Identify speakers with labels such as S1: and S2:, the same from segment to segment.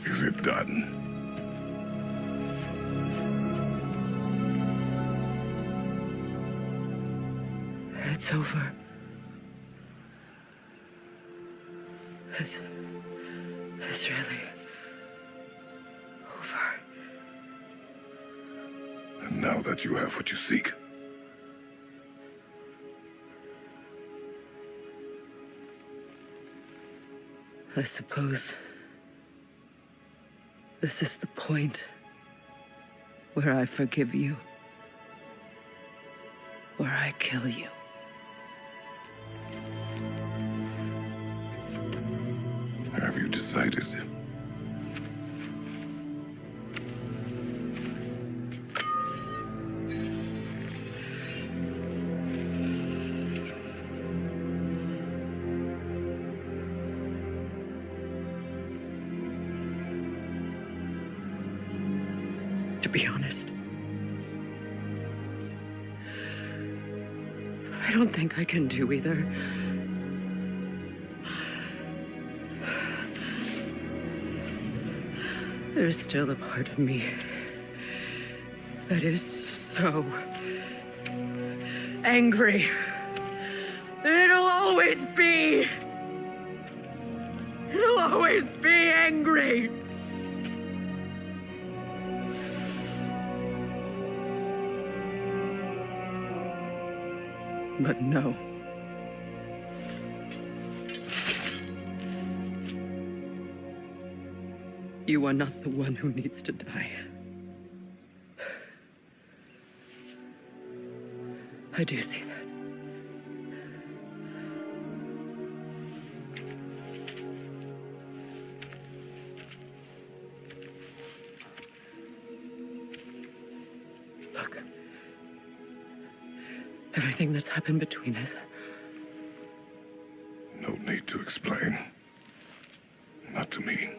S1: Is it done?
S2: It's over. It's really over.
S1: And now that you have what you seek,
S2: I suppose this is the point where I forgive you, where I kill you.
S1: have you decided?
S2: To be honest, I don't think I can do either. There's still a part of me that is so angry. And it'll always be. It'll always be angry. But no. You are not the one who needs to die. I do see that. Look. Everything that's happened between us.
S1: No need to explain. Not to me.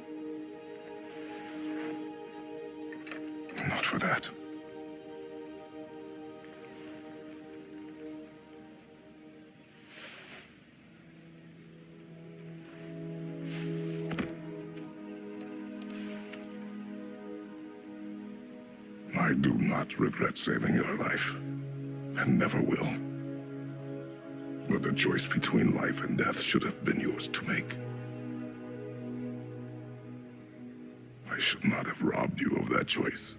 S1: Not for that. I do not regret saving your life, and never will. But the choice between life and death should have been yours to make. I should not have robbed you of that choice.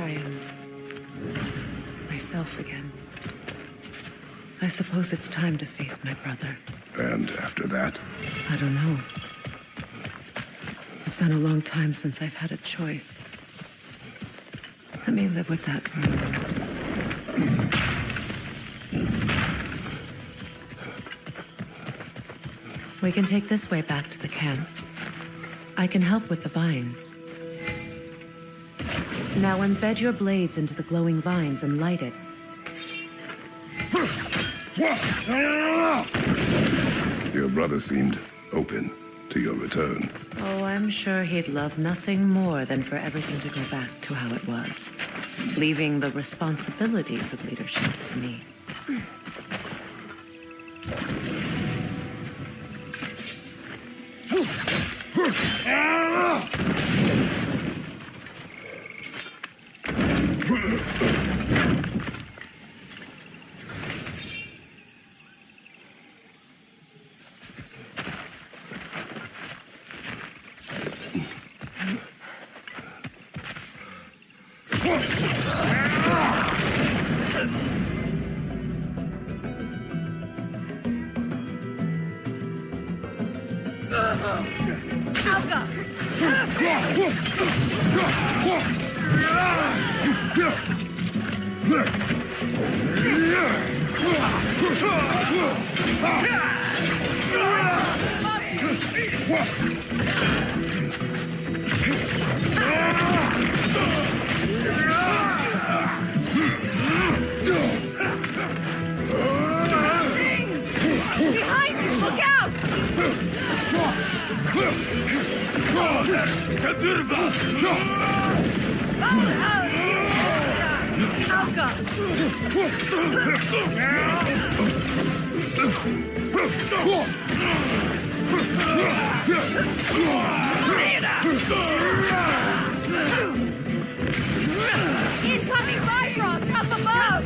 S2: I am myself again. I suppose it's time to face my brother.
S1: And after that?
S2: I don't know. It's been a long time since I've had a choice. Let me live with that for a moment. We can take this way back to the camp. I can help with the vines. Now embed your blades into the glowing vines and light it.
S1: Your brother seemed open to your return.
S2: Oh, I'm sure he'd love nothing more than for everything to go back to how it was, leaving the responsibilities of leadership to me.
S3: Behind you! Look out! Incoming Bifrost up above!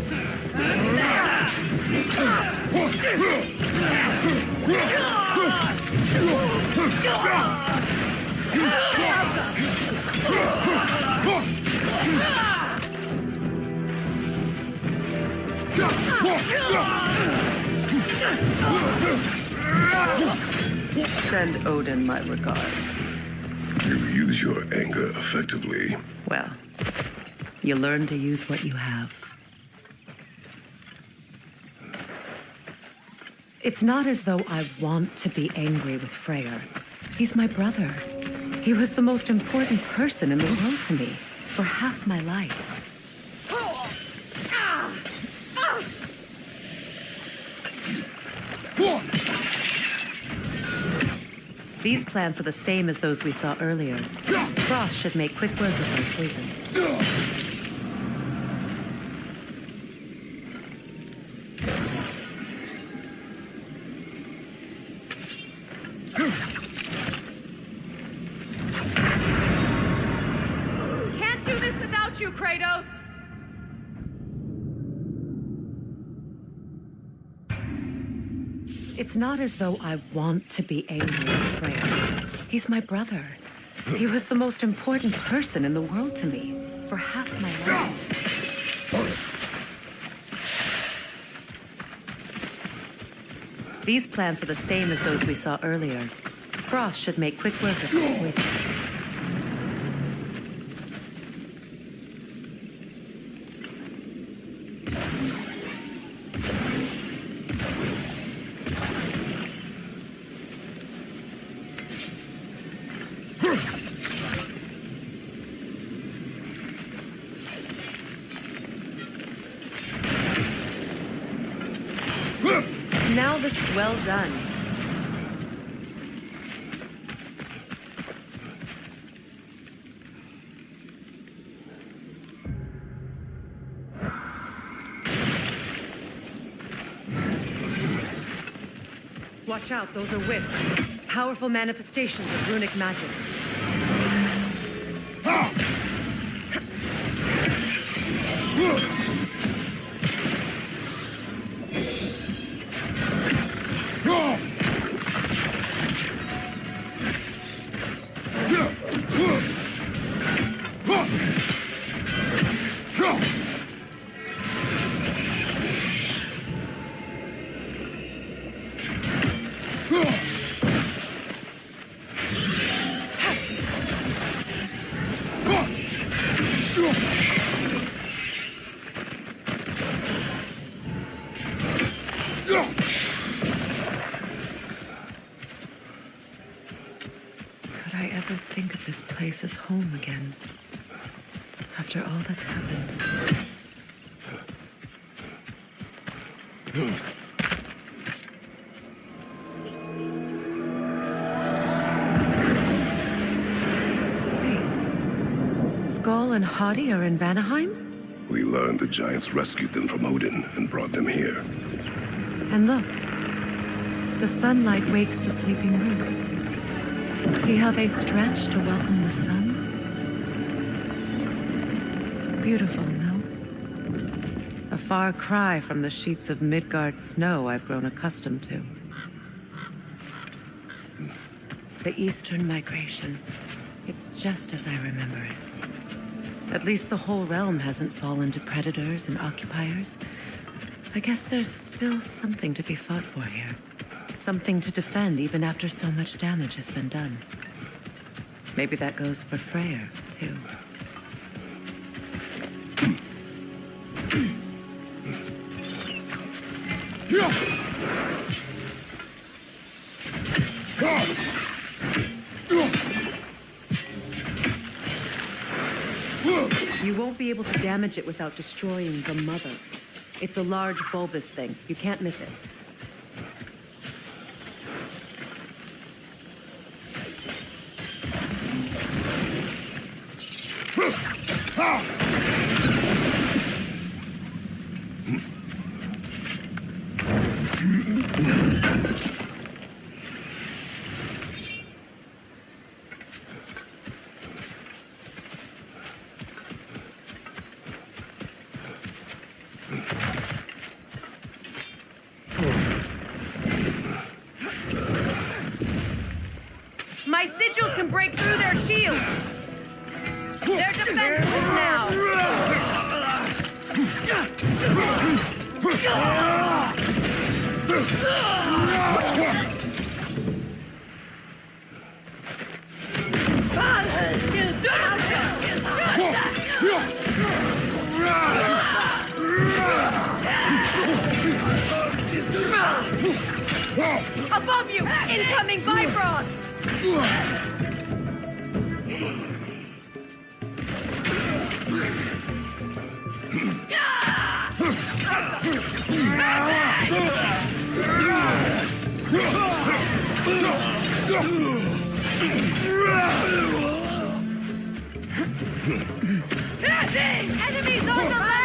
S2: Send Odin my regards.
S1: You use your anger effectively.
S2: Well, you learn to use what you have. It's not as though I want to be angry with Freyr. He's my brother. He was the most important person in the world to me for half my life. These plants are the same as those we saw earlier. Frost should make quick work of their poison.
S3: Can't do this without you, Kratos!
S2: It's not as though I want to be angry with Freyr. He's my brother. He was the most important person in the world to me for half my life. These plants are the same as those we saw earlier. Frost should make quick work of their poison. Now this is well done. Watch out, those are wisps. Powerful manifestations of runic magic. I ever think of this place as home again. After all that's happened. Wait. Skull and Hadi are in Vanaheim?
S1: We learned the giants rescued them from Odin and brought them here.
S2: And look. The sunlight wakes the sleeping roots. See how they stretch to welcome the sun? Beautiful, no? A far cry from the sheets of Midgard snow I've grown accustomed to. The Eastern migration. It's just as I remember it. At least the whole realm hasn't fallen to predators and occupiers. I guess there's still something to be fought for here. Something to defend even after so much damage has been done. Maybe that goes for Freyr, too. You won't be able to damage it without destroying the mother. It's a large bulbous thing. You can't miss it.
S3: My sigils can break through their shields! They're defenseless now! Above you! Incoming Bifrost! Enemies on the left!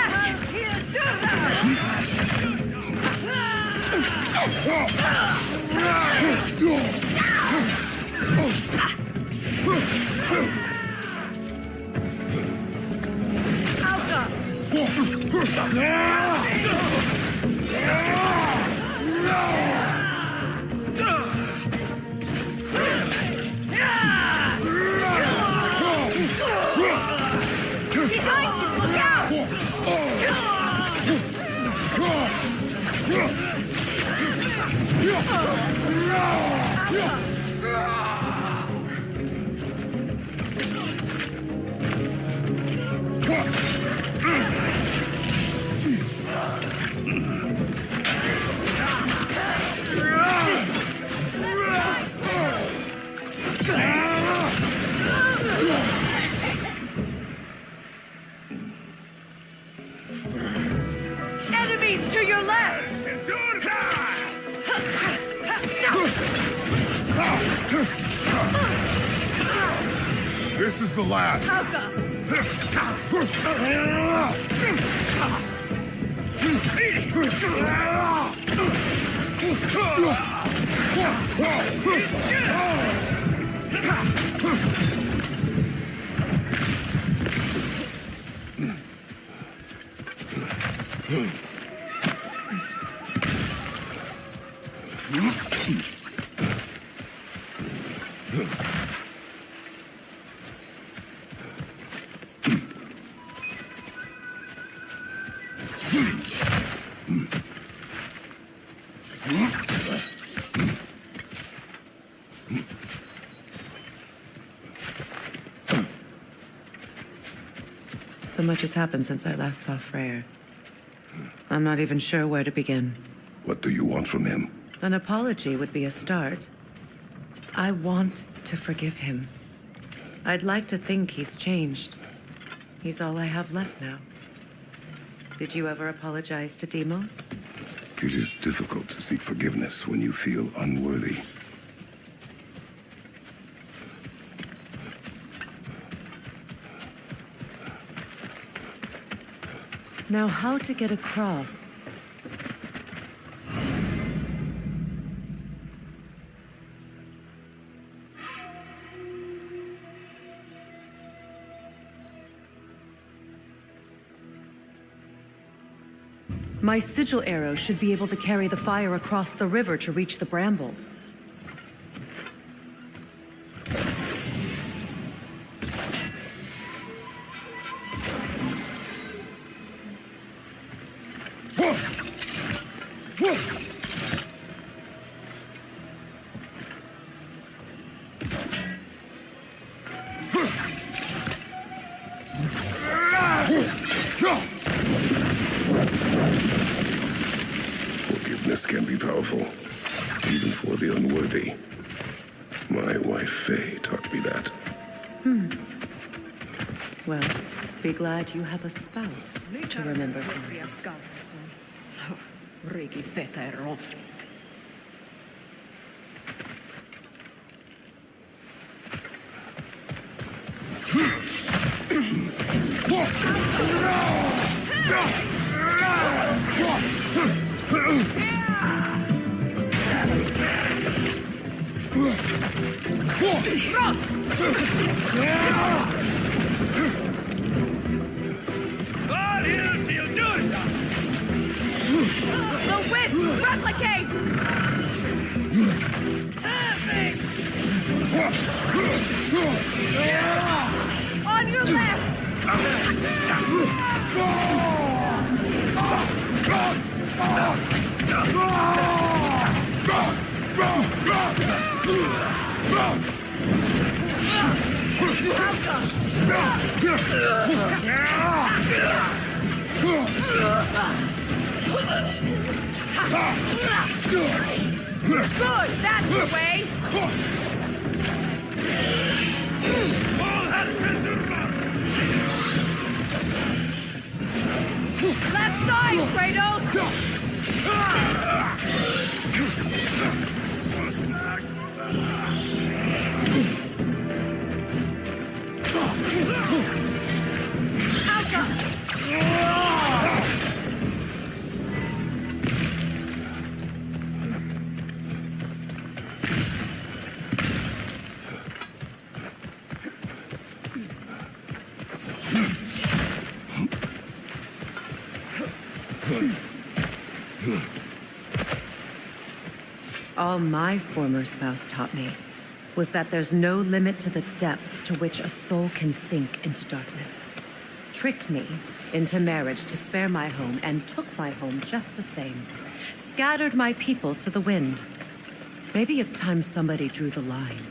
S3: Behind you! Look out! Enemies to your left!
S1: This is the last.
S2: So much has happened since I last saw Freyr. I'm not even sure where to begin.
S1: What do you want from him?
S2: An apology would be a start. I want to forgive him. I'd like to think he's changed. He's all I have left now. Did you ever apologize to Demos?
S1: It is difficult to seek forgiveness when you feel unworthy.
S2: Now, how to get across? My sigil arrow should be able to carry the fire across the river to reach the bramble.
S1: Forgiveness can be powerful, even for the unworthy. My wife, Faye, taught me that.
S2: Well, be glad you have a spouse to remember him.
S3: The whip replicates! On your left! Good, that's the way! Left side, Kratos!
S2: All my former spouse taught me was that there's no limit to the depth to which a soul can sink into darkness. Tricked me into marriage to spare my home and took my home just the same. Scattered my people to the wind. Maybe it's time somebody drew the line.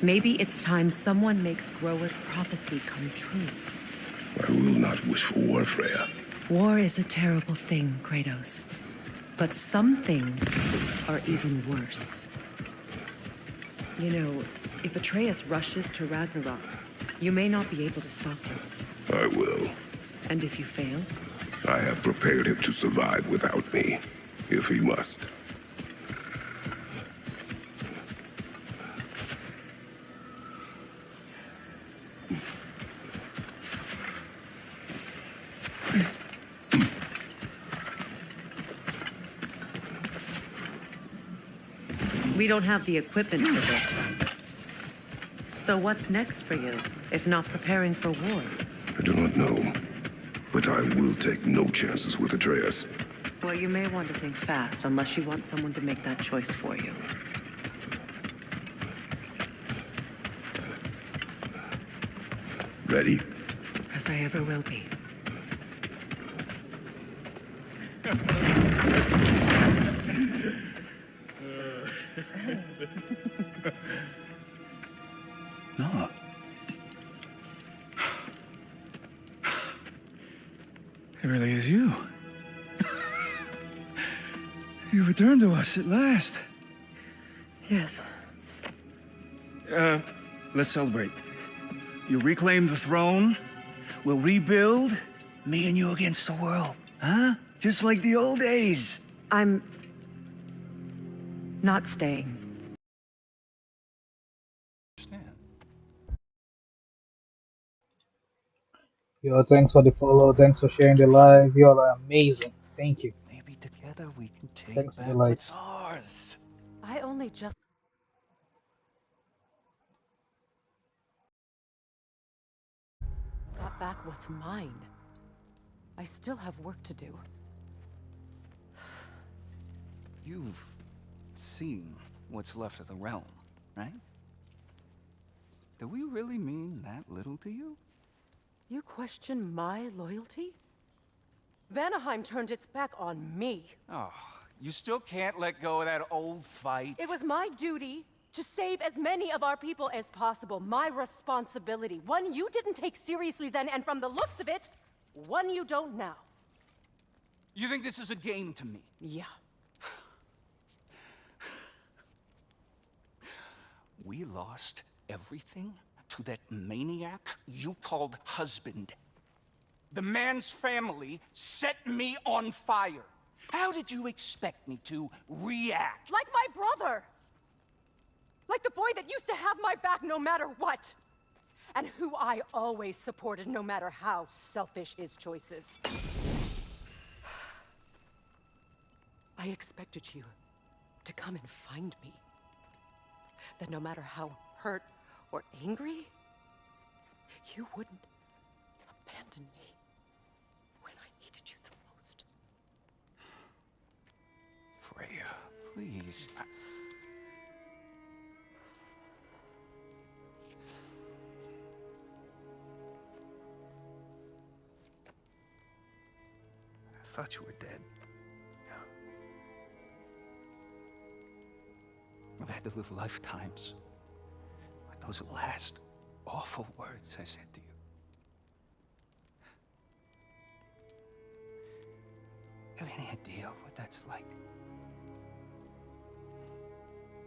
S2: Maybe it's time someone makes Groa's prophecy come true.
S1: I will not wish for war, Freya.
S2: War is a terrible thing, Kratos. But some things are even worse. You know, if Atreus rushes to Ragnarok, you may not be able to stop him.
S1: I will.
S2: And if you fail?
S1: I have prepared him to survive without me, if he must.
S2: We don't have the equipment for this. So what's next for you, if not preparing for war?
S1: I do not know, but I will take no chances with Atreus.
S2: Well, you may want to think fast, unless you want someone to make that choice for you.
S1: Ready?
S2: As I ever will be.
S4: No. It really is you. You returned to us at last.
S2: Yes.
S4: Let's celebrate. You'll reclaim the throne. We'll rebuild. Me and you against the world. Huh? Just like the old days.
S2: I'm not staying.
S4: Understand.
S5: Yo, thanks for the follow. Thanks for sharing the live. You all are amazing. Thank you.
S4: Maybe together we can take
S5: Thanks for the
S4: back
S5: light.
S4: what's ours.
S2: I only just got back what's mine. I still have work to do.
S6: You've seen what's left of the realm, right? Do we really mean that little to you?
S2: You question my loyalty? Vanaheim turned its back on me.
S6: Oh, you still can't let go of that old fight?
S2: It was my duty to save as many of our people as possible. My responsibility. One you didn't take seriously then, and from the looks of it, one you don't now.
S6: You think this is a game to me?
S2: Yeah.
S6: We lost everything to that maniac you called husband. The man's family set me on fire. How did you expect me to react?
S2: Like my brother! Like the boy that used to have my back no matter what! And who I always supported no matter how selfish his choices. I expected you to come and find me. That no matter how hurt or angry, you wouldn't abandon me when I needed you the most.
S6: Freya, please. I thought you were dead. I've had to live lifetimes with those last awful words I said to you. Have any idea what that's like?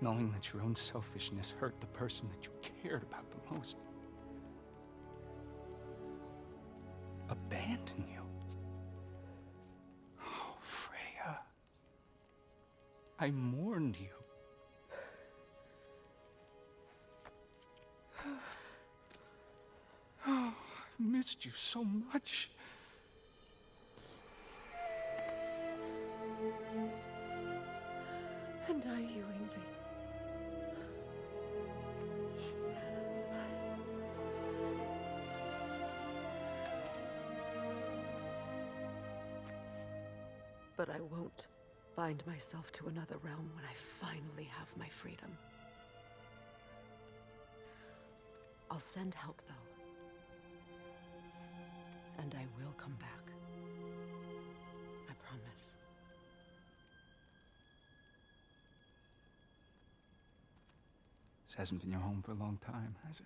S6: Knowing that your own selfishness hurt the person that you cared about the most. Abandon you. Oh, Freya. I mourned you. Oh, I've missed you so much.
S2: And are you, Ingrid? But I won't bind myself to another realm when I finally have my freedom. I'll send help, though. And I will come back. I promise.
S6: This hasn't been your home for a long time, has it?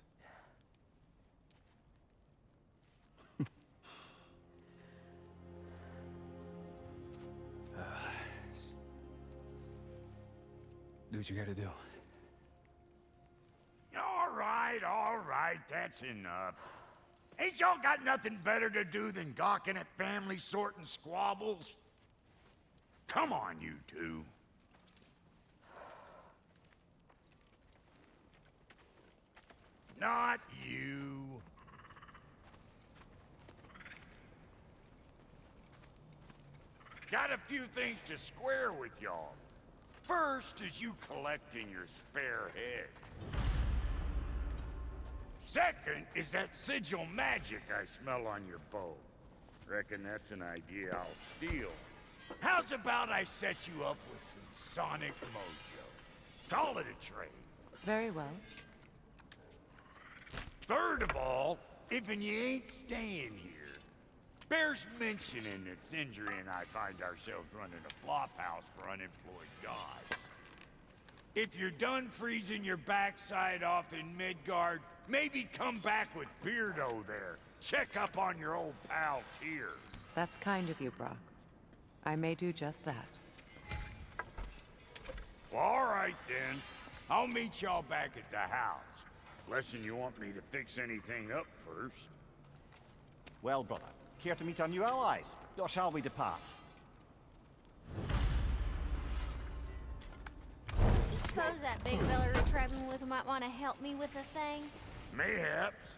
S6: Do what you gotta do.
S7: All right, that's enough. Ain't y'all got nothing better to do than gawking at family sorting squabbles? Come on, you two. Not you. Got a few things to square with y'all. First is you collecting your spare heads. Second is that sigil magic I smell on your bow. Reckon that's an idea I'll steal. How's about I set you up with some sonic mojo? Call it a trade.
S2: Very well.
S7: Third of all, if you ain't staying here, bears mentioning that Sindri and I find ourselves running a flop house for unemployed gods. If you're done freezing your backside off in Midgard, maybe come back with Beardo there. Check up on your old pal Tyr.
S2: That's kind of you, Brock. I may do just that.
S7: Well, all right then. I'll meet y'all back at the house. Guessing you want me to fix anything up first.
S8: Well, brother, care to meet our new allies? Or shall we depart?
S9: Suppose that big fella we're traveling with might want to help me with a thing.
S7: Mayhaps.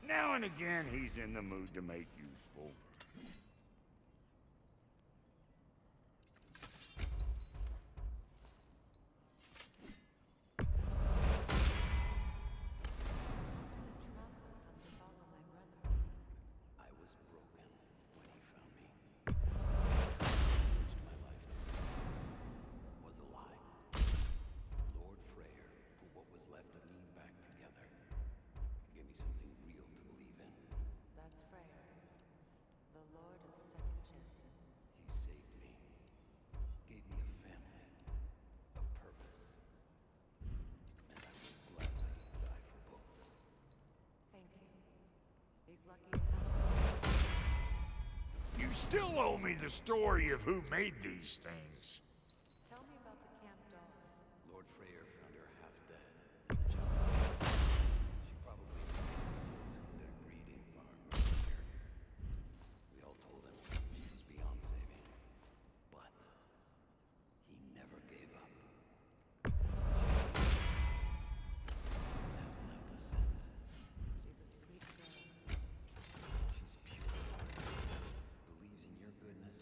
S7: Now and again, he's in the mood to make useful.
S10: I was broken when he found me. Searched my life was a lie. Lord Freyr put what was left of me back together. Gave me something real to believe in.
S2: That's Freyr, the Lord of Second Chances.
S10: He saved me. Gave me a family. A purpose. And I would gladly die for both.
S2: Thank you. He's lucky to have you.
S7: You still owe me the story of who made these things.
S2: Tell me about the camp dog.
S10: Lord Freyr found her half dead in the jungle. She probably escaped the Blazunda breeding farm here. We all told him she was beyond saving. But he never gave up. She hasn't left us since.
S2: She's a sweet girl.
S10: She's pure. Believes in your goodness.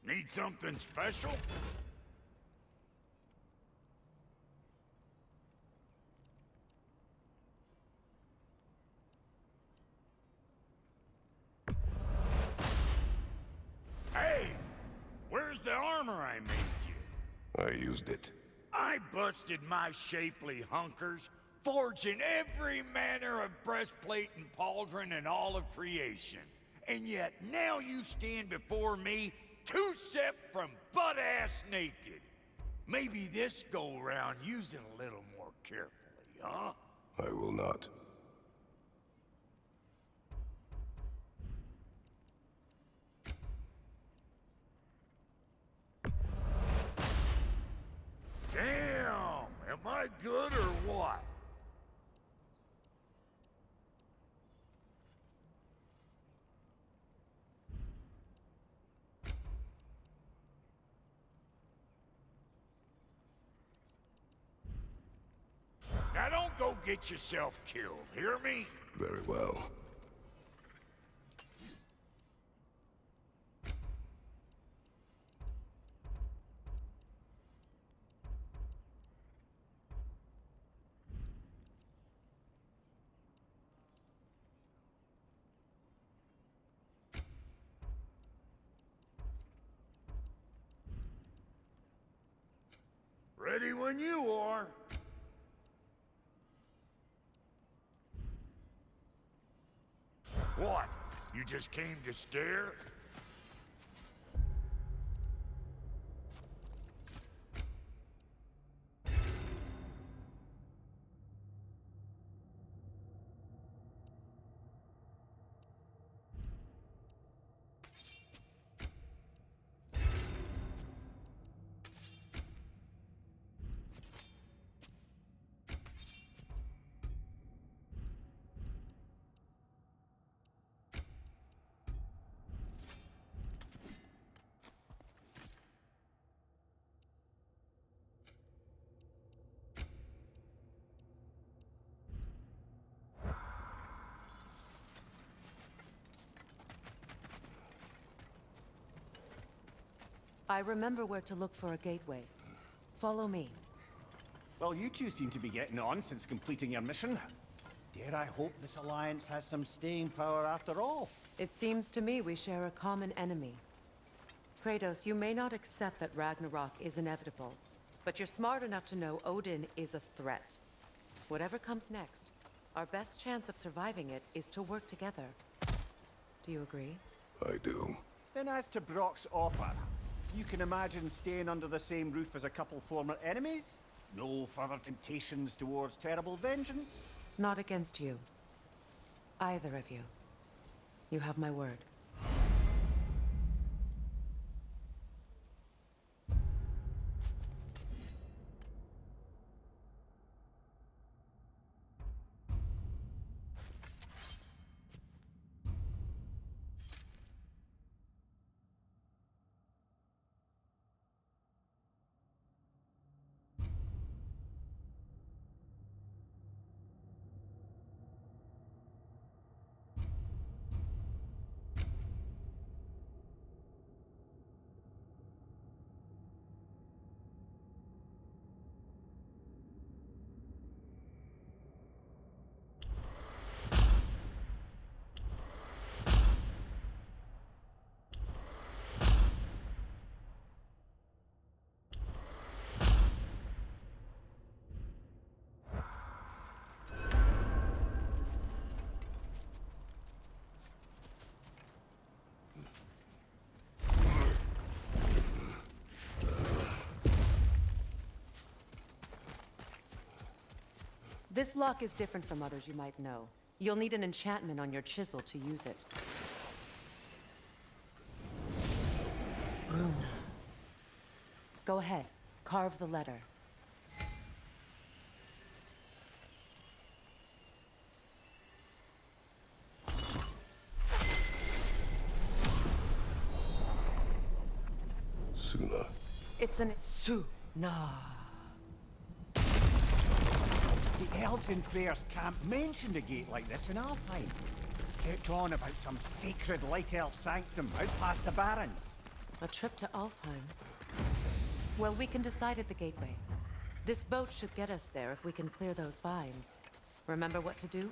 S7: Need something special? Hey! Where's the armor I made you?
S1: I used it.
S7: I busted my shapely hunkers, forging every manner of breastplate and pauldron in all of creation. And yet now you stand before me, two-step from butt-ass naked. Maybe this go-round using a little more carefully, huh?
S1: I will not.
S7: Damn! Am I good or what? Now don't go get yourself killed, hear me?
S1: Very well.
S7: Ready when you are. What? You just came to stare?
S2: I remember where to look for a gateway. Follow me.
S8: Well, you two seem to be getting on since completing your mission. Dare I hope this alliance has some staying power after all?
S2: It seems to me we share a common enemy. Kratos, you may not accept that Ragnarok is inevitable, but you're smart enough to know Odin is a threat. Whatever comes next, our best chance of surviving it is to work together. Do you agree?
S1: I do.
S8: Then as to Brock's offer, you can imagine staying under the same roof as a couple former enemies? No further temptations towards terrible vengeance?
S2: Not against you. Either of you. You have my word. This lock is different from others you might know. You'll need an enchantment on your chisel to use it. Runa. Go ahead. Carve the letter.
S1: Suna.
S2: It's an Suna.
S8: The elves in Freyr's camp mentioned a gate like this in Alfheim. Kept on about some sacred light elf sanctum out past the Barrens.
S2: A trip to Alfheim. Well, we can decide at the gateway. This boat should get us there if we can clear those vines. Remember what to do?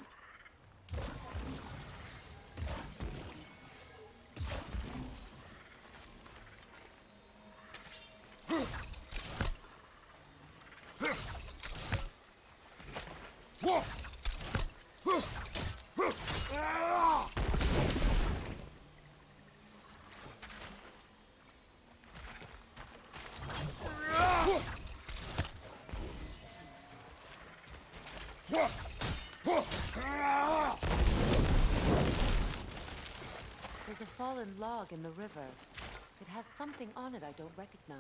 S2: There's a fallen log in the river. It has something on it I don't recognize.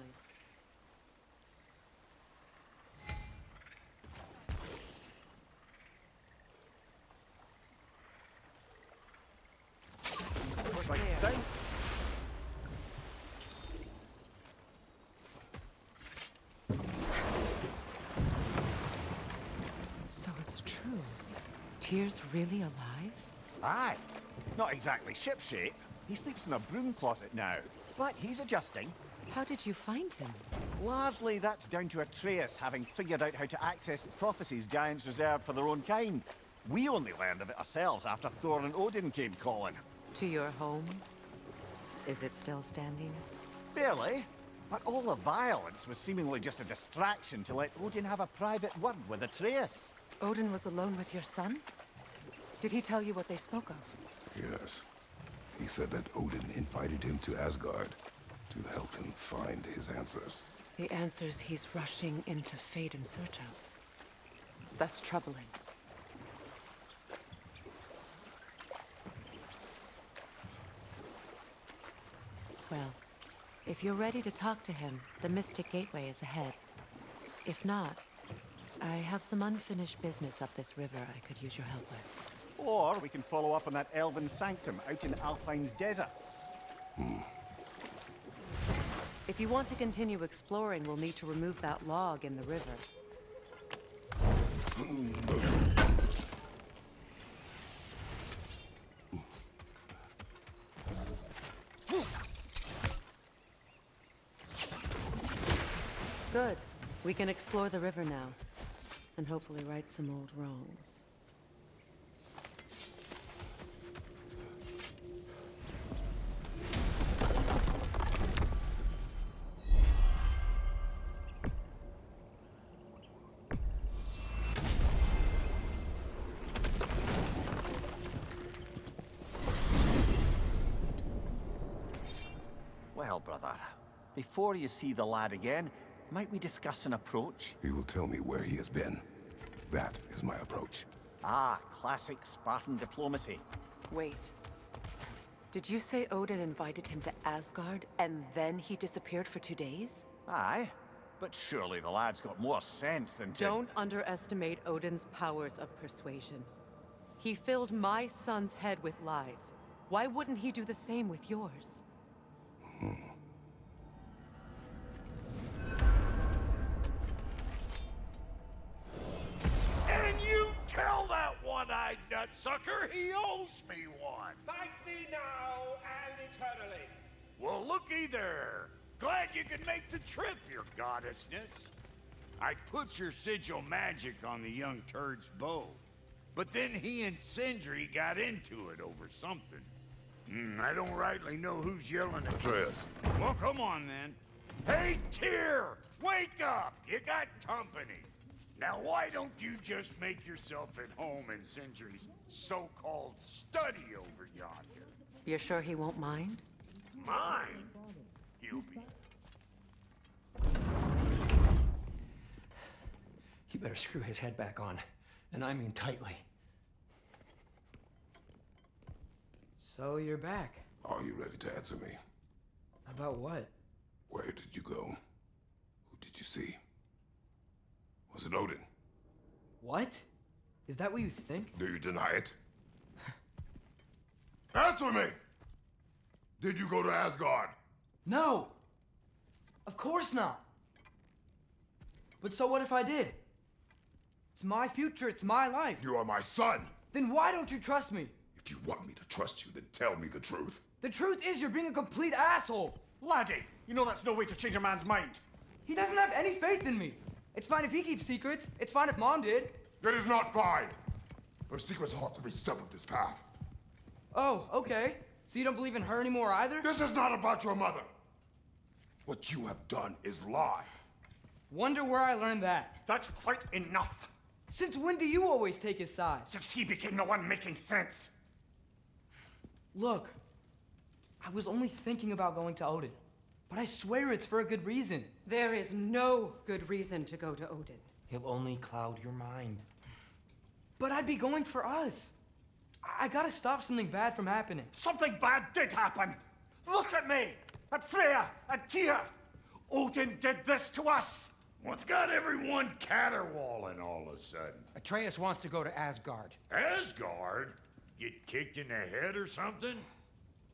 S8: Looks like it's down.
S2: So it's true. Tyr's really alive?
S8: Aye. Not exactly shipshape. He sleeps in a broom closet now. But he's adjusting.
S2: How did you find him?
S8: Largely that's down to Atreus having figured out how to access the prophecies giants reserved for their own kind. We only learned of it ourselves after Thor and Odin came calling.
S2: To your home? Is it still standing?
S8: Barely. But all the violence was seemingly just a distraction to let Odin have a private word with Atreus.
S2: Odin was alone with your son? Did he tell you what they spoke of?
S1: Yes. He said that Odin invited him to Asgard to help him find his answers.
S2: The answers he's rushing into fate in search of. That's troubling. Well, if you're ready to talk to him, the Mystic Gateway is ahead. If not, I have some unfinished business up this river I could use your help with.
S8: Or we can follow up on that elven sanctum out in Alfheim's desert.
S2: If you want to continue exploring, we'll need to remove that log in the river. Good. We can explore the river now, and hopefully right some old wrongs.
S8: Well, brother, before you see the lad again, might we discuss an approach?
S1: He will tell me where he has been. That is my approach.
S8: Ah, classic Spartan diplomacy.
S2: Wait. Did you say Odin invited him to Asgard, and then he disappeared for 2 days?
S8: Aye, but surely the lad's got more sense than to...
S2: Don't underestimate Odin's powers of persuasion. He filled my son's head with lies. Why wouldn't he do the same with yours?
S7: And you tell that one-eyed nutsucker he owes me one.
S11: Thank thee now and eternally.
S7: Well, looky there. Glad you could make the trip, your goddessness. I put your sigil magic on the young turd's bow, but then he and Sindri got into it over something. I don't rightly know who's yelling at
S1: Atreus.
S7: Well, come on then. Hey, Tyr! Wake up! You got company. Now, why don't you just make yourself at home in Sindri's so-called study over yonder?
S2: You're sure he won't mind?
S7: Mine? He'll be...
S11: You better screw his head back on, and I mean tightly. So you're back.
S1: Are you ready to answer me?
S11: About what?
S1: Where did you go? Who did you see? Was it Odin?
S11: What? Is that what you think?
S1: Do you deny it? Answer me! Did you go to Asgard?
S11: No! Of course not! But so what if I did? It's my future, it's my life.
S1: You are my son!
S11: Then why don't you trust me?
S1: If you want me to trust you, then tell me the truth.
S11: The truth is you're being a complete asshole.
S8: Laddie, you know that's no way to change a man's mind.
S11: He doesn't have any faith in me. It's fine if he keeps secrets. It's fine if Mom did.
S1: It is not fine! Her secrets haunt every step of this path.
S11: Oh, okay. So you don't believe in her anymore either?
S1: This is not about your mother. What you have done is lie.
S11: Wonder where I learned that.
S8: That's quite enough.
S11: Since when do you always take his side?
S8: Since he became the one making sense.
S11: Look, I was only thinking about going to Odin, but I swear it's for a good reason.
S2: There is no good reason to go to Odin.
S11: He'll only cloud your mind. But I'd be going for us. I gotta stop something bad from happening.
S8: Something bad did happen. Look at me, at Freya, at Tyr. Odin did this to us.
S7: What's got everyone caterwauling all of a sudden?
S11: Atreus wants to go to Asgard.
S7: Asgard? Get kicked in the head or something?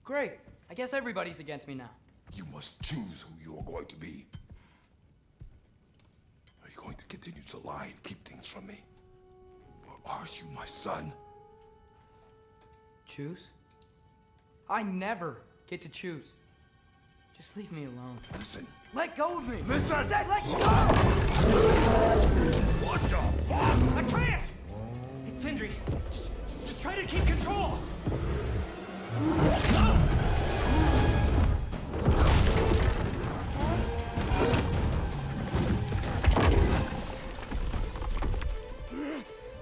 S11: Great. I guess everybody's against me now.
S1: You must choose who you are going to be. Are you going to continue to lie and keep things from me? Or are you my son?
S11: Choose? I never get to choose. Just leave me alone.
S1: Listen.
S11: Let go of me!
S1: Listen!
S11: I said let go!
S7: What the fuck?
S11: Atreus! It's Sindri. Just try to keep control!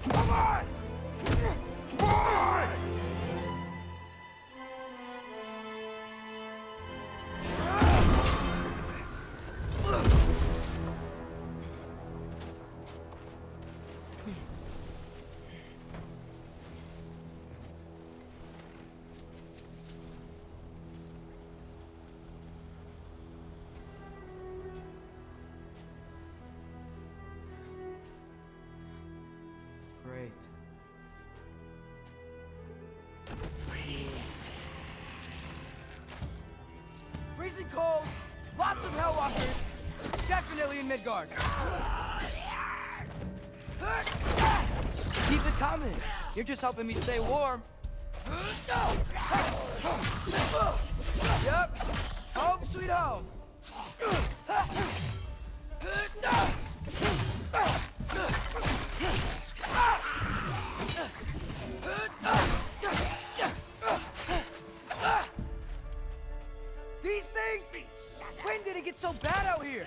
S7: Come on! Come on!
S11: Great. Freezing cold, lots of Hellwalkers, definitely in Midgard. Keep it coming. You're just helping me stay warm. Yep. Home sweet home. These things! When did it get so bad out here?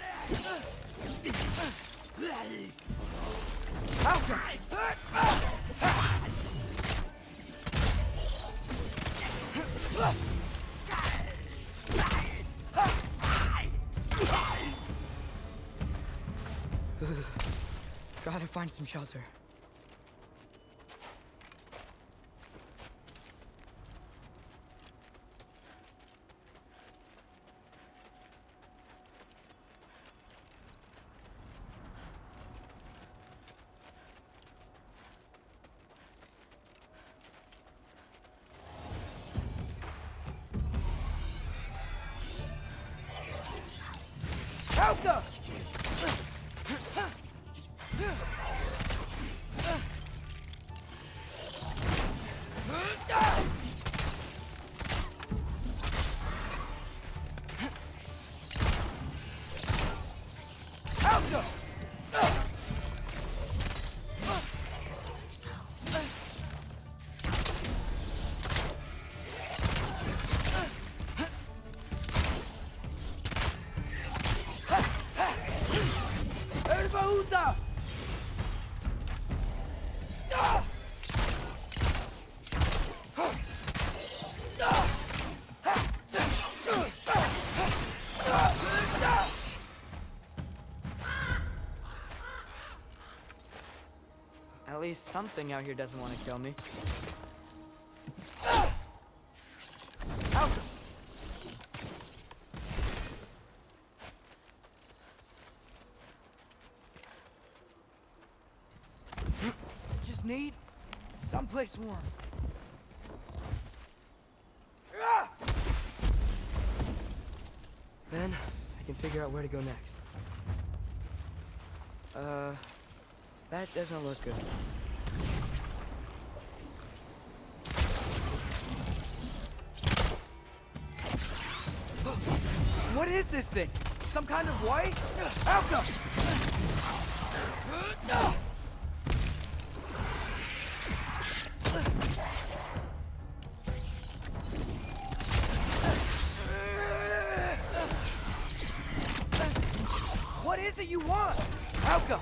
S11: Gotta find some shelter. Alka! Alka! Erbaúda!
S12: At least something out here doesn't want to kill me.
S11: Alka! Just need someplace warm.
S12: Then I can figure out where to go next. That doesn't look good.
S11: What is this thing? Some kind of white? Alka! What is it you want? Alka!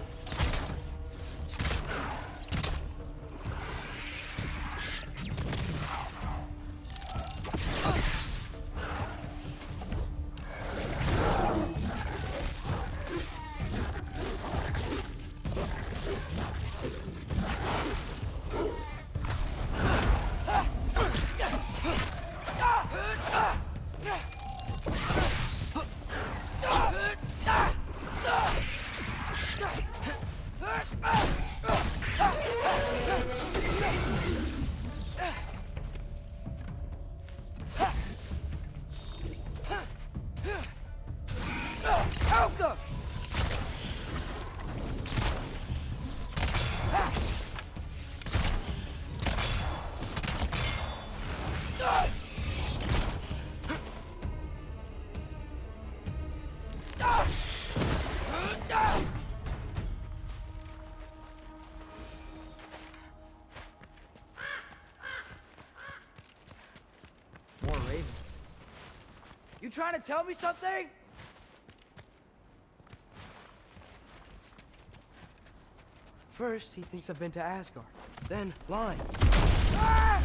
S11: Alka!
S12: More ravens.
S11: You trying to tell me something?
S12: First, he thinks I've been to Asgard. Then, lying.
S11: Ah!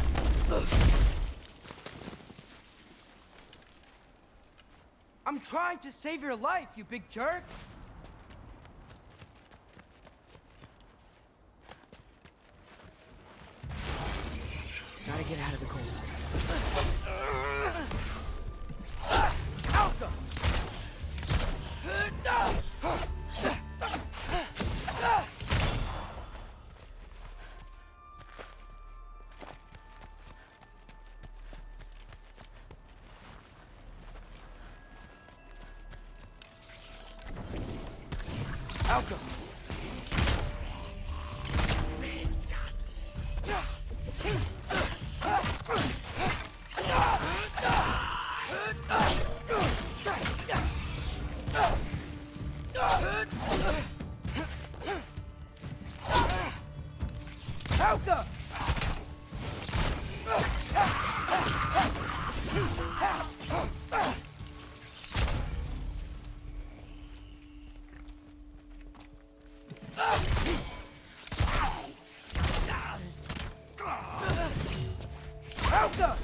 S11: I'm trying to save your life, you big jerk!
S12: Gotta get out of the cold.
S11: Alka! Alka! Alka! Alka!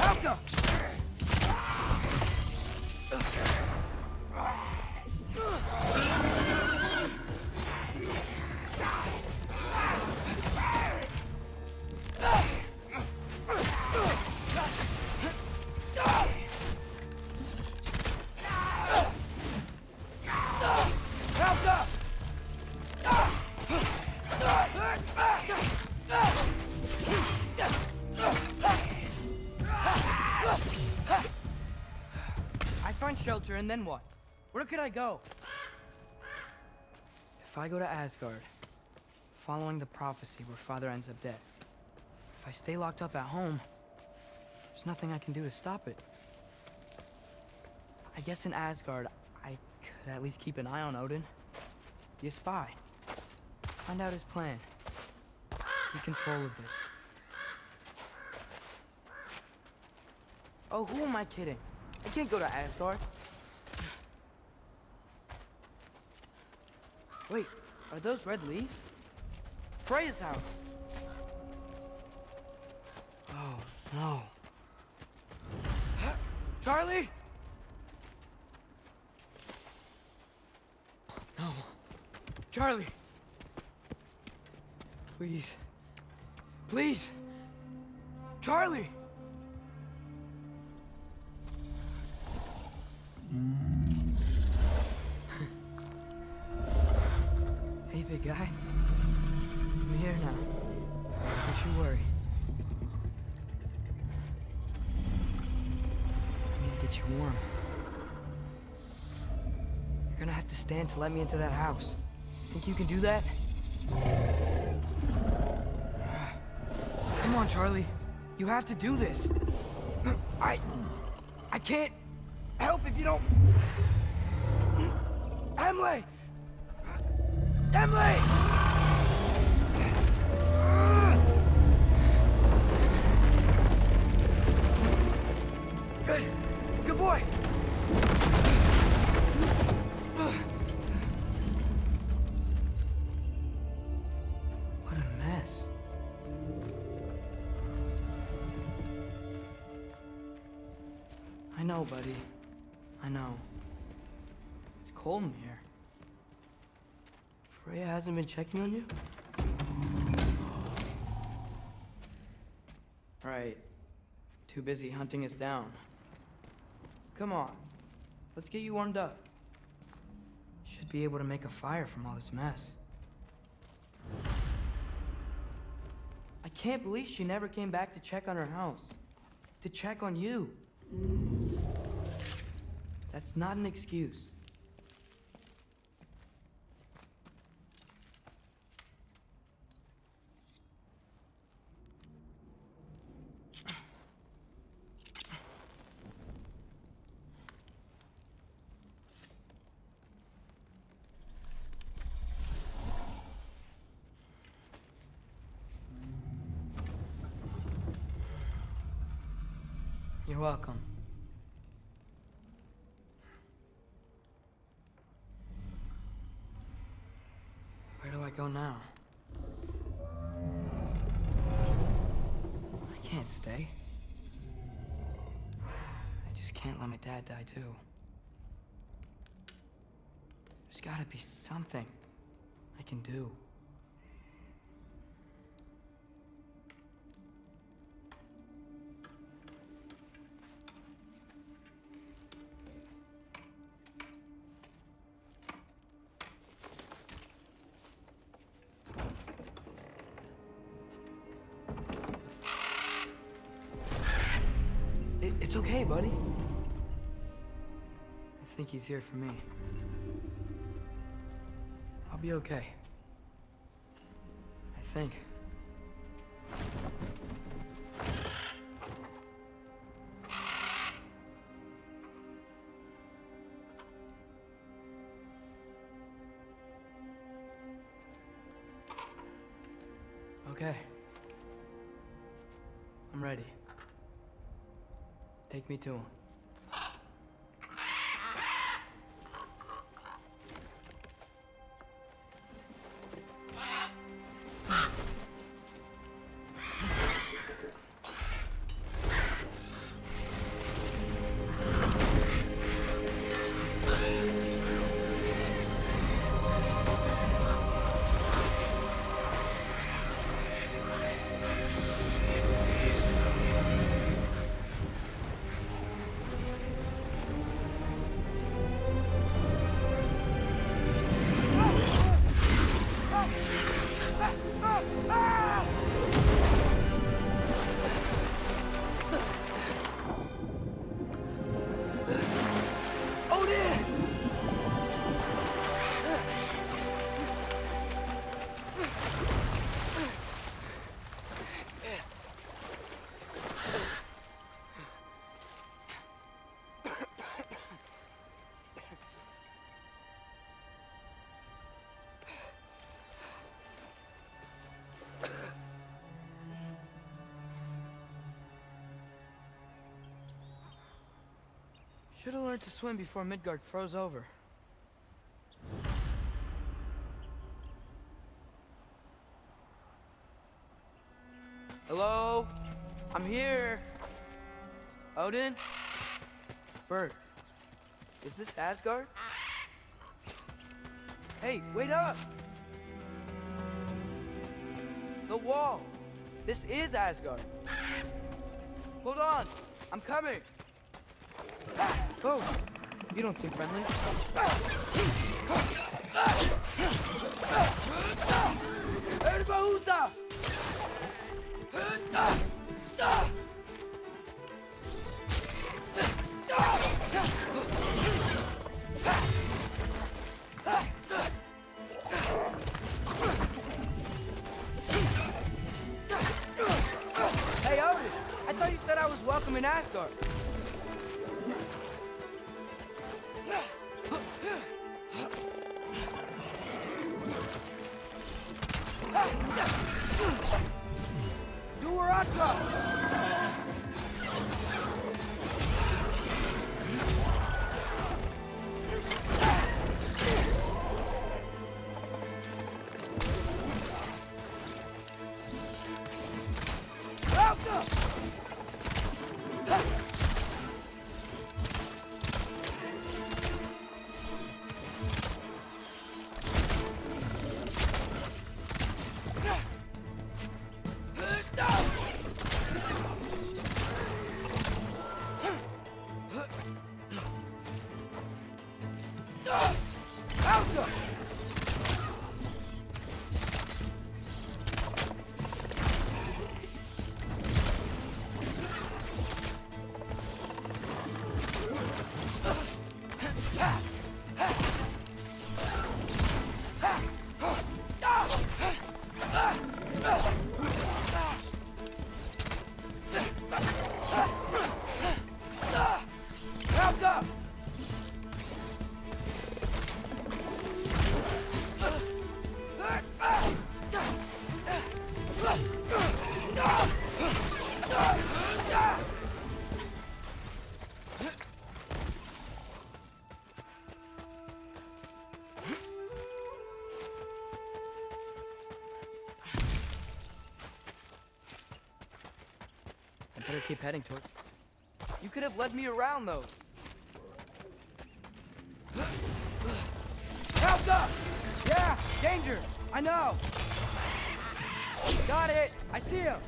S11: Alka! shelter, and then what? Where could I go? If I go to Asgard, following the prophecy where Father ends up dead, if I stay locked up at home, there's nothing I can do to stop it. I guess in Asgard, I could at least keep an eye on Odin. Be a spy. Find out his plan. Get control of this. Oh, who am I kidding? I can't go to Asgard. Wait, are those red leaves? Freya's house. Oh, no. Charlie! No. Charlie! Please. Please! Charlie! Hey, big guy. I'm here now. Don't you worry. I need to get you warm. You're gonna have to stand to let me into that house. Think you can do that? Come on, Charlie. You have to do this. I can't help if you don't... Emily! Emily! Good. Good boy. What a mess. I know, buddy. I know. It's cold in here. Freya hasn't been checking on you? Right. Too busy hunting us down. Come on. Let's get you warmed up. Should be able to make a fire from all this mess. I can't believe she never came back to check on her house. To check on you. That's not an excuse. You're welcome. Where do I go now? I can't stay. I just can't let my dad die too. There's gotta be something I can do. It's okay, buddy. I think he's here for me. I'll be okay. I think. Okay. I'm ready. Take me to him. Should have learned to swim before Midgard froze over. Hello? I'm here. Odin? Bird. Is this Asgard? Hey, wait up! The wall! This is Asgard! Hold on! I'm coming! Oh! You don't seem friendly. Erbaúta! Hey, Odin! I thought you said I was welcome in Asgard. Better keep heading toward. You could have led me around those. Help up! Yeah, danger! I know! Got it! I see him!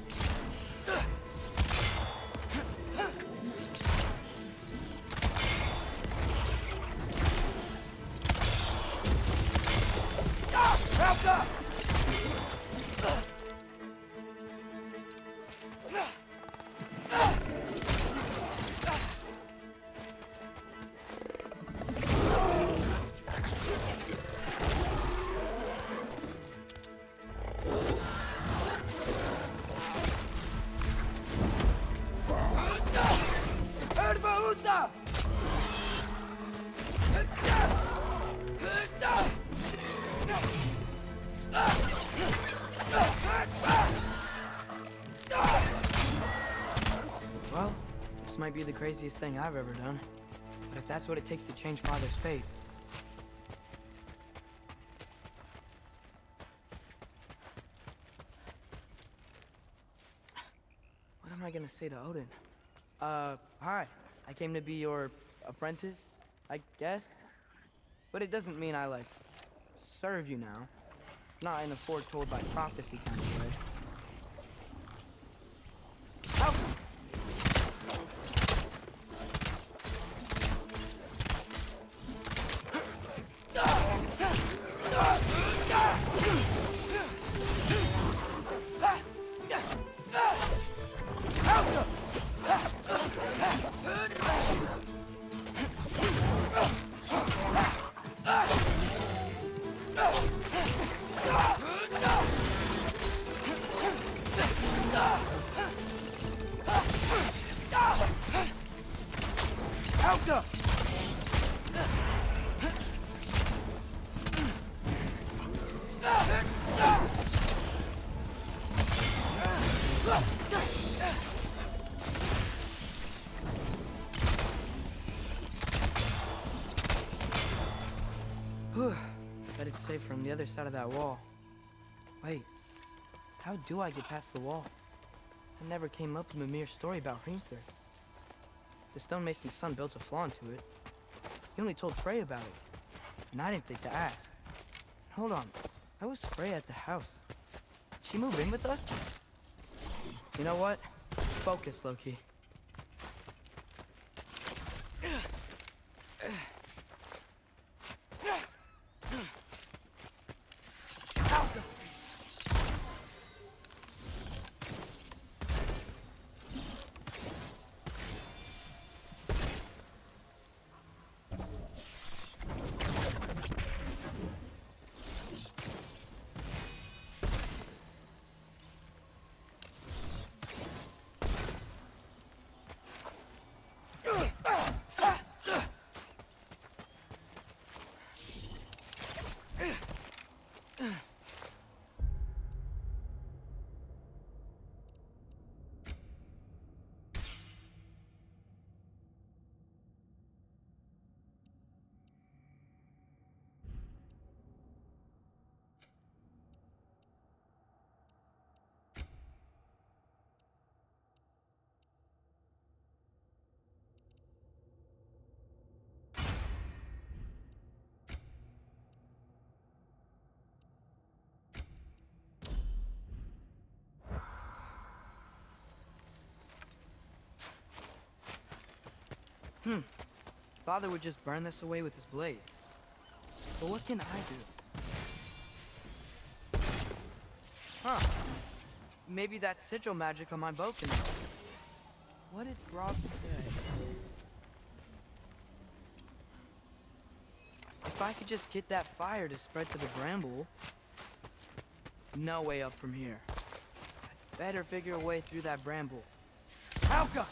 S11: Help up! Well, this might be the craziest thing I've ever done. But if that's what it takes to change Father's fate... What am I gonna say to Odin? Hi. I came to be your apprentice, I guess? But it doesn't mean I, like, serve you now. Not in a foretold by prophecy kind of way. Help! Bet it's safer on the other side of that wall. Wait, how do I get past the wall? I never came up with Mimir's story about Hrimthur. The stonemason's son built a flaw into it. He only told Frey about it, and I didn't think to ask. Hold on, how was Frey at the house? Did she move in with us? You know what? Focus, Loki. Father would just burn this away with his blades. But what can I do? Huh. Maybe that sigil magic on my bow can help. What did Rob say? If I could just get that fire to spread to the bramble... No way up from here. I'd better figure a way through that bramble. Alka!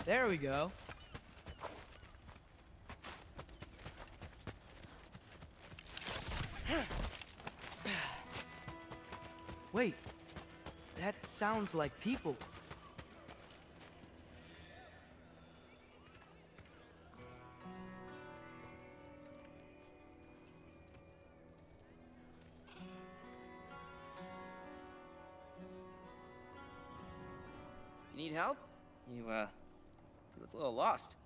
S11: There we go. Wait, that sounds like people.
S12: You need help? You look a little lost.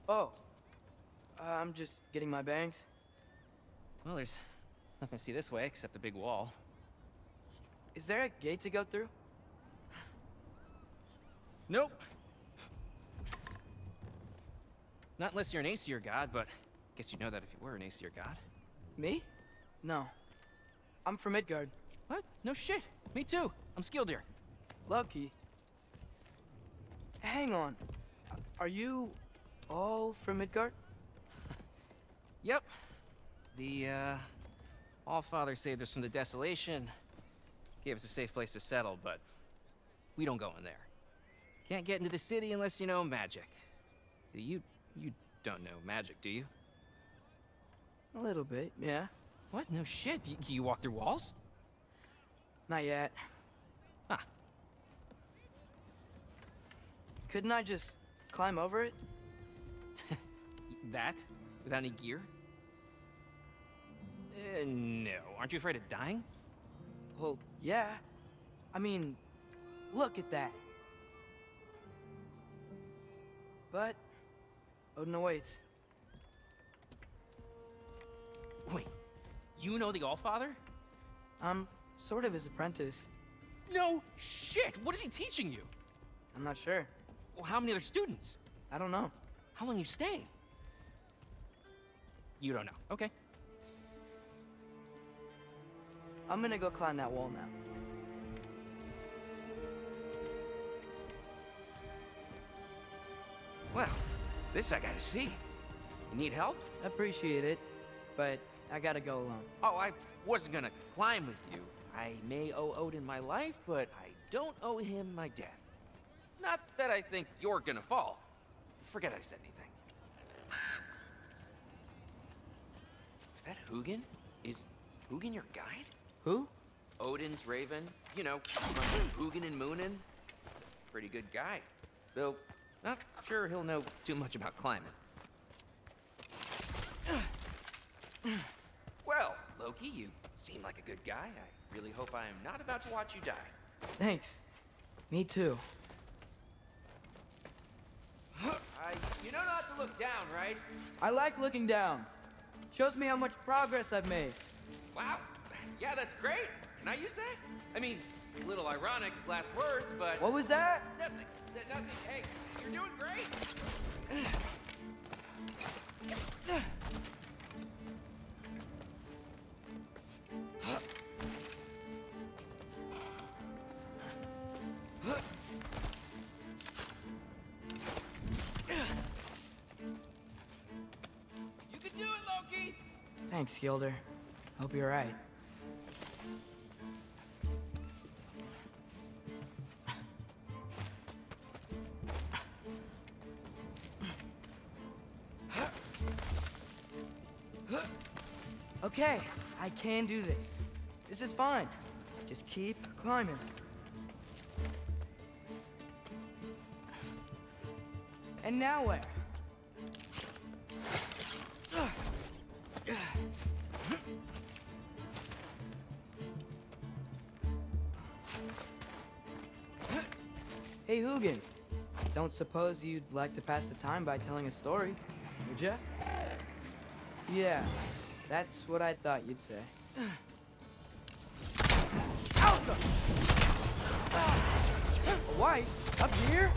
S11: Oh, I'm just getting my bangs.
S12: Well, there's nothing to see this way except the big wall.
S11: Is there a gate to go through?
S12: Nope. Not unless you're an Aesir god, but I guess you'd know that if you were an Aesir god.
S11: Me? No. I'm from Midgard.
S12: What? No shit. Me too. I'm Skildir.
S11: Lucky. Hang on. Are you all from Midgard?
S12: Yep. The, Allfather saved us from the desolation, gave us a safe place to settle, but we don't go in there. Can't get into the city unless you know magic. You don't know magic, do you?
S11: A little bit, yeah.
S12: What? No shit. You walk through walls?
S11: Not yet.
S12: Huh.
S11: Couldn't I just climb over it?
S12: That? Without any gear? No. Aren't you afraid of dying?
S11: Well, yeah. I mean, look at that. But Odin awaits.
S12: Wait, you know the Allfather?
S11: I'm sort of his apprentice.
S12: No shit! What is he teaching you?
S11: I'm not sure.
S12: Well, how many other students?
S11: I don't know.
S12: How long you staying? You don't know. Okay.
S11: I'm gonna go climb that wall now.
S12: Well, this I gotta see. You need help?
S11: Appreciate it, but I gotta go alone.
S12: Oh, I wasn't gonna climb with you. I may owe Odin my life, but I don't owe him my death. Not that I think you're gonna fall. Forget I said anything. Is that Hugin? Is Hugin your guide?
S11: Who?
S12: Odin's raven. You know, Hugin and Moonin. He's a pretty good guy. Though, not sure he'll know too much about climbing. Well, Loki, you seem like a good guy. I really hope I am not about to watch you die.
S11: Thanks. Me too.
S12: You know not to look down, right?
S11: I like looking down. Shows me how much progress I've made.
S12: Wow. Yeah, that's great. Can I use that? I mean, a little ironic as last words, but...
S11: What was that?
S12: Nothing. Said nothing. Hey, you're doing great. You can do it, Loki!
S11: Thanks, Gilder. Hope you're right. Okay, I can do this. This is fine. Just keep climbing. And now where? Hey, Hugin. Don't suppose you'd like to pass the time by telling a story, would ya? Yeah, that's what I thought you'd say. Alpha! A wife? Up here?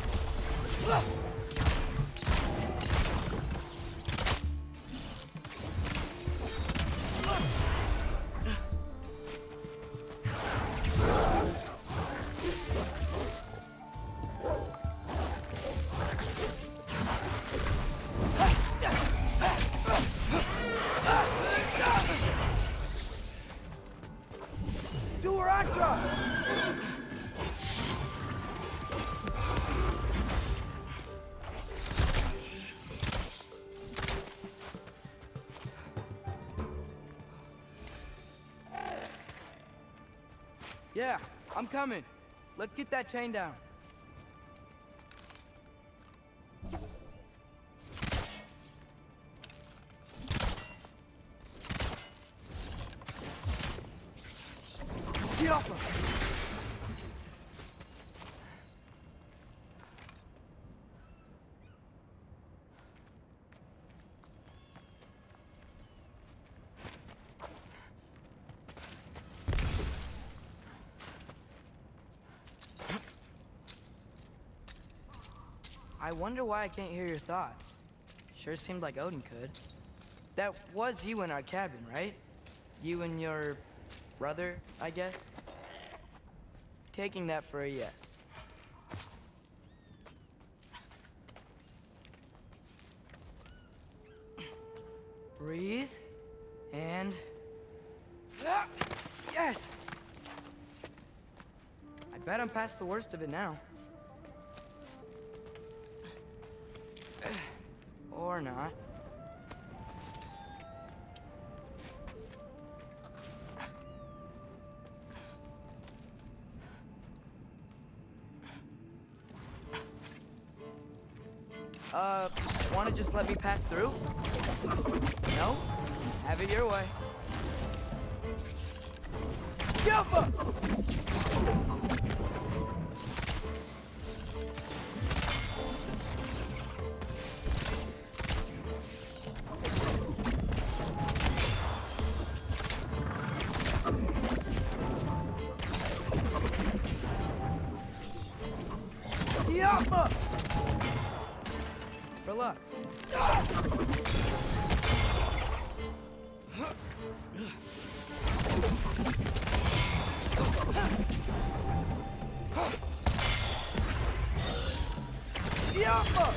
S11: Yeah, I'm coming. Let's get that chain down. Get off him! I wonder why I can't hear your thoughts. Sure seemed like Odin could. That was you in our cabin, right? You and your brother, I guess? Taking that for a yes. Breathe, and... Yes! I bet I'm past the worst of it now. Or not. Wanna just let me pass through? No? Have it your way. Alpha! Alpha! For luck. Alpha!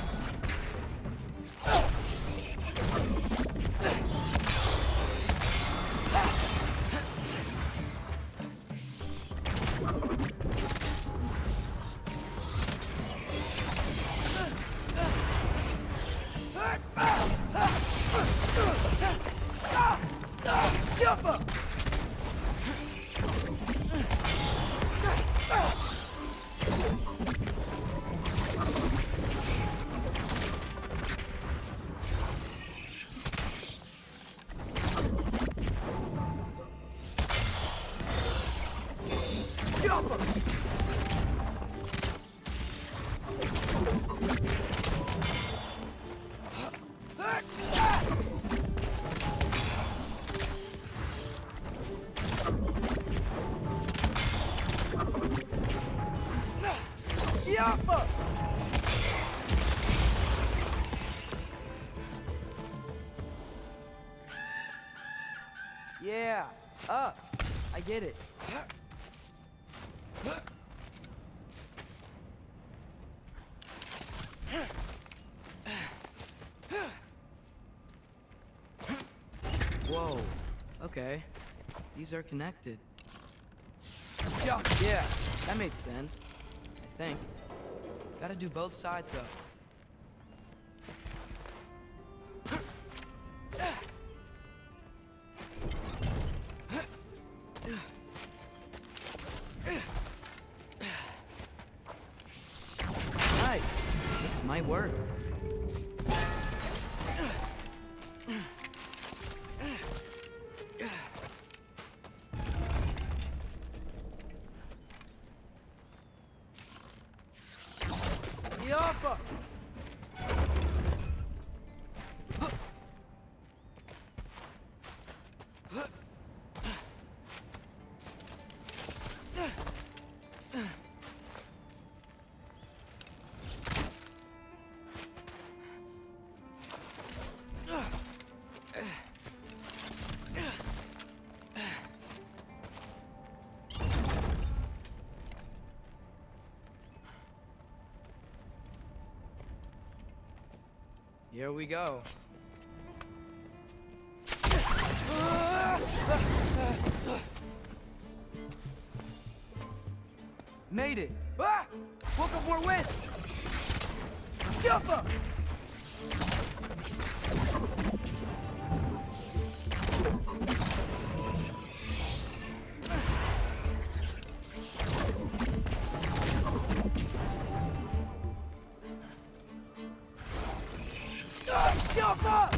S11: Yappa! Yeah, up. I get it. Whoa. Okay. These are connected. Yeah, that makes sense. I think. Gotta do both sides though. Nice. This might work. Yappa! Here we go. Made it! Ah! Woke up more wind! Jump up! Jump up!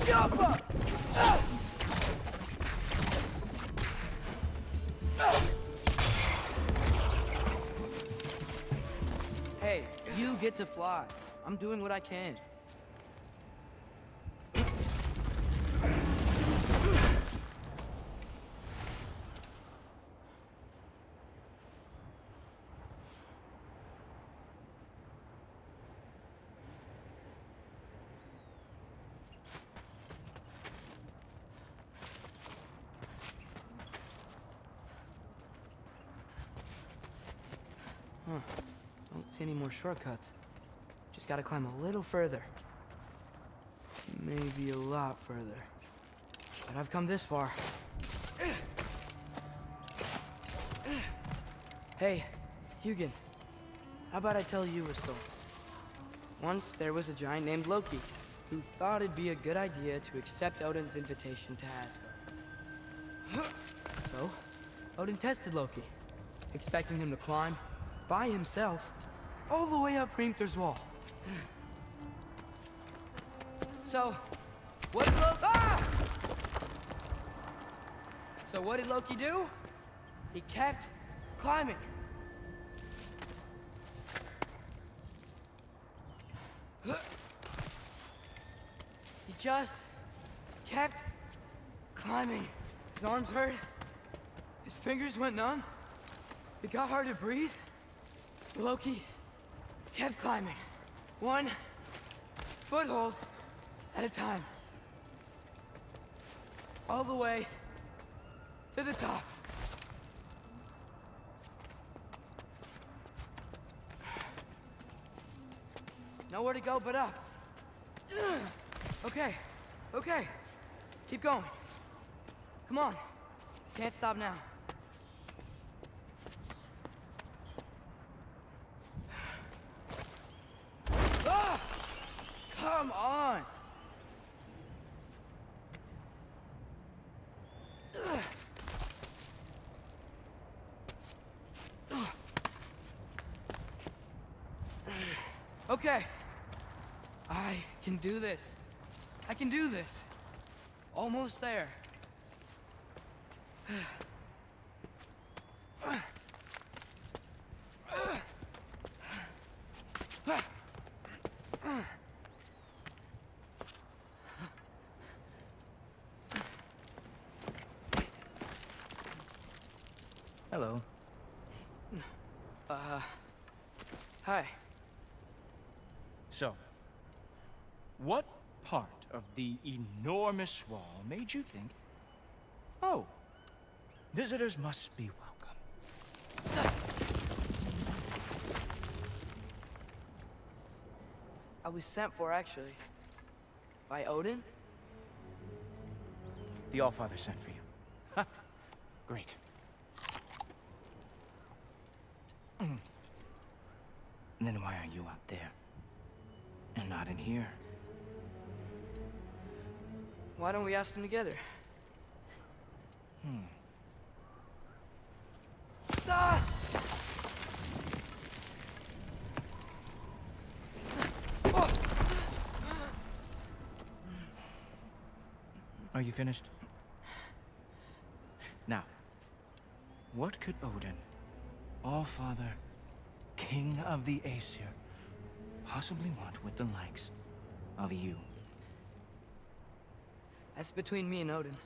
S11: Jump up! Hey, you get to fly. I'm doing what I can. Huh. Don't see any more shortcuts. Just gotta climb a little further. Maybe a lot further. But I've come this far. Hey, Hugin. How about I tell you a story? Once there was a giant named Loki who thought it'd be a good idea to accept Odin's invitation to Asgard. So, Odin tested Loki, expecting him to climb by himself all the way up Hrimthur's wall. So, what did Loki... Ah! So what did Loki do? He kept climbing. He just kept climbing. His arms hurt. His fingers went numb. It got hard to breathe. Loki kept climbing. One foothold at a time. All the way to the top. Nowhere to go but up. Okay, okay. Keep going. Come on. Can't stop now. Ah! Come on! Okay. I can do this. I can do this. Almost there. Hi.
S6: So, what part of the enormous wall made you think, oh, visitors must be welcome?
S11: I was sent for, actually. By Odin?
S6: The Allfather sent for you. Ha! Great. Then why are you out there? And not in here?
S11: Why don't we ask them together? Ah! Oh!
S6: Are you finished? Now, what could Odin, Allfather, King of the Aesir, possibly want with the likes of you?
S11: That's between me and Odin.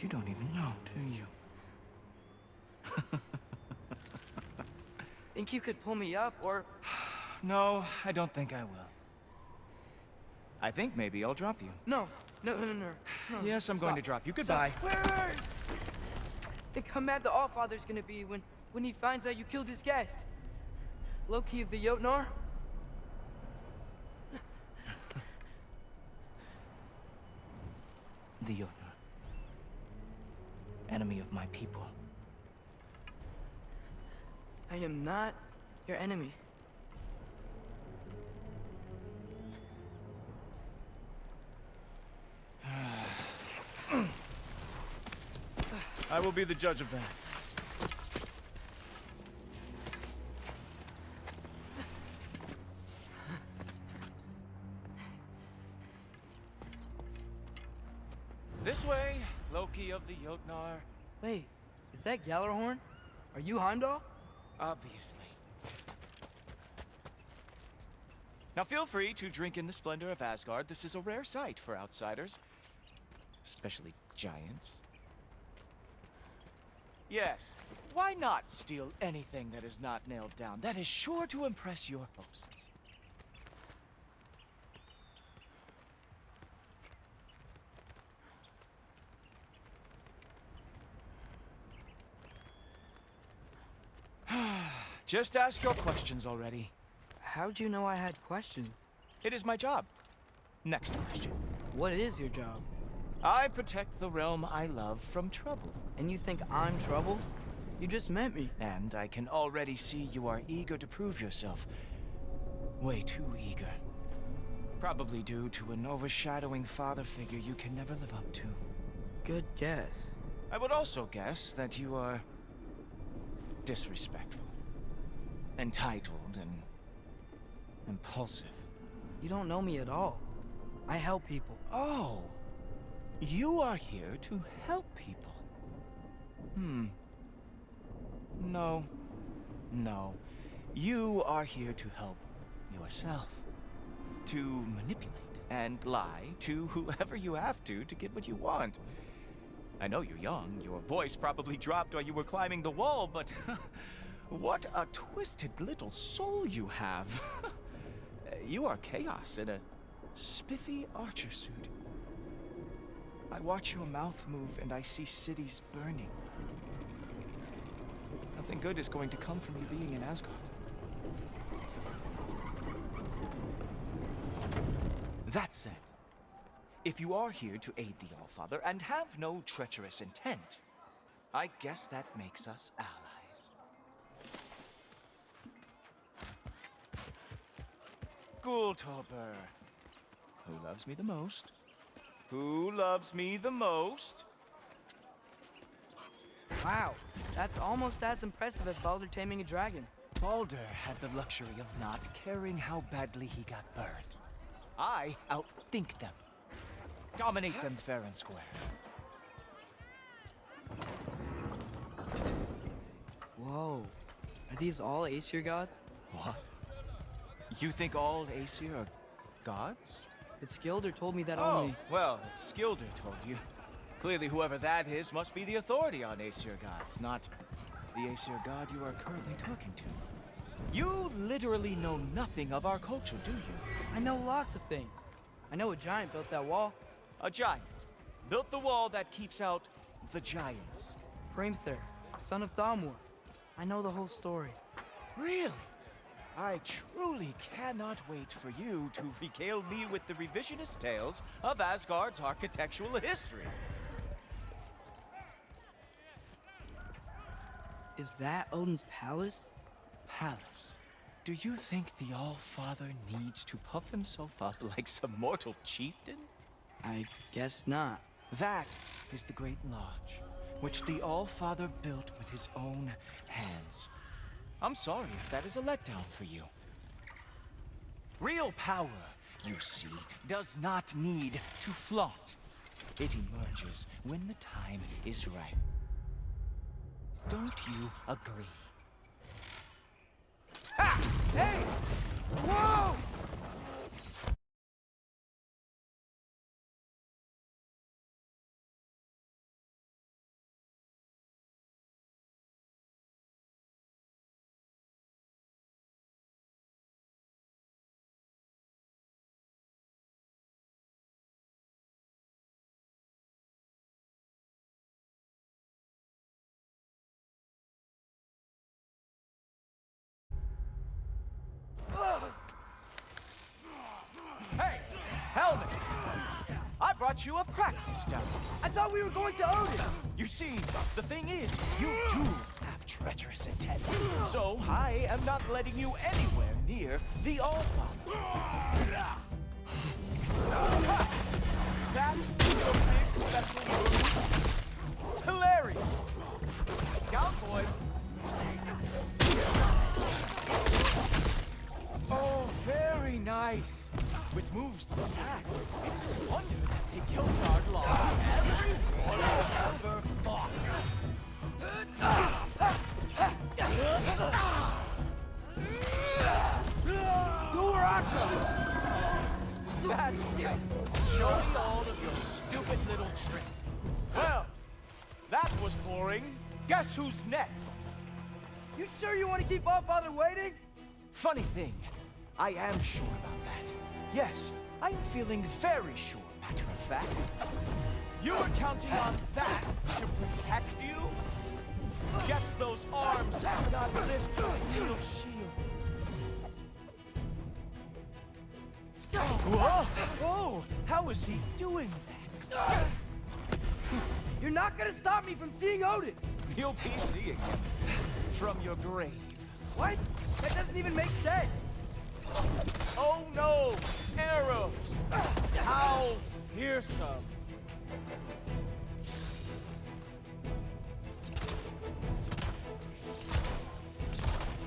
S6: You don't even know, do you?
S11: Think you could pull me up, or...
S6: No, I don't think I will. I think maybe I'll drop you.
S11: No. No.
S6: Yes, I'm going to drop you. Goodbye.
S11: Stop. Wait. Think how mad the Allfather's gonna be when he finds out you killed his guest. Loki of the Jotnar?
S6: The Jotnar. Enemy of my people.
S11: I am not your enemy.
S6: I will be the judge of that. This way, Loki of the Jotnar.
S11: Wait, is that Gjallarhorn? Are you Heimdall?
S6: Obviously. Now feel free to drink in the splendor of Asgard. This is a rare sight for outsiders. Especially giants. Yes, why not steal anything that is not nailed down? That is sure to impress your hosts. Just ask your questions already.
S11: How'd you know I had questions?
S6: It is my job. Next question.
S11: What is your job?
S6: I protect the realm I love from trouble.
S11: And you think I'm trouble? You just met me.
S6: And I can already see you are eager to prove yourself. Way too eager. Probably due to an overshadowing father figure you can never live up to.
S11: Good guess.
S6: I would also guess that you are disrespectful, entitled, and impulsive.
S11: You don't know me at all. I help people.
S6: Oh, you are here to help people. No. You are here to help yourself. To manipulate and lie to whoever you have to get what you want. I know you're young. Your voice probably dropped while you were climbing the wall, but what a twisted little soul you have. You are chaos in a spiffy archer suit. I watch your mouth move and I see cities burning. Nothing good is going to come from you being in Asgard. That said, if you are here to aid the Allfather and have no treacherous intent, I guess that makes us allies. Gultober. Who loves me the most? Who loves me the most?
S11: Wow, that's almost as impressive as Baldur taming a dragon.
S6: Baldur had the luxury of not caring how badly he got burned. I outthink them. Dominate them fair and square.
S11: Whoa. Are these all Aesir gods?
S6: What? You think all Aesir are gods?
S11: But Skilder told me that
S6: Oh,
S11: only...
S6: well, if Skilder told you,
S13: Clearly, whoever that is must be the authority on Aesir gods, not the Aesir god you are currently talking to. You literally know nothing of our culture, do you?
S11: I know lots of things. I know a giant built that wall.
S13: A giant built the wall that keeps out the giants.
S11: Hrimthur, son of Thalmor. I know the whole story.
S13: Really? I truly cannot wait for you to regale me with the revisionist tales of Asgard's architectural history.
S11: Is that Odin's palace?
S13: Palace? Do you think the All-Father needs to puff himself up like some mortal chieftain?
S11: I guess not.
S13: That is the Great Lodge, which the All-Father built with his own hands. I'm sorry if that is a letdown for you. Real power, you see, does not need to flaunt. It emerges when the time is right. Don't you agree?
S11: Ah! Hey! Whoa!
S13: Hey, Helmet! I brought you a practice dummy.
S11: I thought we were going to Odin!
S13: You see, the thing is, you do have treacherous intent. So I am not letting you anywhere near the All-Father. That's your big special move. Hilarious. Down, boy. Oh, very nice. With moves to attack, it's a wonder that they killed Ardlon. Everyone ever thought. That's right. Show me all of your stupid little tricks. Well, that was boring. Guess who's next?
S11: You sure you want to keep All-Father waiting?
S13: Funny thing, I am sure about that. Yes, I am feeling very sure, matter of fact. You were counting on that to protect you? Guess those arms could not lift a real shield. Whoa! Whoa! How is he doing that?
S11: You're not gonna stop me from seeing Odin!
S13: You'll be seeing him from your grave.
S11: What? That doesn't even make sense!
S13: Oh no! Arrows! How fearsome!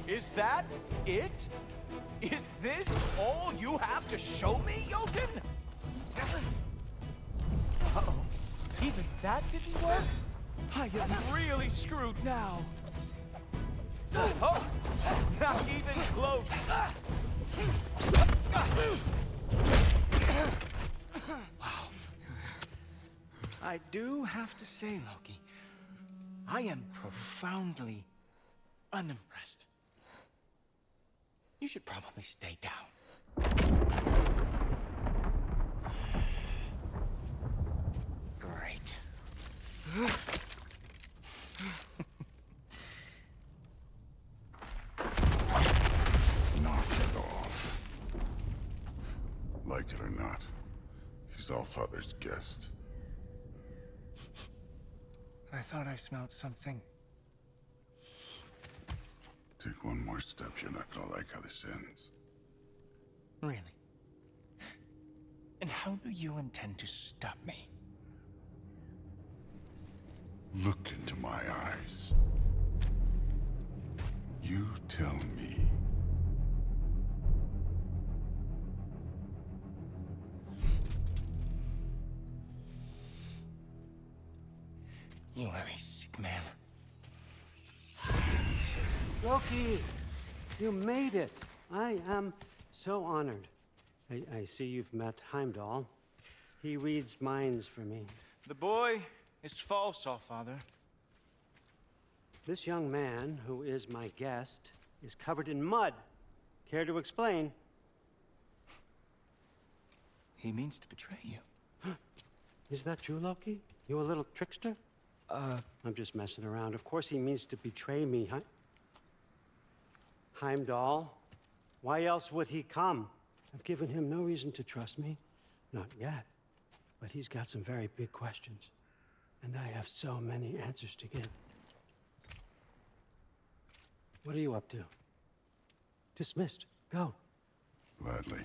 S13: Is that it? Is this all you have to show me, Jotun? Uh-oh. Even that didn't work? I am really screwed now. Oh! Not even close! Wow. I do have to say, Loki, I am profoundly unimpressed. You should probably stay down. Great.
S1: Knock it off. Like it or not, he's Allfather's guest.
S13: I thought I smelled something.
S1: Take one more step, you're not gonna like how this ends.
S13: Really? And how do you intend to stop me?
S1: Look into my eyes. You tell me.
S13: You are a sick man.
S14: Loki, you made it. I am so honored. I see you've met Heimdall. He reads minds for me.
S13: The boy It's false, Allfather.
S14: This young man, who is my guest, is covered in mud. Care to explain?
S13: He means to betray you.
S14: Is that true, Loki? You a little trickster? I'm just messing around. Of course he means to betray me, huh? Heimdall, why else would he come? I've given him no reason to trust me. Not yet. But he's got some very big questions. And I have so many answers to give. What are you up to? Dismissed. Go.
S1: Gladly.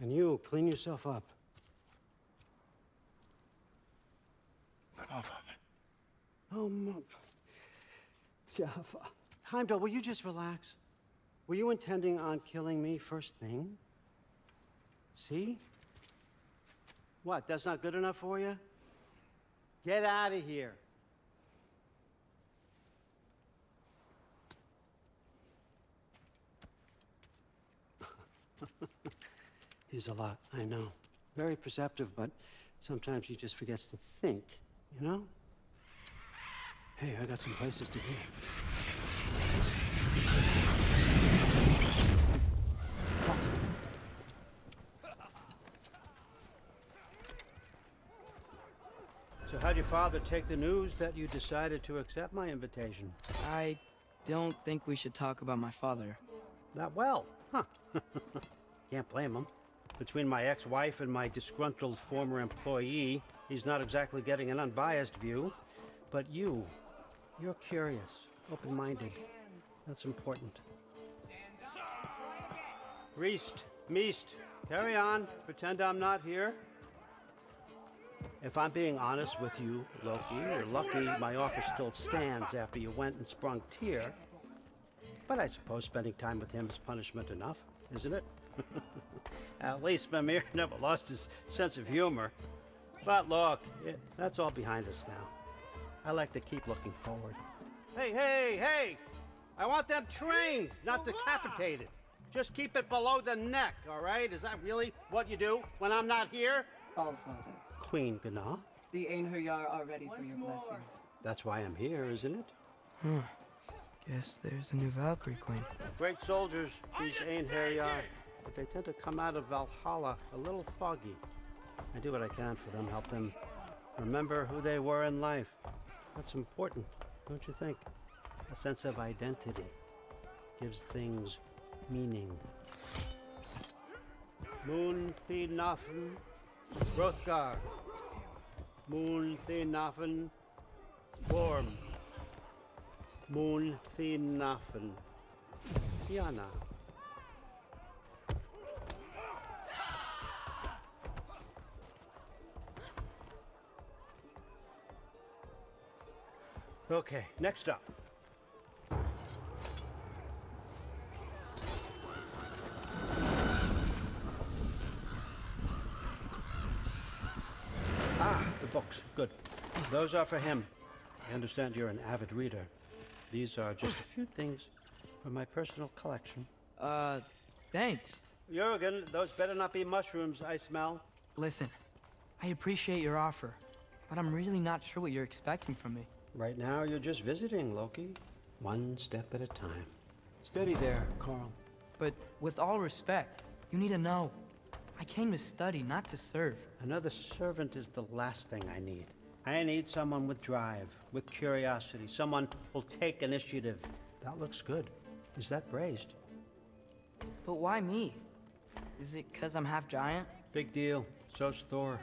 S14: And you, clean yourself up.
S13: But Allfather.
S14: Oh, Jaffa. Heimdall, will you just relax? Were you intending on killing me first thing? See? What, that's not good enough for you? Get out of here. He's a lot, I know. Very perceptive, but sometimes he just forgets to think, you know? Hey, I got some places to be. So how'd your father take the news that you decided to accept my invitation?
S11: I don't think we should talk about my father.
S14: Not well, huh? Can't blame him. Between my ex-wife and my disgruntled former employee, he's not exactly getting an unbiased view. But you're curious, open-minded. That's important. Reist, Meest, carry on. Pretend I'm not here. If I'm being honest with you, Loki, you're lucky my offer still stands after you went and sprung Tyr. But I suppose spending time with him is punishment enough, isn't it? At least Mimir never lost his sense of humor. But look, that's all behind us now. I like to keep looking forward. Hey! I want them trained, not decapitated. Just keep it below the neck, all right? Is that really what you do when I'm not here?
S11: Allfather,
S14: Queen Gná.
S11: the Einherjar are ready for your blessings.
S14: That's why I'm here, isn't it?
S11: Guess there's a new Valkyrie Queen.
S14: Great soldiers, these Einherjar. But they tend to come out of Valhalla a little foggy. I do what I can for them, help them remember who they were in life. That's important, don't you think? A sense of identity gives things meaning. Moon Thinafen, Hrothgar. Moon Thinafen, Gorm. Moon Thinafen, Yana. Okay, next up. The books. Good. Those are for him. I understand you're an avid reader. These are just a few things from my personal collection.
S11: Thanks.
S14: Jurgen, those better not be mushrooms I smell.
S11: Listen, I appreciate your offer, but I'm really not sure what you're expecting from me.
S14: Right now, you're just visiting, Loki. One step at a time. Steady there, Carl.
S11: But with all respect, you need to know. I came to study, not to serve.
S14: Another servant is the last thing I need. I need someone with drive, with curiosity, someone who'll take initiative. That looks good. Is that braised?
S11: But why me? Is it 'cause I'm half giant?
S14: Big deal. So's Thor.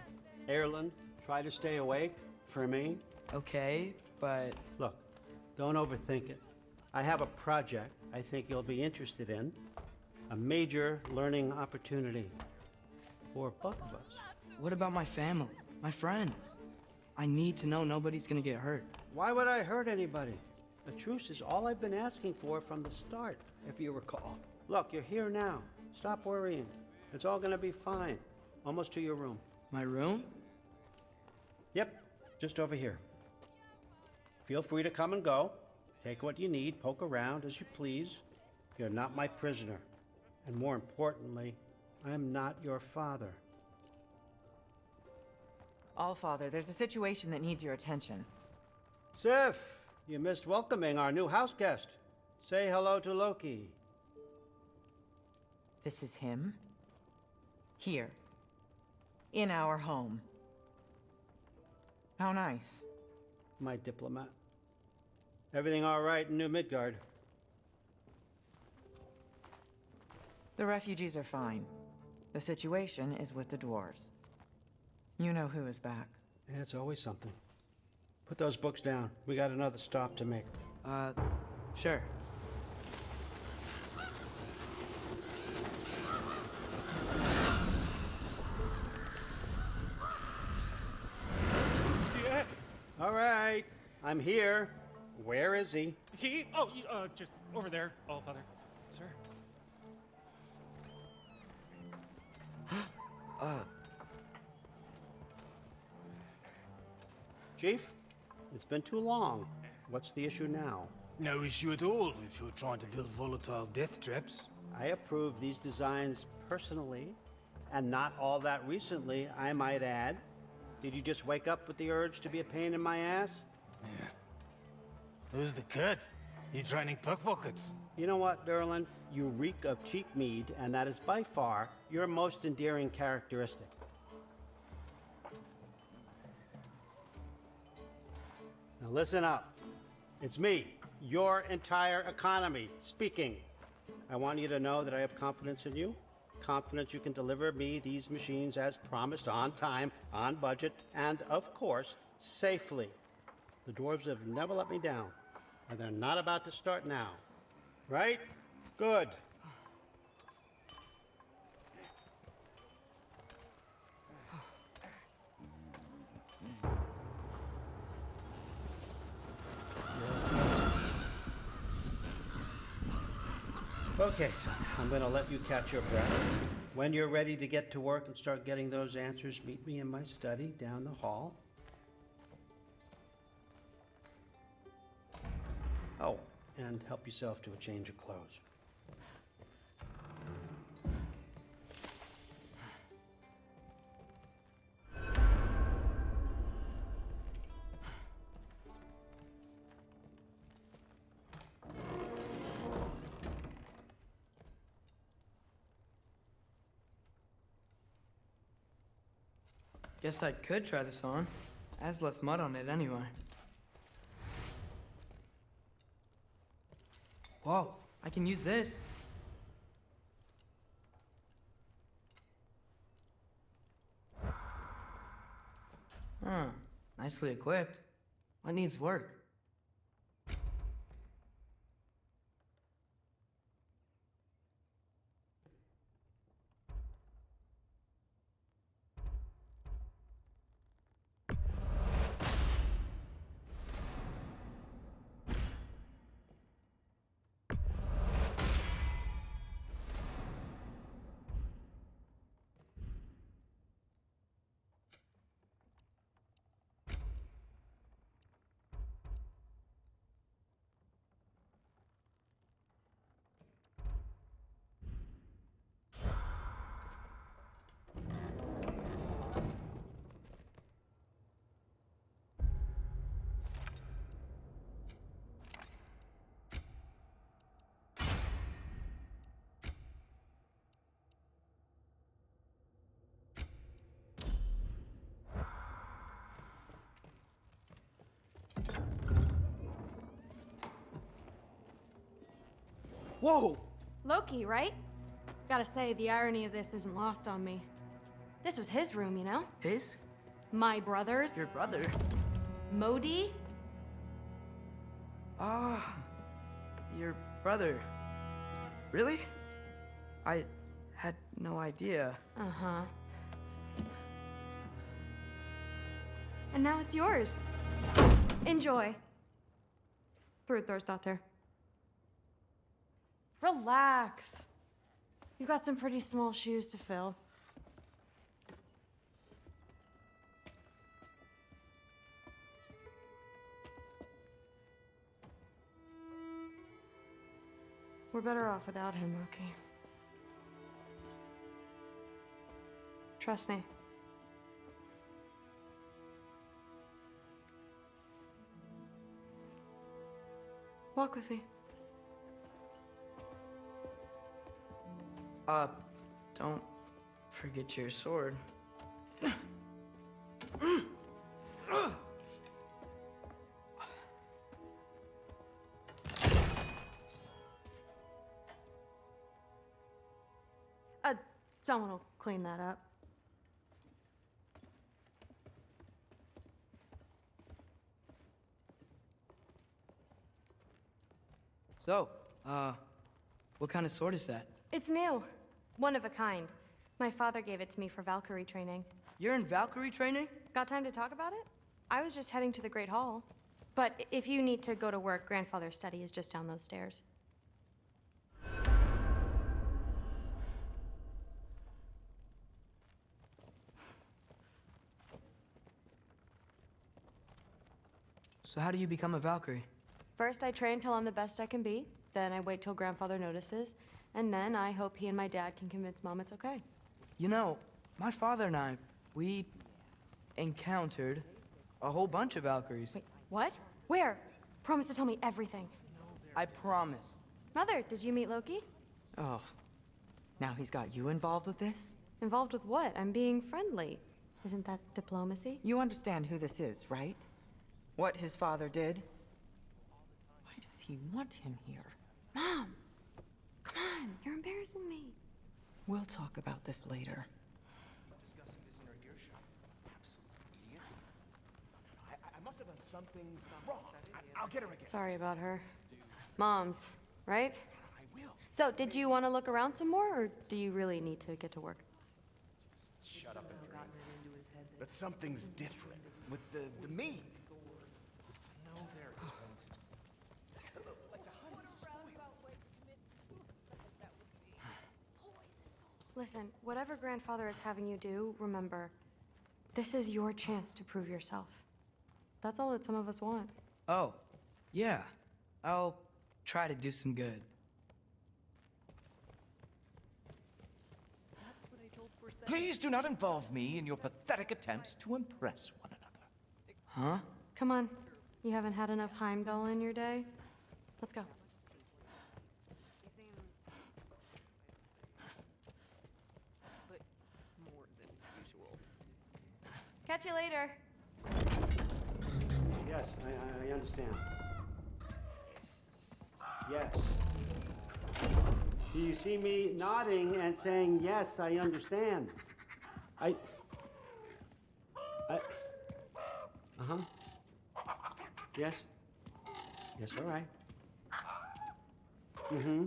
S14: Erland, try to stay awake for me.
S11: Okay, but...
S14: Look, don't overthink it. I have a project I think you'll be interested in. A major learning opportunity. For both of us.
S11: What about my family? My friends? I need to know nobody's gonna get hurt.
S14: Why would I hurt anybody? A truce is all I've been asking for from the start, if you recall. Look, you're here now. Stop worrying. It's all gonna be fine. Almost to your room.
S11: My room?
S14: Yep, just over here. Feel free to come and go. Take what you need, poke around as you please. You're not my prisoner. And more importantly, I'm not your father.
S15: Allfather, there's a situation that needs your attention.
S14: Sif, you missed welcoming our new house guest. Say hello to Loki.
S15: This is him? Here. In our home. How nice.
S14: My diplomat. Everything all right in New Midgard?
S15: The refugees are fine. The situation is with the dwarves. You know who is back.
S14: Yeah, it's always something. Put those books down. We got another stop to make.
S11: Sure.
S14: Yeah. All right. I'm here. Where is he?
S16: He? Oh, just over there, Allfather. Sir.
S14: Chief, it's been too long. What's the issue now?
S17: No issue at all if you're trying to build volatile death traps.
S14: I approve these designs personally, and not all that recently, I might add. Did you just wake up with the urge to be a pain in my ass?
S17: Yeah. Who's the cut? You training pickpockets?
S14: You know what, Derlin? You reek of cheap mead, and that is by far your most endearing characteristic. Now listen up. It's me, your entire economy, speaking. I want you to know that I have confidence in you. Confidence you can deliver me these machines as promised, on time, on budget, and of course, safely. The dwarves have never let me down, and they're not about to start now. Right? Good. Okay, son, I'm gonna let you catch your breath. When you're ready to get to work and start getting those answers, meet me in my study down the hall. Oh, and help yourself to a change of clothes.
S11: Guess I could try this on. Has less mud on it anyway. Whoa, I can use this. Huh, nicely equipped. What needs work?
S16: Whoa!
S9: Loki, right? Gotta say, the irony of this isn't lost on me. This was his room, you know?
S11: His?
S9: My brother's.
S11: Your brother?
S9: Modi?
S11: Ah, your brother. Really? I had no idea.
S9: Uh-huh. And now it's yours. Enjoy. Daughter. Relax. You've got some pretty small shoes to fill. We're better off without him, Loki. Trust me. Walk with me.
S11: Don't forget your sword.
S9: Someone will clean that up.
S11: So, what kind of sword is that?
S9: It's new. One of a kind. My father gave it to me for Valkyrie training.
S11: You're in Valkyrie training?
S9: Got time to talk about it? I was just heading to the Great Hall. But if you need to go to work, Grandfather's study is just down those stairs.
S11: So how do you become a Valkyrie?
S9: First, I train till I'm the best I can be. Then I wait till Grandfather notices. And then I hope he and my dad can convince Mom it's okay.
S11: You know, my father and I, we encountered a whole bunch of Valkyries.
S9: Wait, what? Where? Promise to tell me everything.
S11: I promise.
S9: Mother, did you meet Loki?
S15: Oh, now he's got you involved with this?
S9: Involved with what? I'm being friendly. Isn't that diplomacy?
S15: You understand who this is, right? What his father did? Why does he want him here?
S9: Mom! Come on, you're embarrassing me.
S15: We'll talk about this later.
S8: Discussing this in her earshot. Absolute idiot. I must have done something wrong. I'll get her again.
S9: Sorry about her. Mom's, right?
S8: I will.
S9: So, did you want to look around some more, or do you really need to get to work?
S8: Shut up and drink. But something's different with the meat. No, there isn't. Like the honey's
S9: Listen, whatever Grandfather is having you do, remember, this is your chance to prove yourself. That's all that some of us want.
S11: Oh, yeah. I'll try to do some good.
S13: Please do not involve me in your pathetic attempts to impress one another.
S11: Huh?
S9: Come on. You haven't had enough Heimdall in your day? Let's go. Catch you later.
S14: Yes, I understand. Yes. Do you see me nodding and saying, yes, I understand? Uh-huh. Yes. Yes, all right. Mm-hmm.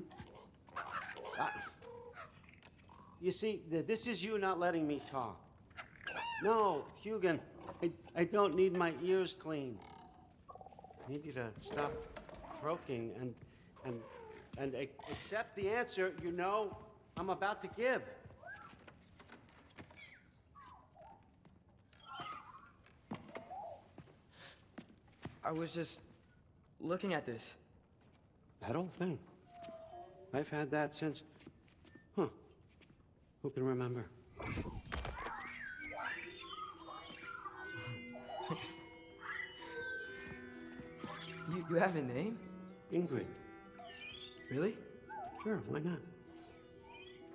S14: You see, this is you not letting me talk. No, Hugin, I don't need my ears cleaned. I need you to stop croaking and accept the answer you know I'm about to give.
S11: I was just looking at this.
S14: That old thing. I've had that since... Who can remember?
S11: You have a name?
S14: Ingrid.
S11: Really?
S14: Sure, why not?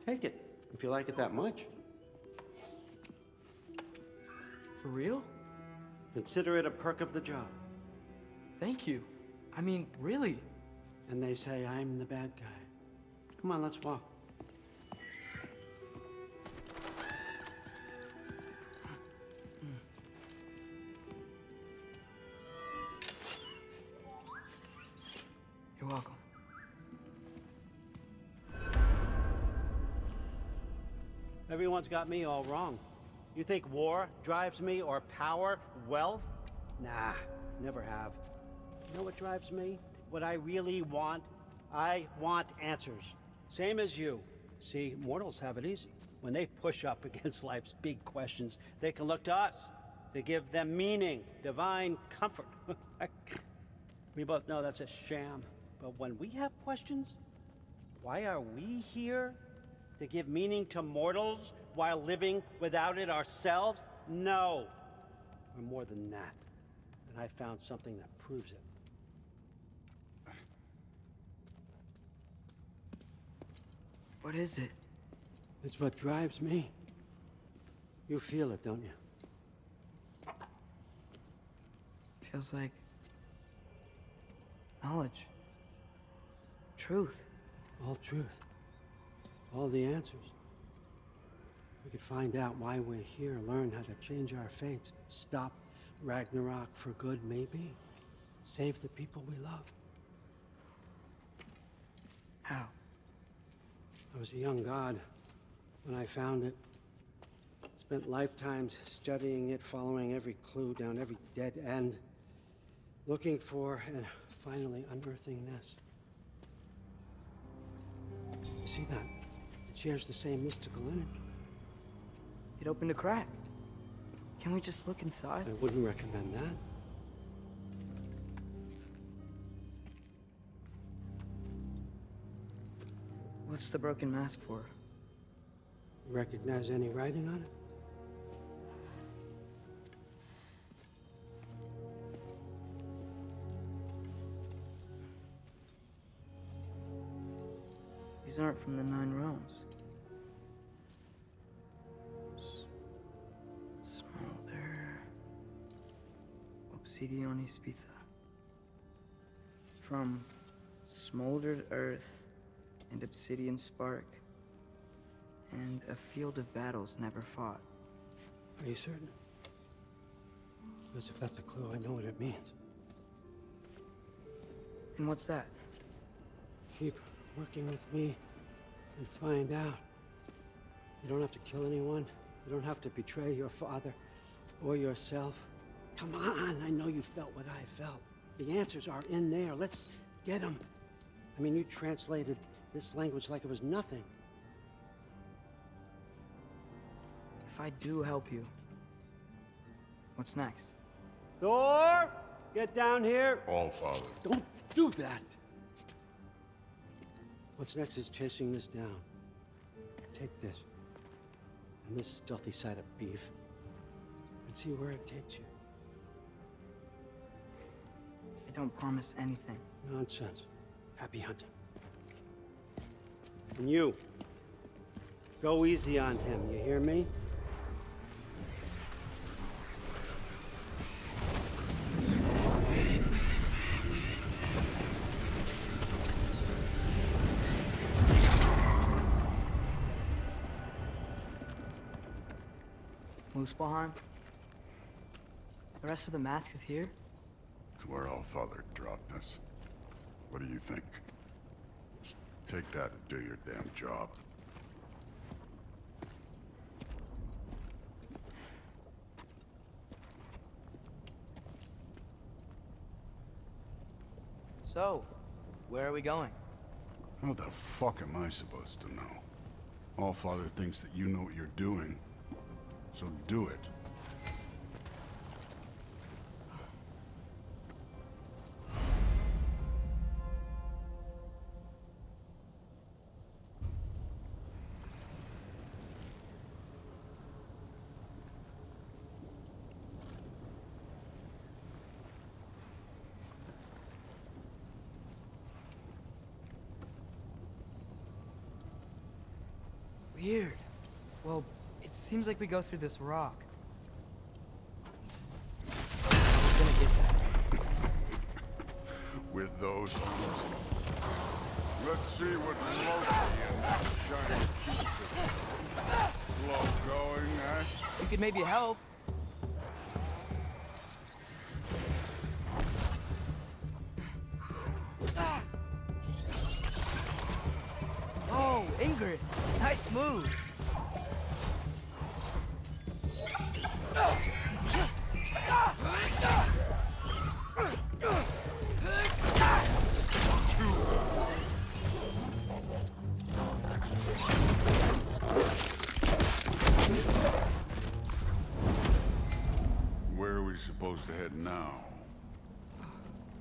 S14: Take it, if you like it that much.
S11: For real?
S14: Consider it a perk of the job.
S11: Thank you. I mean, really.
S14: And they say I'm the bad guy. Come on, let's walk.
S11: You're welcome.
S14: Everyone's got me all wrong. You think war drives me, or power, wealth? Nah, never have. You know what drives me? What I really want? I want answers. Same as you. See, mortals have it easy. When they push up against life's big questions, they can look to us. They give them meaning, divine comfort. We both know that's a sham. But when we have questions, why are we here? To give meaning to mortals while living without it ourselves? No. We're more than that. And I found something that proves it.
S11: What is it?
S14: It's what drives me. You feel it, don't you?
S11: Feels like knowledge. Truth.
S14: All truth. All the answers. We could find out why we're here, learn how to change our fates, stop Ragnarok for good, maybe. Save the people we love.
S11: How?
S14: I was a young god when I found it. Spent lifetimes studying it, following every clue down every dead end, looking for and finally unearthing this. You see that? It shares the same mystical energy.
S11: It opened a crack. Can we just look inside?
S14: I wouldn't recommend that.
S11: What's the broken mask for?
S14: You recognize any writing on it?
S11: These aren't from the Nine Realms. Smolder. Obsidione Spitha. From smoldered earth and obsidian spark. And a field of battles never fought.
S14: Are you certain? Because if that's a clue, I know what it means.
S11: And what's that?
S14: Keep working with me and find out. You don't have to kill anyone. You don't have to betray your father or yourself. Come on, I know you felt what I felt. The answers are in there. Let's get them. I mean, you translated this language like it was nothing.
S11: If I do help you, what's next?
S14: Thor, get down here.
S1: All Father.
S14: Don't do that. What's next is chasing this down. Take this and this stealthy side of beef and see where it takes you.
S11: I don't promise anything.
S14: Nonsense. Happy hunting. And you, go easy on him, you hear me?
S11: Muspelheim? The rest of the mask is here?
S1: It's where All Father dropped us. What do you think? Just take that and do your damn job.
S11: So, where are we going?
S1: How the fuck am I supposed to know? All Father thinks that you know what you're doing, so do it.
S11: Weird. Well, it seems like we go through this rock. We're gonna get that.
S1: With those let's see what Loki and that shiny piece of slow going, eh?
S11: We could maybe help. Oh, Ingrid! Nice move!
S1: Where are we supposed to head now?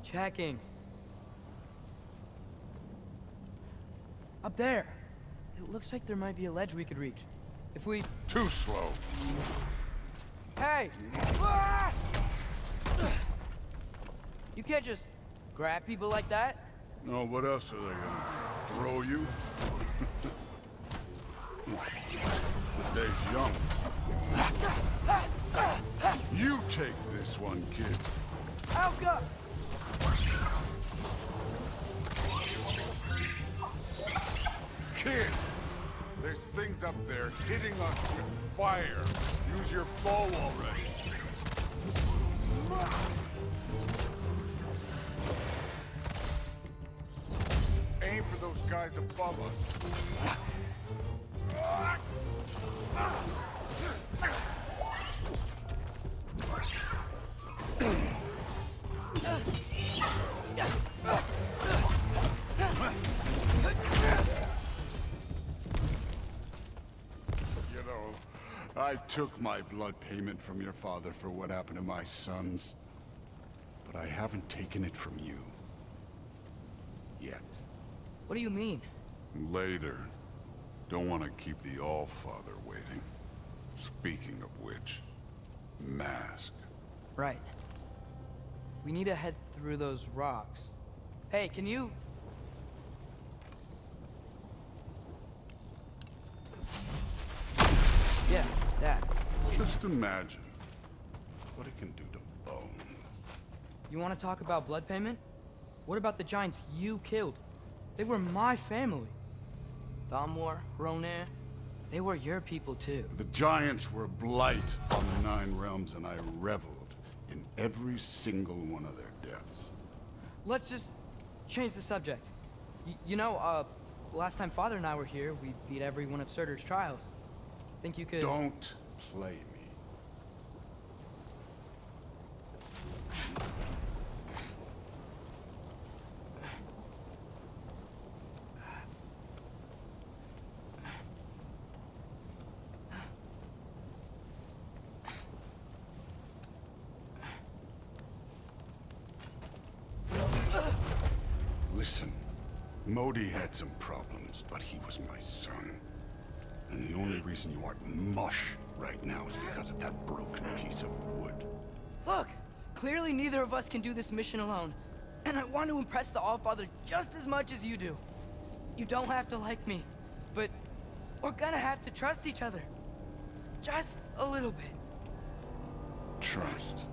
S11: Checking. Up there. It looks like there might be a ledge we could reach. If we...
S1: Too slow.
S11: Hey! You can't just grab people like that.
S1: No, what else are they gonna throw you?
S18: The day's young. You take this one, kid.
S11: Alka!
S18: Kid! There's things up there hitting us with fire. Use your bow already. Aim for those guys above us. You know, I took my blood payment from your father for what happened to my sons. But I haven't taken it from you. Yet.
S11: What do you mean?
S18: Later. Don't want to keep the All-Father waiting. Speaking of which, mask.
S11: Right. We need to head through those rocks. Hey, can you... Yeah, that.
S18: Just imagine what it can do to bone.
S11: You want to talk about blood payment? What about the giants you killed? They were my family. Thamor, Ronair, they were your people too.
S18: The giants were a blight on the Nine Realms, and I reveled in every single one of their deaths.
S11: Let's just change the subject. You know, last time Father and I were here, we beat every one of Surtur's trials. Think you could...
S18: Don't play me. Listen, Modi had some problems, but he was my son. And the only reason you aren't mush right now is because of that broken piece of wood.
S11: Look! Clearly neither of us can do this mission alone. And I want to impress the Allfather just as much as you do. You don't have to like me, but we're gonna have to trust each other. Just a little bit.
S18: Trust,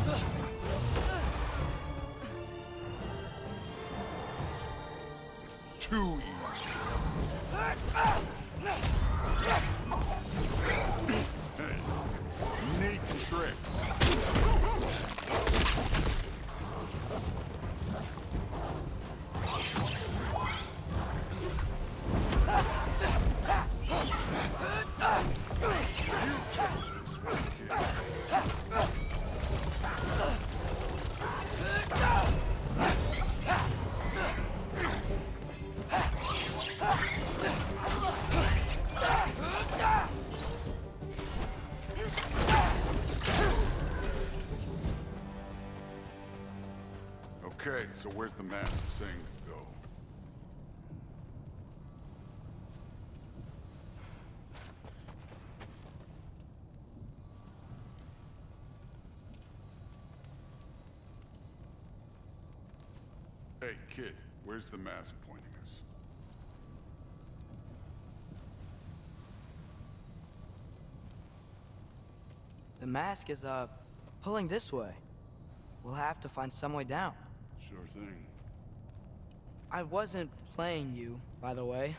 S18: huh? Too easy. Hey, neat trick. Okay, so where's the map saying to go? Hey, kid, where's the mask pointing us?
S11: The mask is, pulling this way. We'll have to find some way down.
S18: Sure thing.
S11: I wasn't playing you, by the way.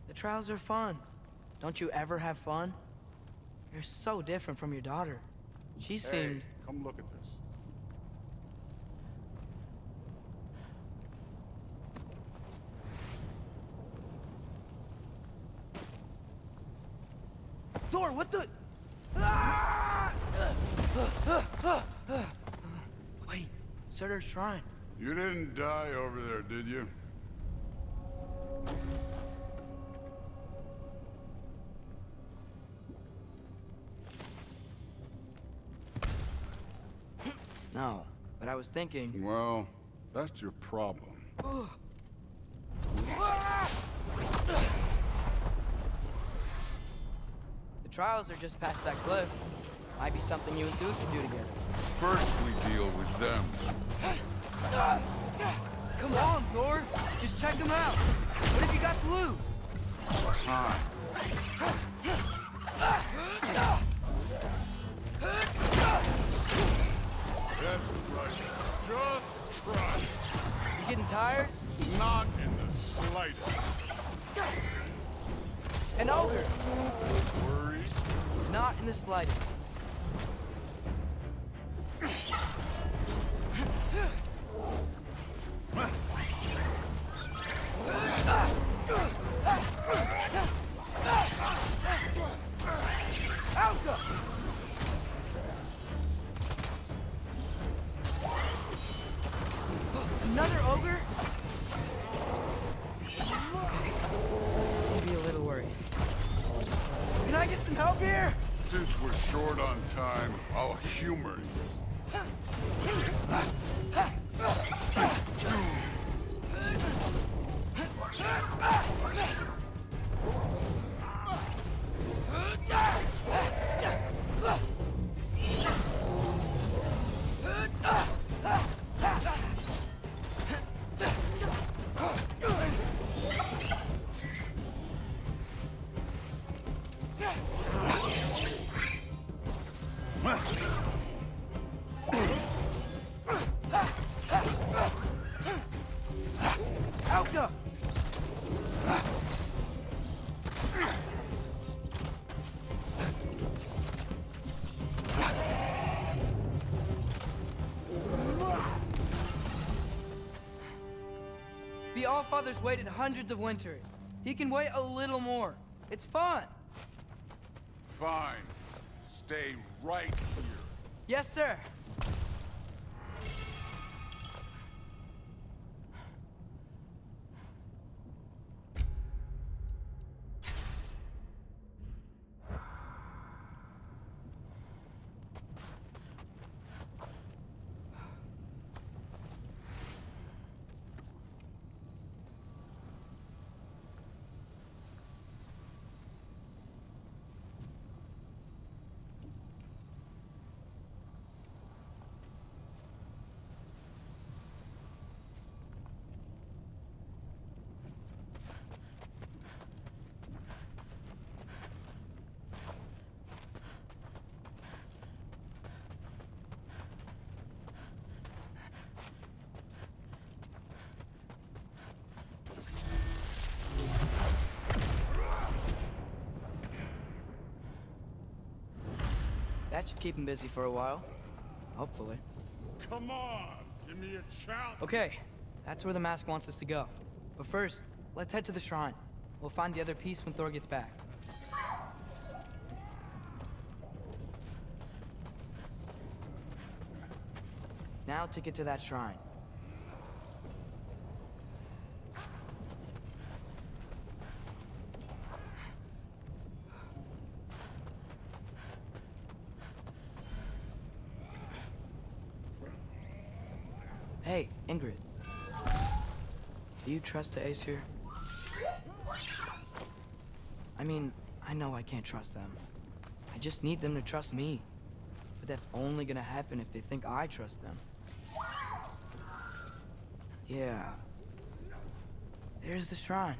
S11: The trials are fun. Don't you ever have fun? You're so different from your daughter. She seemed...
S18: Hey, come look at this.
S11: Thor, what the... Wait, Surtur's shrine.
S18: You didn't die over there, did you?
S11: No, but I was thinking...
S18: Well, that's your problem.
S11: The trials are just past that cliff. Might be something you and Duke could do together.
S18: First we deal with them.
S11: Come on, Thor. Just check them out. What have you got to lose?
S18: Time. That's right. Just try.
S11: You getting tired?
S18: Not in the slightest.
S11: An ogre.
S18: Worried?
S11: Not in the slightest. Another ogre? Maybe a little worried. Can I get some help here?
S18: Since we're short on time, I'll humor you.
S11: Alka! The Allfather's waited hundreds of winters. He can wait a little more. It's fun.
S18: Fine. Stay right here.
S11: Yes, sir. That should keep him busy for a while. Hopefully.
S18: Come on! Give me a challenge!
S11: Okay, that's where the mask wants us to go. But first, let's head to the shrine. We'll find the other piece when Thor gets back. Now to get to that shrine. Hey, Ingrid. Do you trust the Ace here? I mean, I know I can't trust them. I just need them to trust me. But that's only gonna happen if they think I trust them. Yeah. There's the shrine.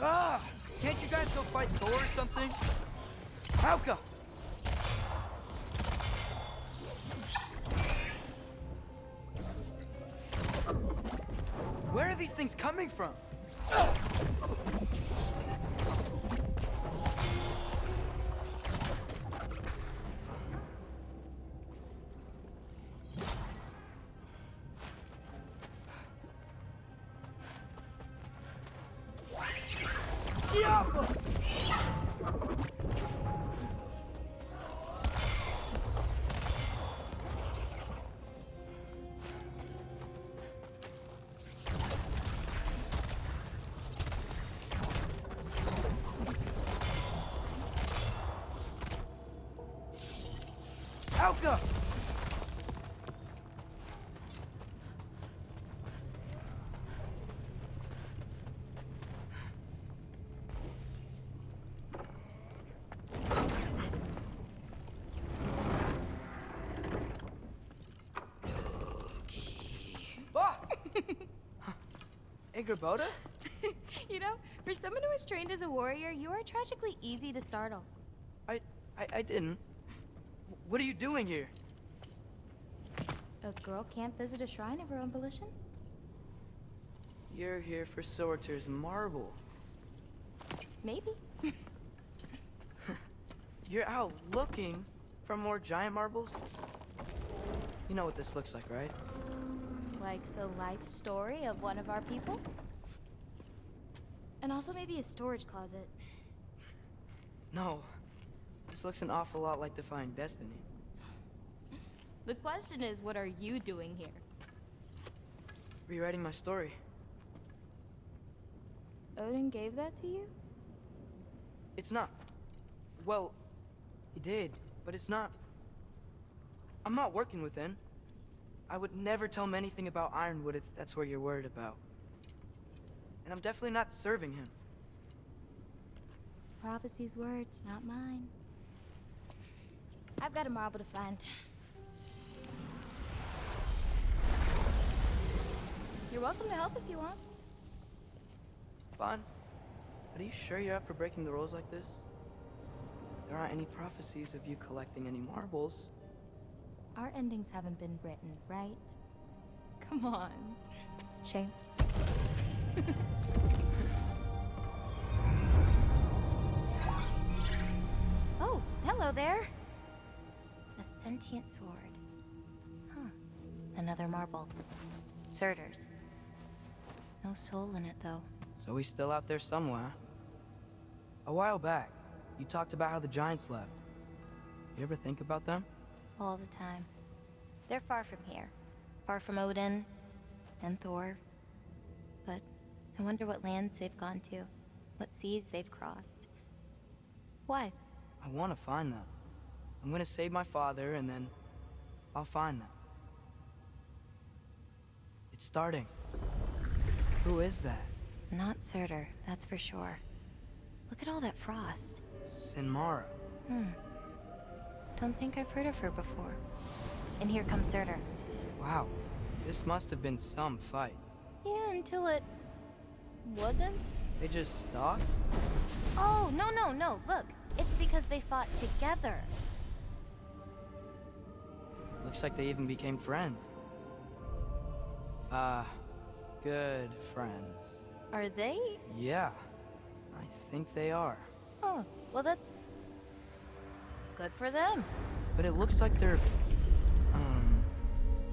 S11: Ah! Can't you guys go fight Thor or something? Hauka! Where are these things coming from? Alka! Ingrid?
S19: You know, for someone who was trained as a warrior, you are tragically easy to startle.
S11: I didn't. What are you doing here?
S19: A girl can't visit a shrine of her own volition?
S11: You're here for Sorter's marble.
S19: Maybe.
S11: You're out looking for more giant marbles? You know what this looks like, right?
S19: Like the life story of one of our people? And also maybe a storage closet.
S11: No. This looks an awful lot like Defying Destiny.
S19: The question is, what are you doing here?
S11: Rewriting my story.
S19: Odin gave that to you?
S11: It's not... Well, he did, but it's not... I'm not working with him. I would never tell him anything about Ironwood if that's what you're worried about. And I'm definitely not serving him.
S19: It's prophecy's words, not mine. I've got a marble to find. You're welcome to help if you want.
S11: Bon, are you sure you're up for breaking the rules like this? There aren't any prophecies of you collecting any marbles.
S19: Our endings haven't been written, right? Come on. Shame. Oh, hello there. A sentient sword. Huh. Another marble. Surtur's. No soul in it, though.
S11: So he's still out there somewhere. A while back, you talked about how the giants left. You ever think about them?
S19: All the time. They're far from here. Far from Odin and Thor. But I wonder what lands they've gone to. What seas they've crossed. Why?
S11: I want to find them. I'm gonna save my father, and then I'll find them. It's starting. Who is that?
S19: Not Surtur, that's for sure. Look at all that frost.
S11: Sinmara.
S19: Don't think I've heard of her before. And here comes Surtur.
S11: Wow. This must have been some fight.
S19: Yeah, until it... wasn't?
S11: They just stopped?
S19: Oh, no. Look, it's because they fought together.
S11: Looks like they even became friends. Good friends.
S19: Are they?
S11: Yeah, I think they are.
S19: Oh, well that's... good for them.
S11: But it looks like their...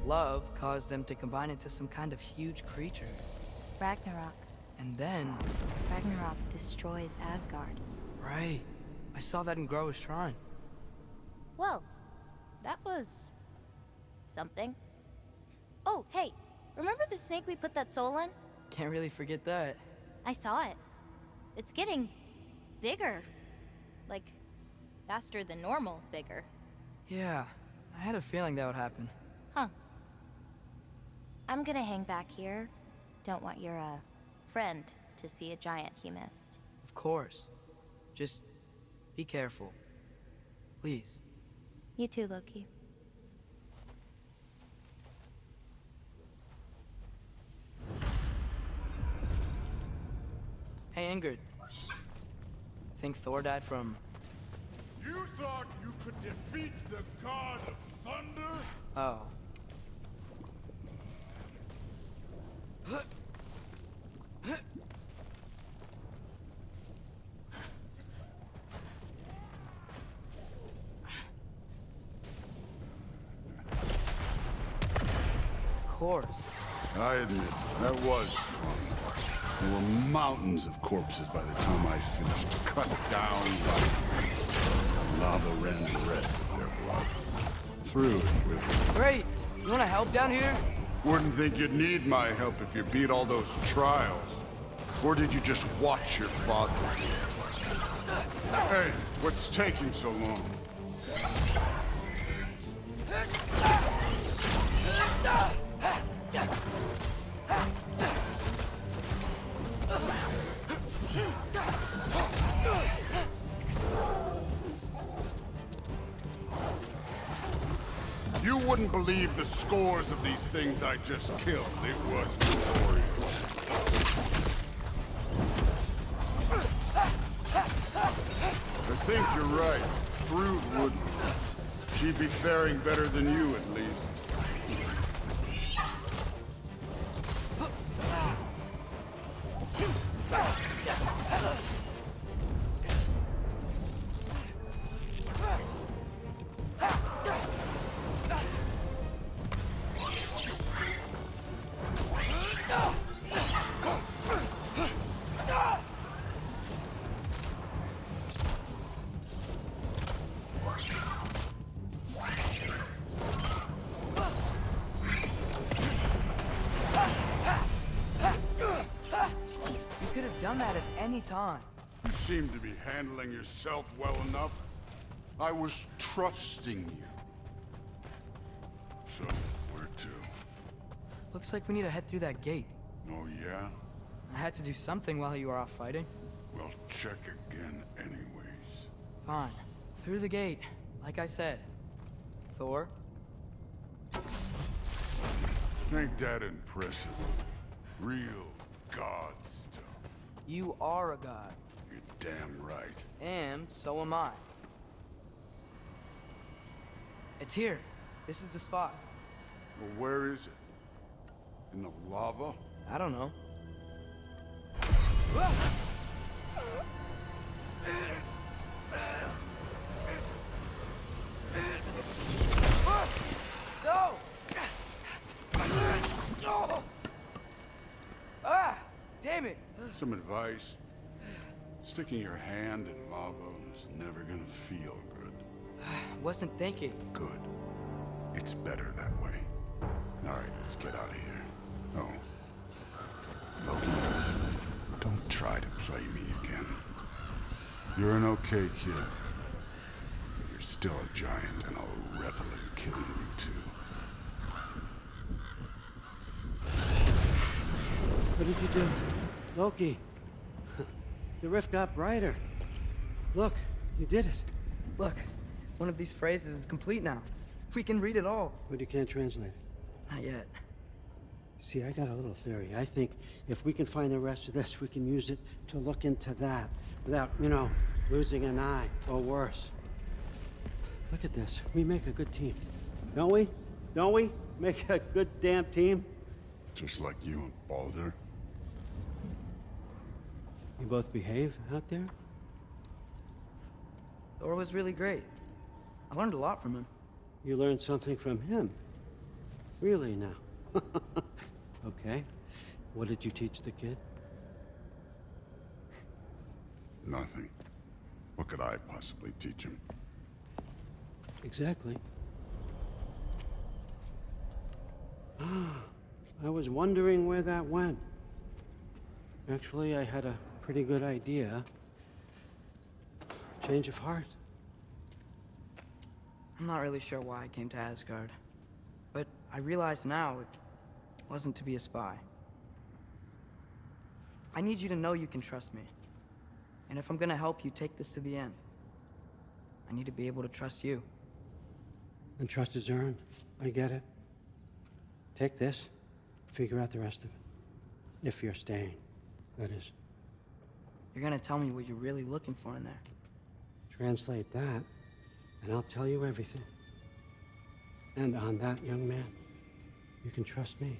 S11: love caused them to combine into some kind of huge creature.
S19: Ragnarok.
S11: And then...
S19: Ragnarok destroys Asgard.
S11: Right. I saw that in Groa's shrine.
S19: Well, that was... something. Oh, hey, remember the snake we put that soul in?
S11: Can't really forget that.
S19: I saw it. It's getting... bigger. Like, faster than normal bigger.
S11: Yeah, I had a feeling that would happen.
S19: Huh. I'm gonna hang back here. Don't want your, friend to see a giant he missed.
S11: Of course. Just be careful. Please.
S19: You too, Loki.
S11: Hey, Ingrid. Think Thor died from...
S18: You thought you could defeat the god of thunder?
S11: Oh. Of course.
S18: I admit, that was fun. There were mountains of corpses by the time I finished. Cut down like lava ran red with their blood. Through it with...
S11: Great! You wanna help down here?
S18: Wouldn't think you'd need my help if you beat all those trials. Or did you just watch your father? Hey, what's taking so long? You wouldn't wouldn't believe the scores of these things I just killed. It was glorious. I think you're right. Brood wouldn't. She'd be faring better than you, at least.
S11: You could have done that at any time.
S18: You seem to be handling yourself well enough. I was trusting you. So, where to?
S11: Looks like we need to head through that gate.
S18: Oh, yeah?
S11: I had to do something while you were off fighting.
S18: Well, check again anyways.
S11: Fine. Through the gate, like I said. Thor?
S18: Ain't that impressive? Real god stuff.
S11: You are a god.
S18: You're damn right.
S11: And so am I. It's here. This is the spot.
S18: Well, where is it? In the lava?
S11: I don't know. No! Ah! Damn it!
S18: Some advice. Sticking your hand in lava is never gonna feel good.
S11: Wasn't thinking.
S18: Good. It's better that way. All right, let's get out of here. Oh. Loki, don't try to play me again. You're an okay kid. But you're still a giant, and I'll revel in killing you too.
S14: What did you do? Loki. The rift got brighter. Look, you did it.
S11: Look, one of these phrases is complete now. We can read it all.
S14: But you can't translate it.
S11: Not yet.
S14: See, I got a little theory. I think if we can find the rest of this, we can use it to look into that without, losing an eye or worse. Look at this. We make a good team. Don't we? Don't we? Make a good damn team?
S18: Just like you and Baldur.
S14: You both behave out there?
S11: Thor was really great. I learned a lot from him.
S14: You learned something from him? Really now? Okay. What did you teach the kid?
S18: Nothing. What could I possibly teach him?
S14: Exactly. I was wondering where that went. Actually, I had a pretty good idea. Change of heart.
S11: I'm not really sure why I came to Asgard. But I realize now it wasn't to be a spy. I need you to know you can trust me. And if I'm gonna help you take this to the end, I need to be able to trust you.
S14: And trust is earned. I get it. Take this, figure out the rest of it. If you're staying, that is.
S11: You're gonna tell me what you're really looking for in there.
S14: Translate that, and I'll tell you everything. And on that, young man, you can trust me.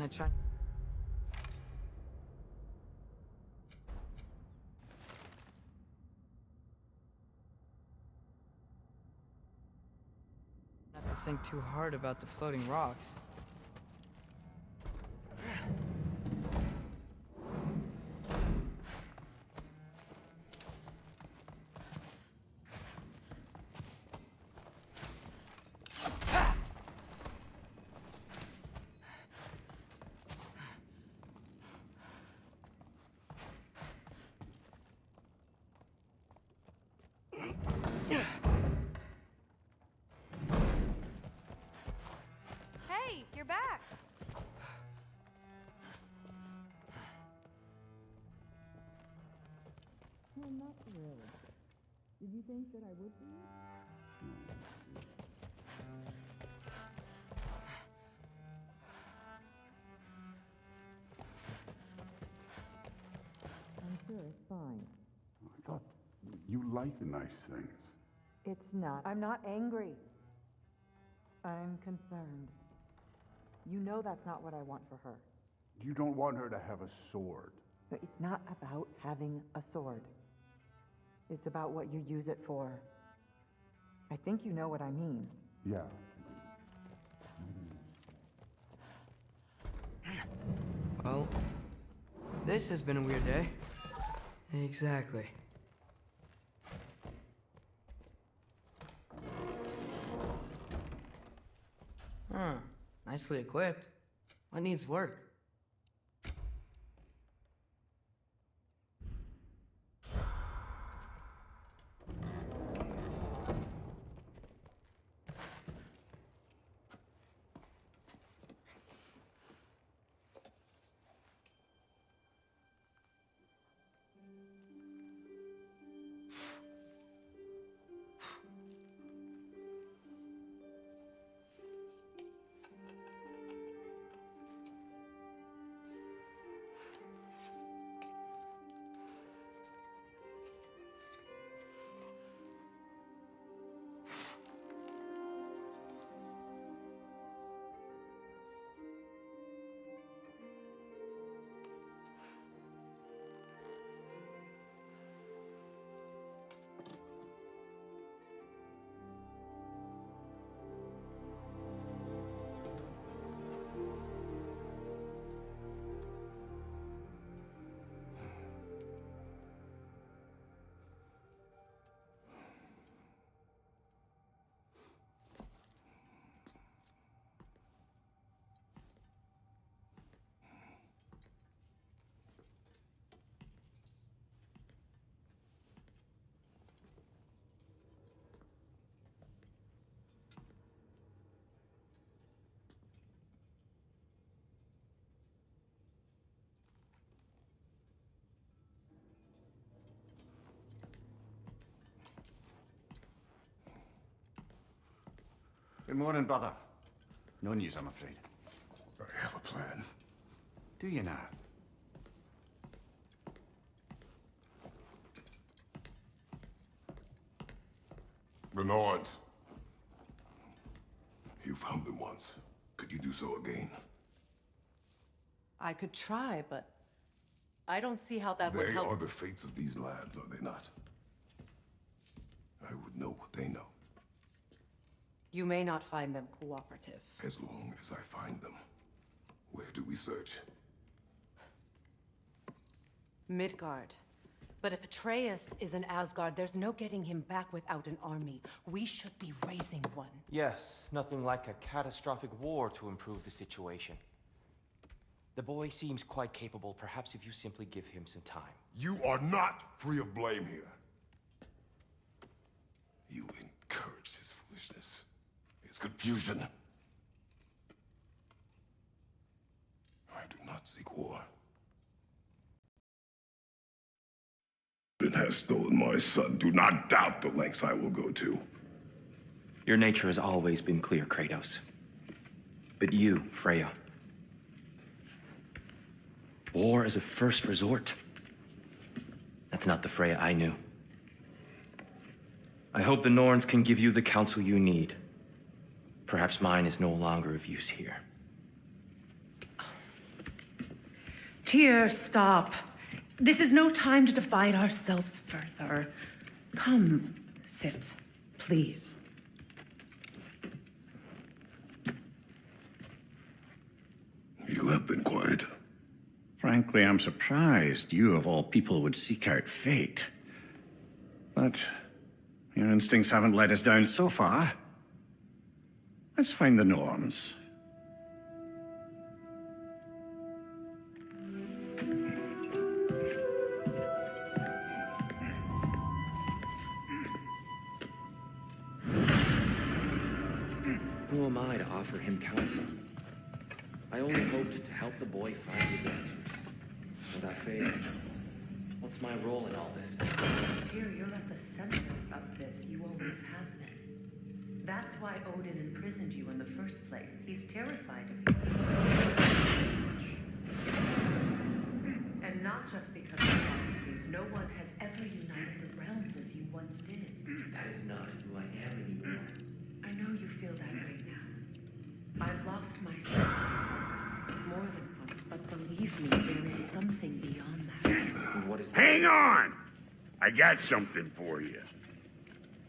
S11: gonna try. Not to think too hard about the floating rocks.
S9: Hey, you're back.
S11: Well, not really. Did you think that I would be?
S15: I'm sure it's fine.
S18: I thought you liked nice things.
S15: It's not. I'm not angry. I'm concerned. You know that's not what I want for her.
S18: You don't want her to have a sword.
S15: But it's not about having a sword. It's about what you use it for. I think you know what I mean.
S18: Yeah.
S11: Well, this has been a weird day. Exactly. Huh. Nicely equipped. What needs work?
S8: Good morning, brother. No news, I'm afraid.
S1: I have a plan.
S8: Do you now?
S1: The Norns. You found them once. Could you do so again?
S2: I could try, but I don't see how that would
S1: They
S2: help.
S1: are the fates of these lands, are they not? I would know what they know.
S2: You may not find them cooperative.
S1: As long as I find them. Where do we search?
S2: Midgard. But if Atreus is in Asgard, there's no getting him back without an army. We should be raising one.
S20: Yes, nothing like a catastrophic war to improve the situation. The boy seems quite capable. Perhaps if you simply give him some time.
S1: You are not free of blame here. You encouraged his foolishness, his confusion. I do not seek war. It has stolen my son. Do not doubt the lengths I will go to.
S20: Your nature has always been clear, Kratos. But you, Freya. War is a first resort. That's not the Freya I knew. I hope the Norns can give you the counsel you need. Perhaps mine is no longer of use here.
S2: Tyr, stop. This is no time to divide ourselves further. Come, sit, please.
S1: You have been quiet.
S21: Frankly, I'm surprised you, of all people, would seek out fate. But your instincts haven't let us down so far. Let's find the Norns.
S22: Who am I to offer him counsel? I only hoped to help the boy find his answers. And I failed. What's my role in all this?
S2: Tyr, you're at the center of this. You always have been. That's why Odin imprisoned you in the first place. He's terrified of you. And not just because of prophecies. No one has ever united the realms as you once did.
S22: That is not who I am anymore.
S2: I know you feel that way now. I've lost myself more than once, but believe me, there is something beyond that.
S22: What is that?
S7: Hang on! I got something for you.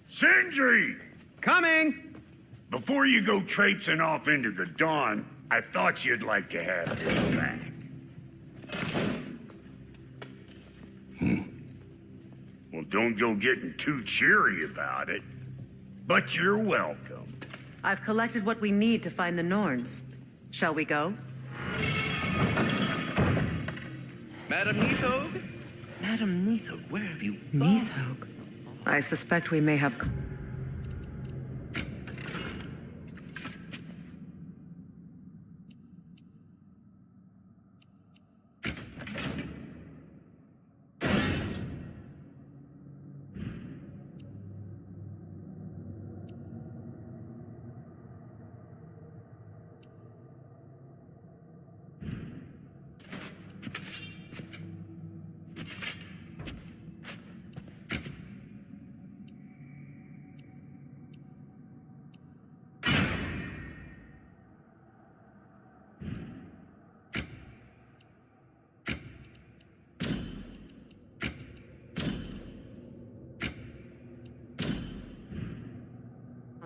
S7: Sindri!
S4: Coming!
S7: Before you go traipsing off into the dawn, I thought you'd like to have this back. Well, don't go getting too cheery about it, but you're welcome.
S2: I've collected what we need to find the Norns. Shall we go?
S4: Madam Neathog?
S21: Madam Neathog, where have you gone?
S2: Neathog? I suspect we may have...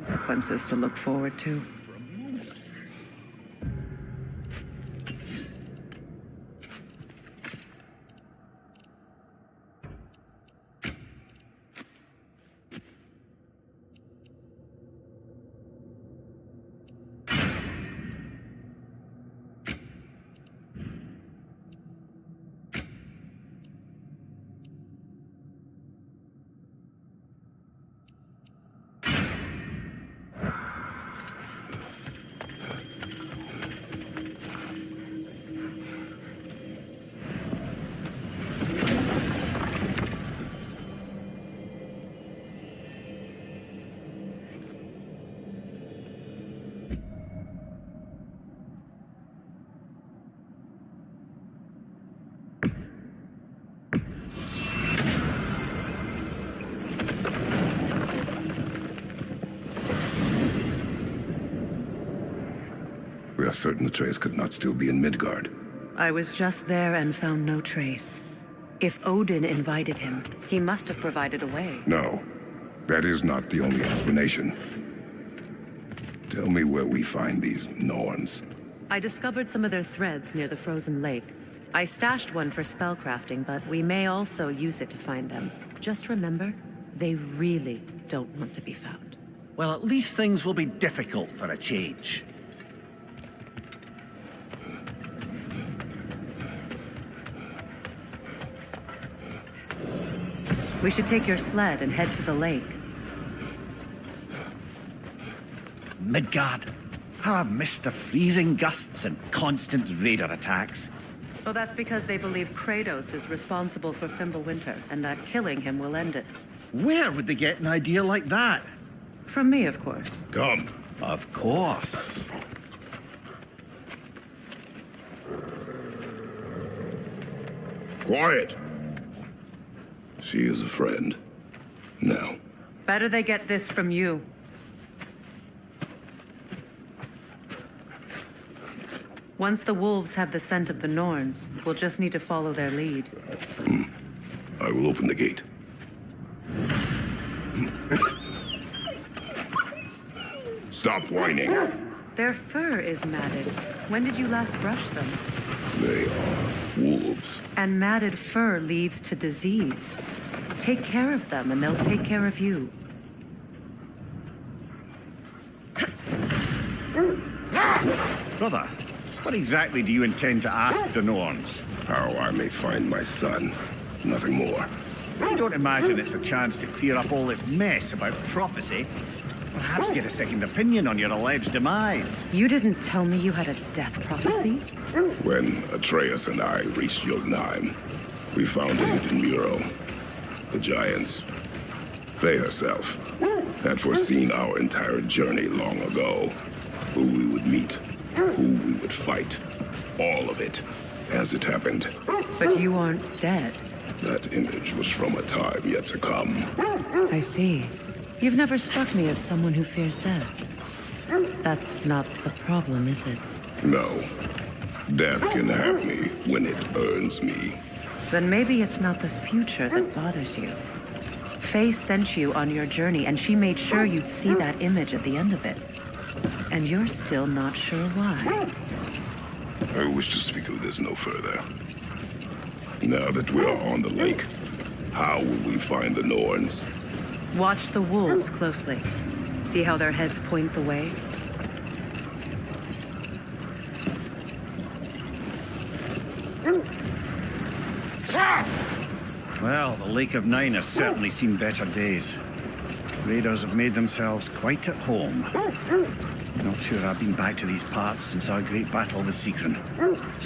S2: consequences to look forward to.
S1: We are certain the trace could not still be in Midgard.
S2: I was just there and found no trace. If Odin invited him, he must have provided a way.
S1: No, that is not the only explanation. Tell me where we find these Norns.
S2: I discovered some of their threads near the frozen lake. I stashed one for spellcrafting, but we may also use it to find them. Just remember, they really don't want to be found.
S21: Well, at least things will be difficult for a change.
S2: We should take your sled and head to the lake.
S21: Midgard. How I've missed the freezing gusts and constant raider attacks.
S2: Well, that's because they believe Kratos is responsible for Fimbulwinter, and that killing him will end it.
S21: Where would they get an idea like that?
S2: From me, of course.
S1: Come.
S21: Of course.
S1: Quiet. She is a friend. Now.
S2: Better they get this from you. Once the wolves have the scent of the Norns, we'll just need to follow their lead.
S1: I will open the gate. Stop whining.
S2: Their fur is matted. When did you last brush them?
S1: They are wolves.
S2: And matted fur leads to disease. Take care of them, and they'll take care of you.
S21: Brother, what exactly do you intend to ask the Norns?
S1: How I may find my son. Nothing more.
S21: I don't imagine it's a chance to clear up all this mess about prophecy. Perhaps get a second opinion on your alleged demise.
S2: You didn't tell me you had a death prophecy?
S1: When Atreus and I reached Jotunheim, we found a hidden mural. The Giants, Faye herself, had foreseen our entire journey long ago. Who we would meet, who we would fight. All of it, as it happened.
S2: But you aren't dead.
S1: That image was from a time yet to come.
S2: I see. You've never struck me as someone who fears death. That's not the problem, is it?
S1: No. Death can have me when it earns me.
S2: Then maybe it's not the future that bothers you. Faye sent you on your journey, and she made sure you'd see that image at the end of it. And you're still not sure why.
S1: I wish to speak of this no further. Now that we are on the lake, how will we find the Norns?
S2: Watch the wolves closely. See how their heads point the way?
S21: Well, the Lake of Nine has certainly seen better days. Raiders have made themselves quite at home. Not sure I've been back to these parts since our great battle with Sigrun.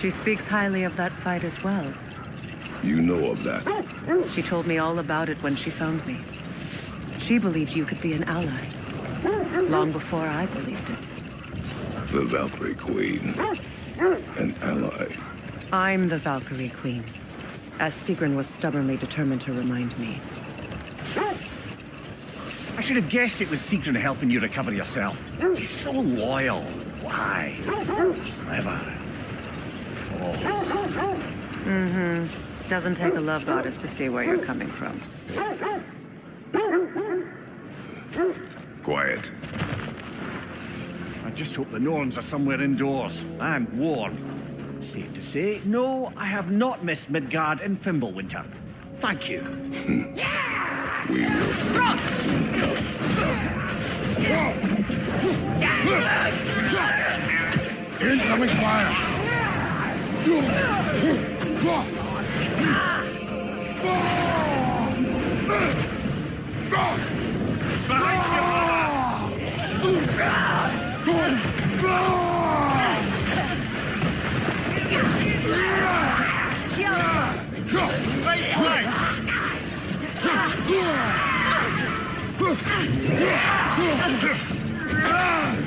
S2: She speaks highly of that fight as well.
S1: You know of that?
S2: She told me all about it when she found me. She believed you could be an ally. Long before I believed it.
S1: The Valkyrie Queen. An ally.
S2: I'm the Valkyrie Queen. As Sigrun was stubbornly determined to remind me.
S21: I should have guessed it was Sigrun helping you recover yourself. He's so loyal. Why? Clever. Oh.
S2: Mm-hmm. Doesn't take a love goddess to see where you're coming from.
S1: Quiet.
S21: I just hope the Norns are somewhere indoors and warm. Safe to say, no, I have not missed Midgard in Fimbulwinter. Thank you.
S1: We will see soon enough. Incoming fire!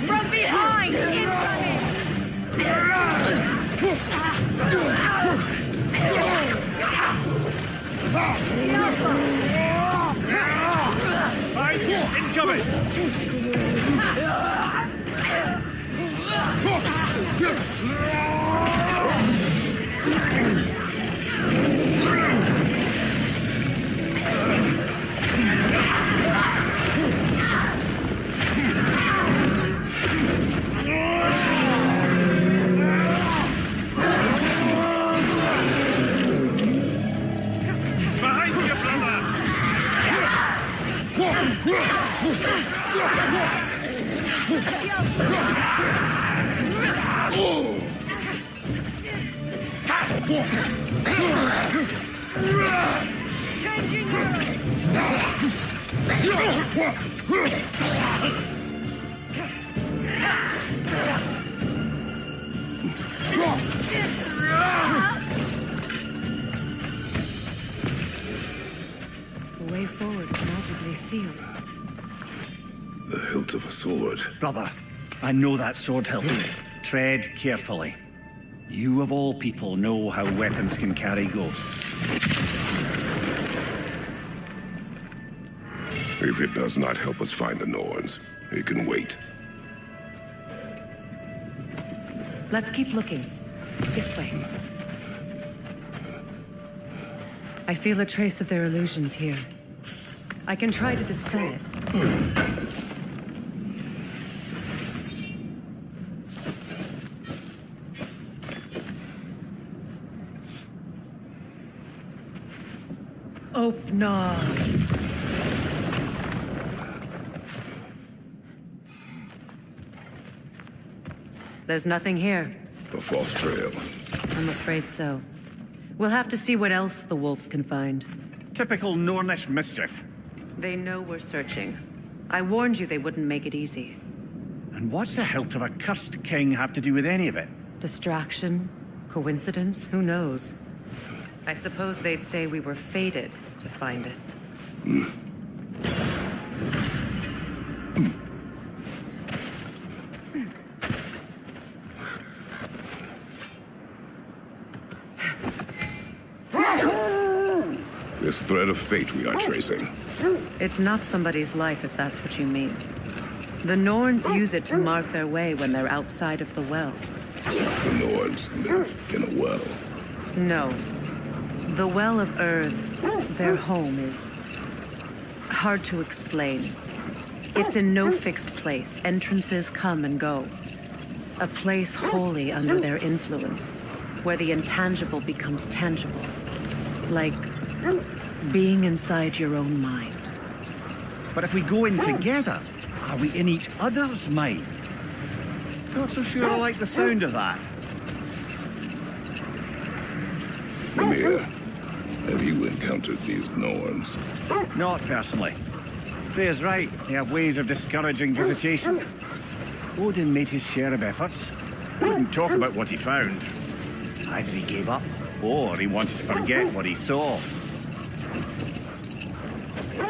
S3: From behind! Incoming!
S2: The way forward is magically sealed.
S1: The hilt of a sword.
S21: Brother, I know that sword hilt. Tread carefully. You of all people know how weapons can carry ghosts.
S1: If it does not help us find the Norns, it can wait.
S2: Let's keep looking. This way. I feel a trace of their illusions here. I can try to dispel it. Open. There's nothing here.
S1: A false trail.
S2: I'm afraid so. We'll have to see what else the wolves can find.
S21: Typical Nornish mischief.
S2: They know we're searching. I warned you they wouldn't make it easy.
S21: And what's the hilt of a cursed king have to do with any of it?
S2: Distraction? Coincidence? Who knows? I suppose they'd say we were fated to find it.
S1: This thread of fate we are tracing.
S2: It's not somebody's life, if that's what you mean. The Norns use it to mark their way when they're outside of the well.
S1: The Norns live in a well.
S2: No. The Well of Earth, their home, is hard to explain. It's in no fixed place. Entrances come and go. A place wholly under their influence, where the intangible becomes tangible. Like being inside your own mind.
S21: But if we go in together, are we in each other's minds? Not so sure I like the sound of that.
S1: Mimir, have you encountered these Norns?
S21: Not personally. Freya's right. They have ways of discouraging visitation. Odin made his share of efforts. Wouldn't talk about what he found. Either he gave up, or he wanted to forget what he saw.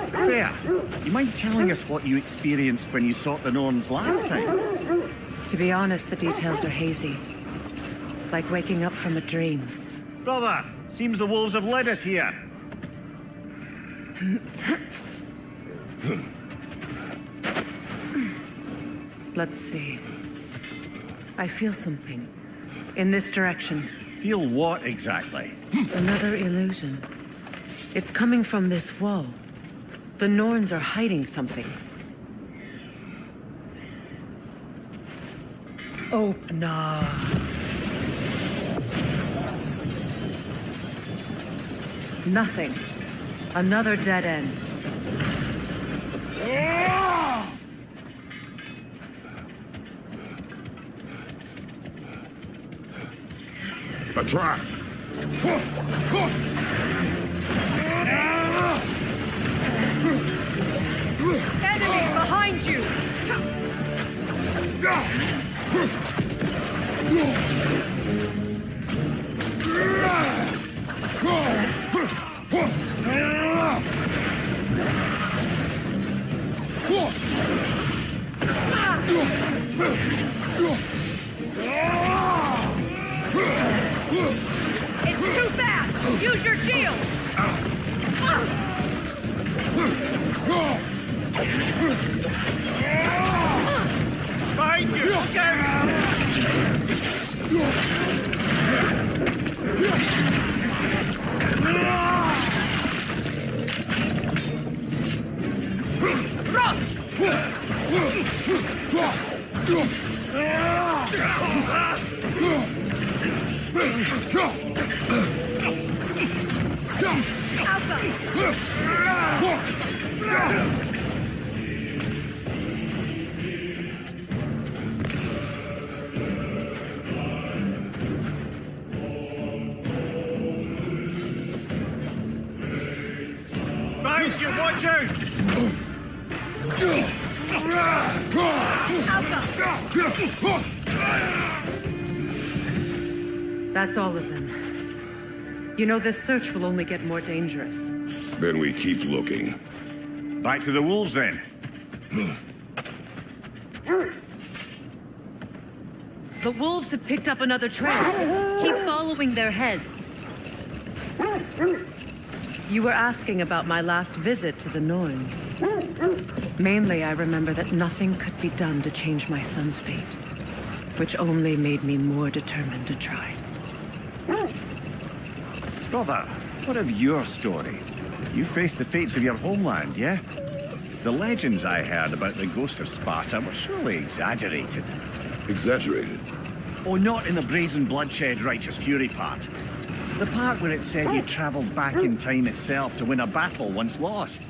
S21: Freya, you mind telling us what you experienced when you sought the Norns last time?
S2: To be honest, the details are hazy. Like waking up from a dream.
S21: Brother, seems the wolves have led us here.
S2: Let's see. I feel something. In this direction.
S21: Feel what exactly?
S2: Another illusion. It's coming from this wall. The Norns are hiding something. Open up. Nothing. Another dead end.
S1: A trap!
S3: Enemy behind you! It's too fast! Use your shield!
S21: Behind you! Behind you, watch out!
S2: That's all of them. You know, this search will only get more dangerous.
S1: Then we keep looking.
S21: Back to the wolves, then.
S2: The wolves have picked up another trail. Keep following their heads. You were asking about my last visit to the Norns. Mainly, I remember that nothing could be done to change my son's fate. which only made me more determined to try.
S21: Brother, what of your story? You faced the fates of your homeland, yeah? The legends I heard about the ghost of Sparta were surely exaggerated.
S1: Exaggerated?
S21: Oh, not in the brazen bloodshed righteous fury part. The part where it said you travelled back in time itself to win a battle once lost.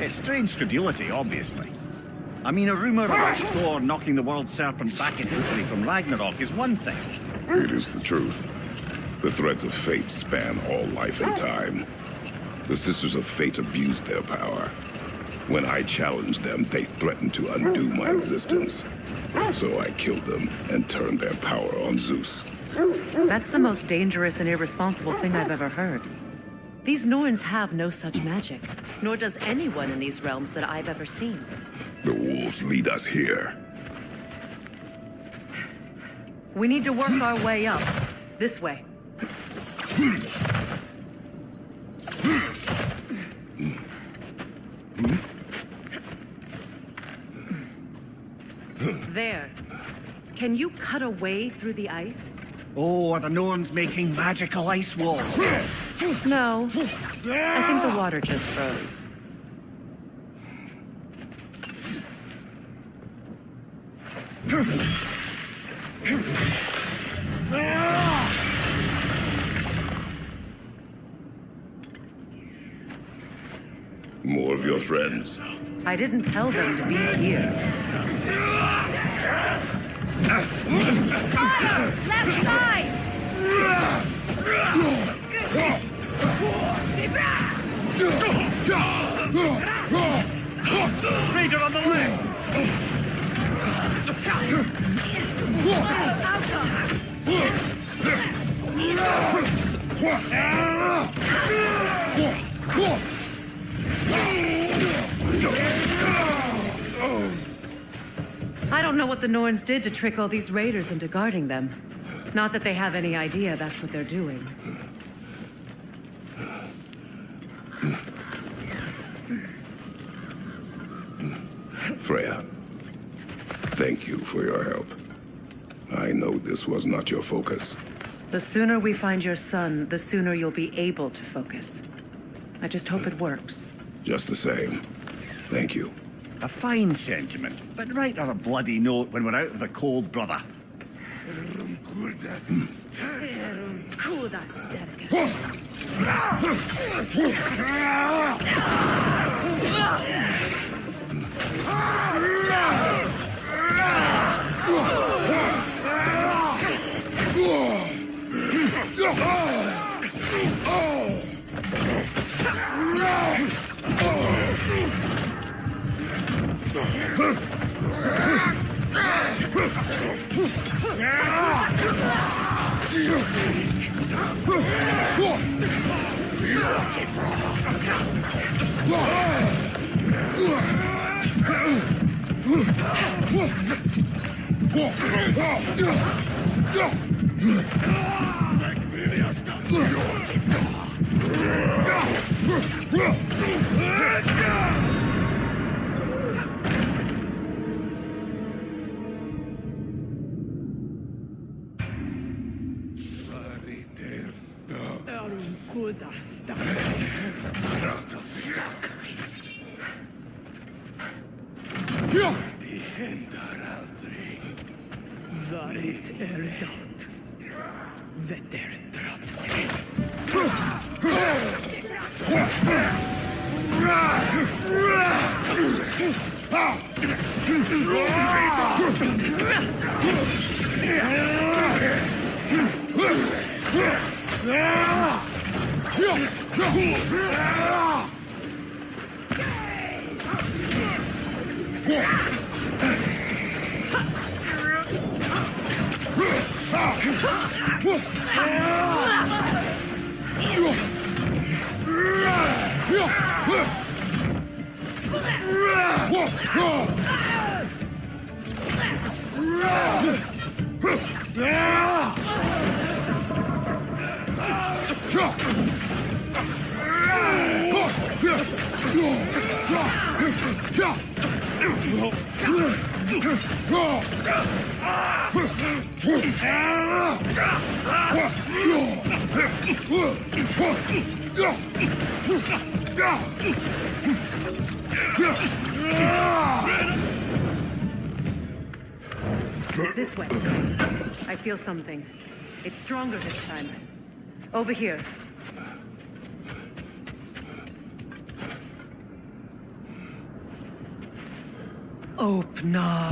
S21: It's strange credulity, obviously. I mean, a rumour about Thor knocking the world serpent back in history from Ragnarok is one thing.
S1: It is the truth. The threads of fate span all life and time. The Sisters of Fate abused their power. When I challenged them, they threatened to undo my existence. So I killed them and turned their power on Zeus.
S2: That's the most dangerous and irresponsible thing I've ever heard. These Norns have no such magic, nor does anyone in these realms that I've ever seen.
S1: The wolves lead us here.
S2: We need to work our way up. This way. There. Can you cut a way through the ice?
S21: Oh, are the Norns making magical ice walls?
S2: No. I think the water just froze.
S1: More of your friends.
S2: I didn't tell them to be here.
S3: Fire! Left side!
S21: Raider on the left!
S2: I don't know what the Norns did to trick all these raiders into guarding them. Not that they have any idea that's what they're doing.
S1: Freya, thank you for your help. I know this was not your focus.
S2: The sooner we find your son, the sooner you'll be able to focus. I just hope it works.
S1: Just the same. Thank you.
S21: A fine sentiment, but write her a bloody note when we're out of the cold, brother.
S2: This way. I feel something. It's stronger this time. Over here. Open up.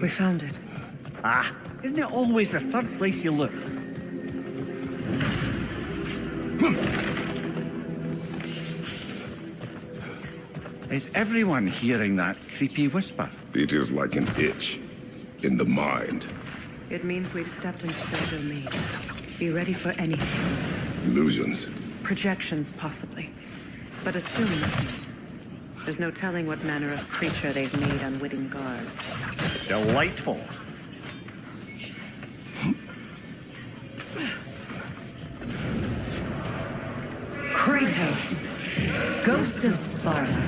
S2: We found it.
S21: Ah, isn't it always the third place you look? Is everyone hearing that creepy whisper?
S1: It is like an itch in the mind.
S2: It means we've stepped into their domain. Be ready for anything.
S1: Illusions.
S2: Projections, possibly. But assume nothing. There's no telling what manner of creature they've made unwitting guards.
S21: Delightful.
S2: Kratos, Ghost of Sparta,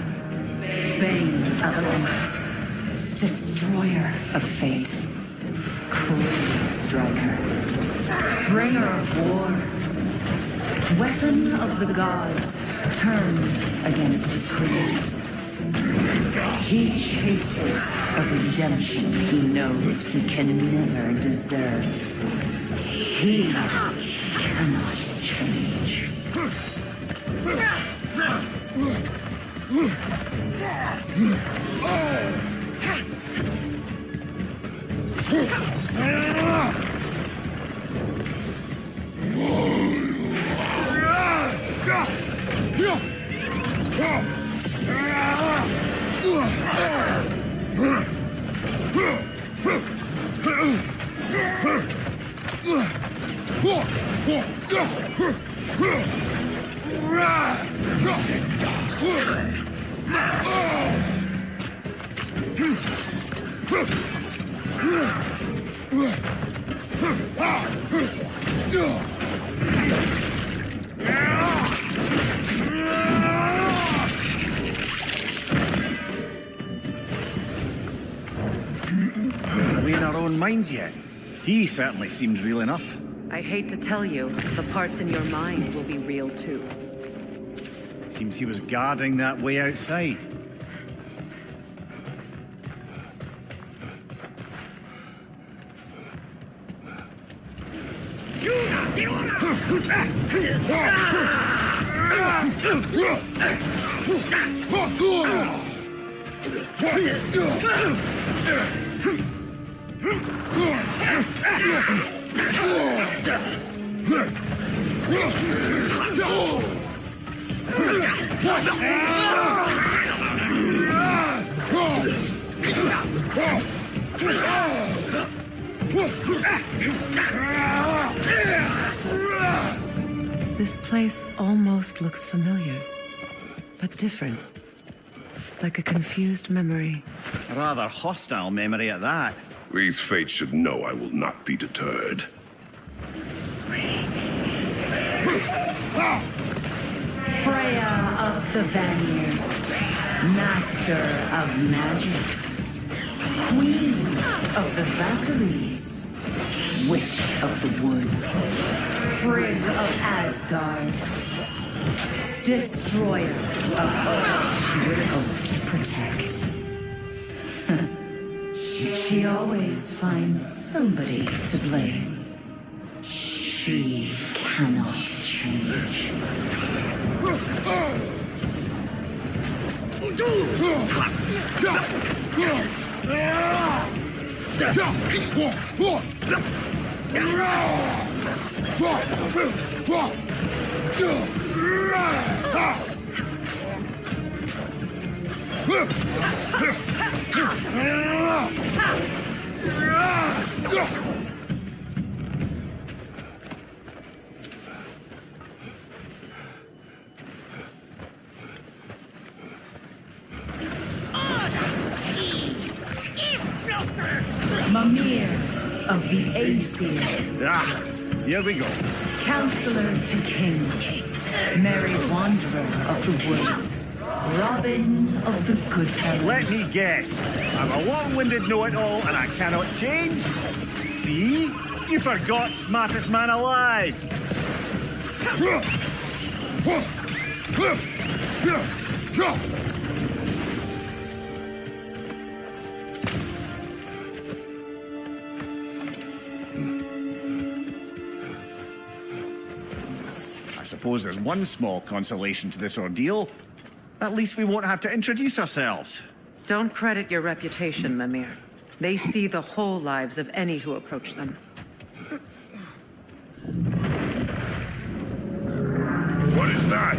S2: Bane of Olympus, Destroyer of Fate, Cruel Striker, Bringer of War, Weapon of the Gods, turned against his creators. He chases a redemption he knows he can never deserve. He cannot change.
S21: Are we in our own minds yet? He certainly seemed real enough.
S2: I hate to tell you, the parts in your mind will be real too.
S21: Seems he was guarding that way outside.
S2: This place almost looks familiar, but different. Like a confused memory.
S21: A rather hostile memory at that.
S1: These fates should know I will not be deterred.
S2: Freya of the Vanir, Master of Magics, Queen of the Valkyries, Witch of the Woods, Frigg of Asgard, Destroyer of all she would hope to protect. She always finds somebody to blame. She cannot change. Mimir of the Aesir.
S21: Ah, here we go.
S2: Counselor to kings, merry wanderer of the woods, Robin of the Goodfellas.
S4: Let me guess. I'm a long-winded know-it-all and I cannot change? See? You forgot smartest man alive. I suppose there's one small consolation to this ordeal. At least we won't have to introduce ourselves.
S2: Don't credit your reputation, Mimir. They see the whole lives of any who approach them.
S1: What is that?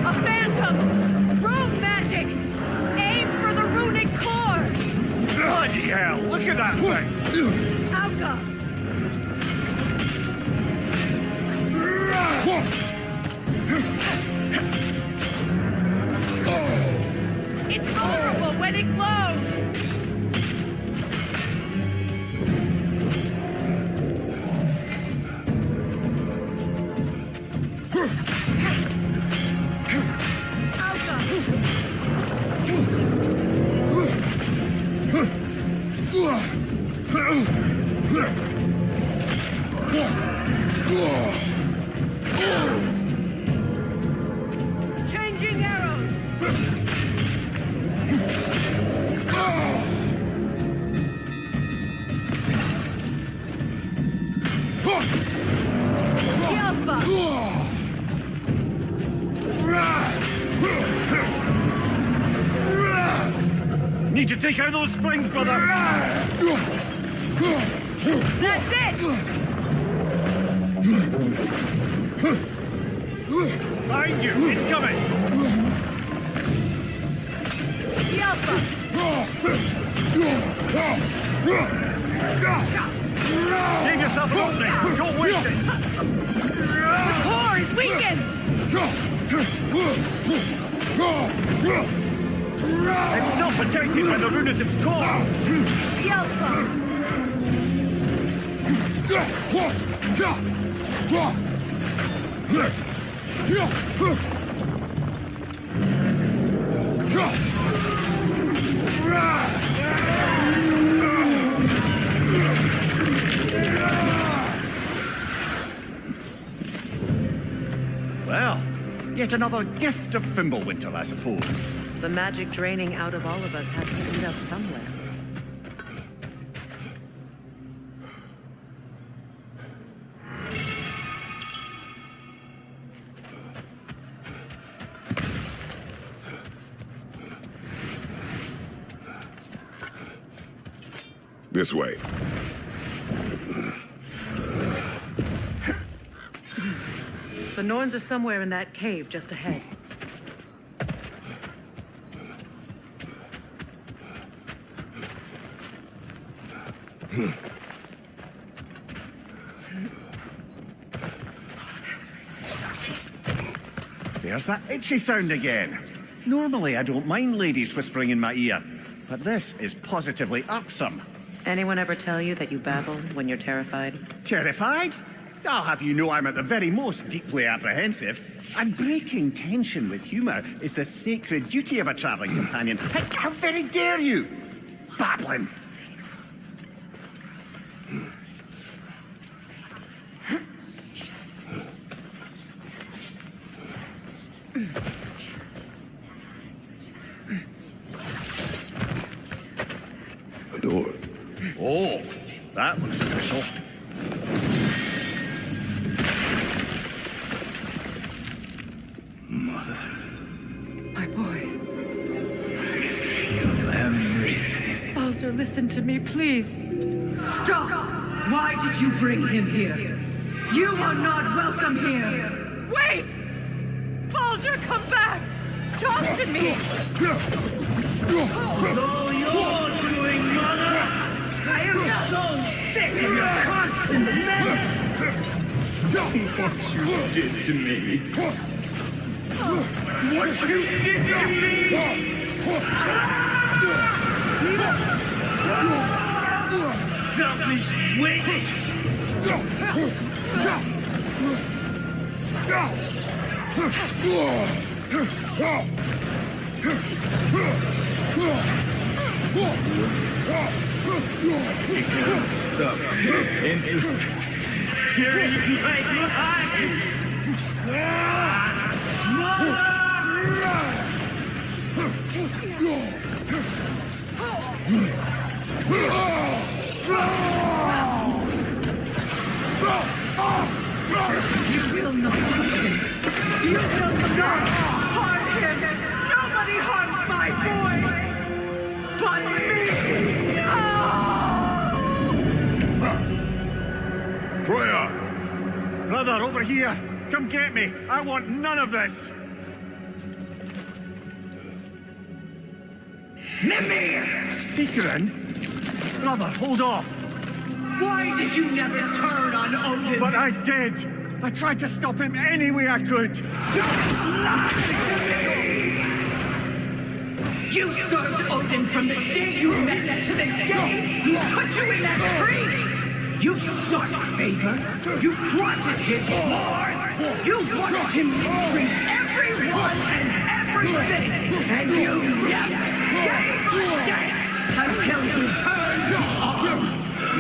S3: A phantom! Rogue magic! Aim for the runic core!
S4: Bloody hell, look at that thing!
S3: Auga! It's vulnerable when it glows! Changing arrows! Yalpa!
S4: Need to take out those springs, brother!
S3: That's it!
S4: Behind you! Incoming!
S3: Yalpa!
S4: Give yourself an opening! Don't waste it!
S3: The core is weakened!
S4: It's still protected by the rune at its core!
S3: Yalpa!
S4: Well, yet another gift of Fimbulwinter, I suppose.
S2: The magic draining out of all of us has to end up somewhere.
S1: This way.
S2: The Norns are somewhere in that cave just ahead.
S4: There's that itchy sound again. Normally I don't mind ladies whispering in my ear, but this is positively irksome.
S2: Anyone ever tell you that you babble when you're terrified?
S4: Terrified? I'll have you know I'm at the very most deeply apprehensive. And breaking tension with humour is the sacred duty of a travelling companion. How very dare you! Babbling!
S1: The door.
S4: Oh, that looks official.
S2: My boy.
S4: Feel everything.
S2: Baldur, listen to me, please.
S3: Stop! Why did you bring him here? You are not welcome here! Wait! Baldur, come back! Talk to me!
S4: It's all you're doing, mother! I am so sick of your constant menace! What you did to me! What you did to me! Selfish witch!
S5: Stuck into fury like
S3: You will not touch him. You will not harm him. Nobody harms my boy but me.
S4: Freya! Brother, over here! Come get me! I want none of this!
S3: Mimir!
S4: Seekerin? Brother, hold off!
S3: Why did you never turn on Odin?
S4: But I did! I tried to stop him any way I could!
S3: Don't lie to me! You served Odin from the day you met to the day he put you in that tree! You sought favor. You wanted his lord. You wanted him to treat everyone and everything. And you never gave until he turned on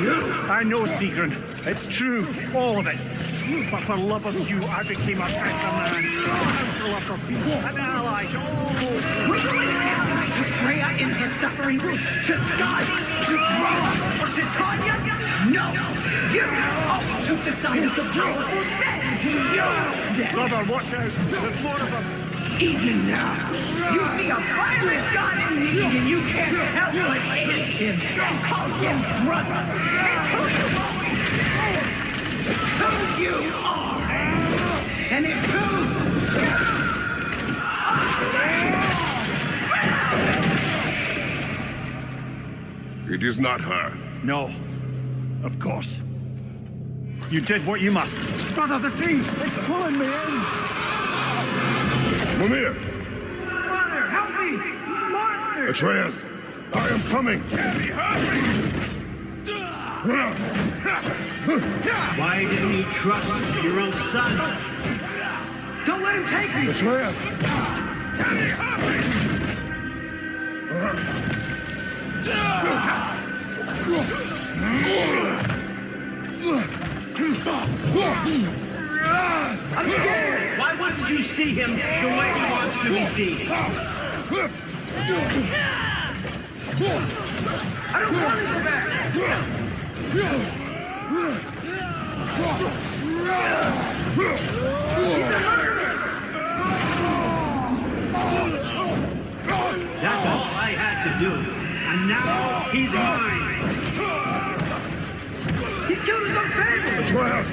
S3: you.
S4: I know, Seekerin. It's true. All of it. But for love of you, I became a better man. For love of peace, an ally to all those.
S3: Were you an ally to Freya in her suffering? To Scott? To Groa? Or to Tanya? No! You all took the side of the powerful, then he used them!
S4: Brother, watch out! There's more of them!
S3: Even now, you see a violent god in need and you can't help but hate him and call him brother! It's who you always been! It's who you are! And it's who you
S1: are! It is not her.
S4: No. Of course. You did what you must. Brother, the thing! It's pulling me in!
S1: Mimir!
S3: Brother, help me! Monster!
S1: Atreus! I am coming!
S14: Why didn't you trust your own son?
S3: Don't let him take me!
S1: Atreus!
S3: I'm scared!
S14: Why wouldn't you see him the way he wants to be seen?
S3: I don't want to go back! He's a murderer!
S14: That's all I had to do. And now he's mine.
S3: He killed his own family!
S1: Atreus!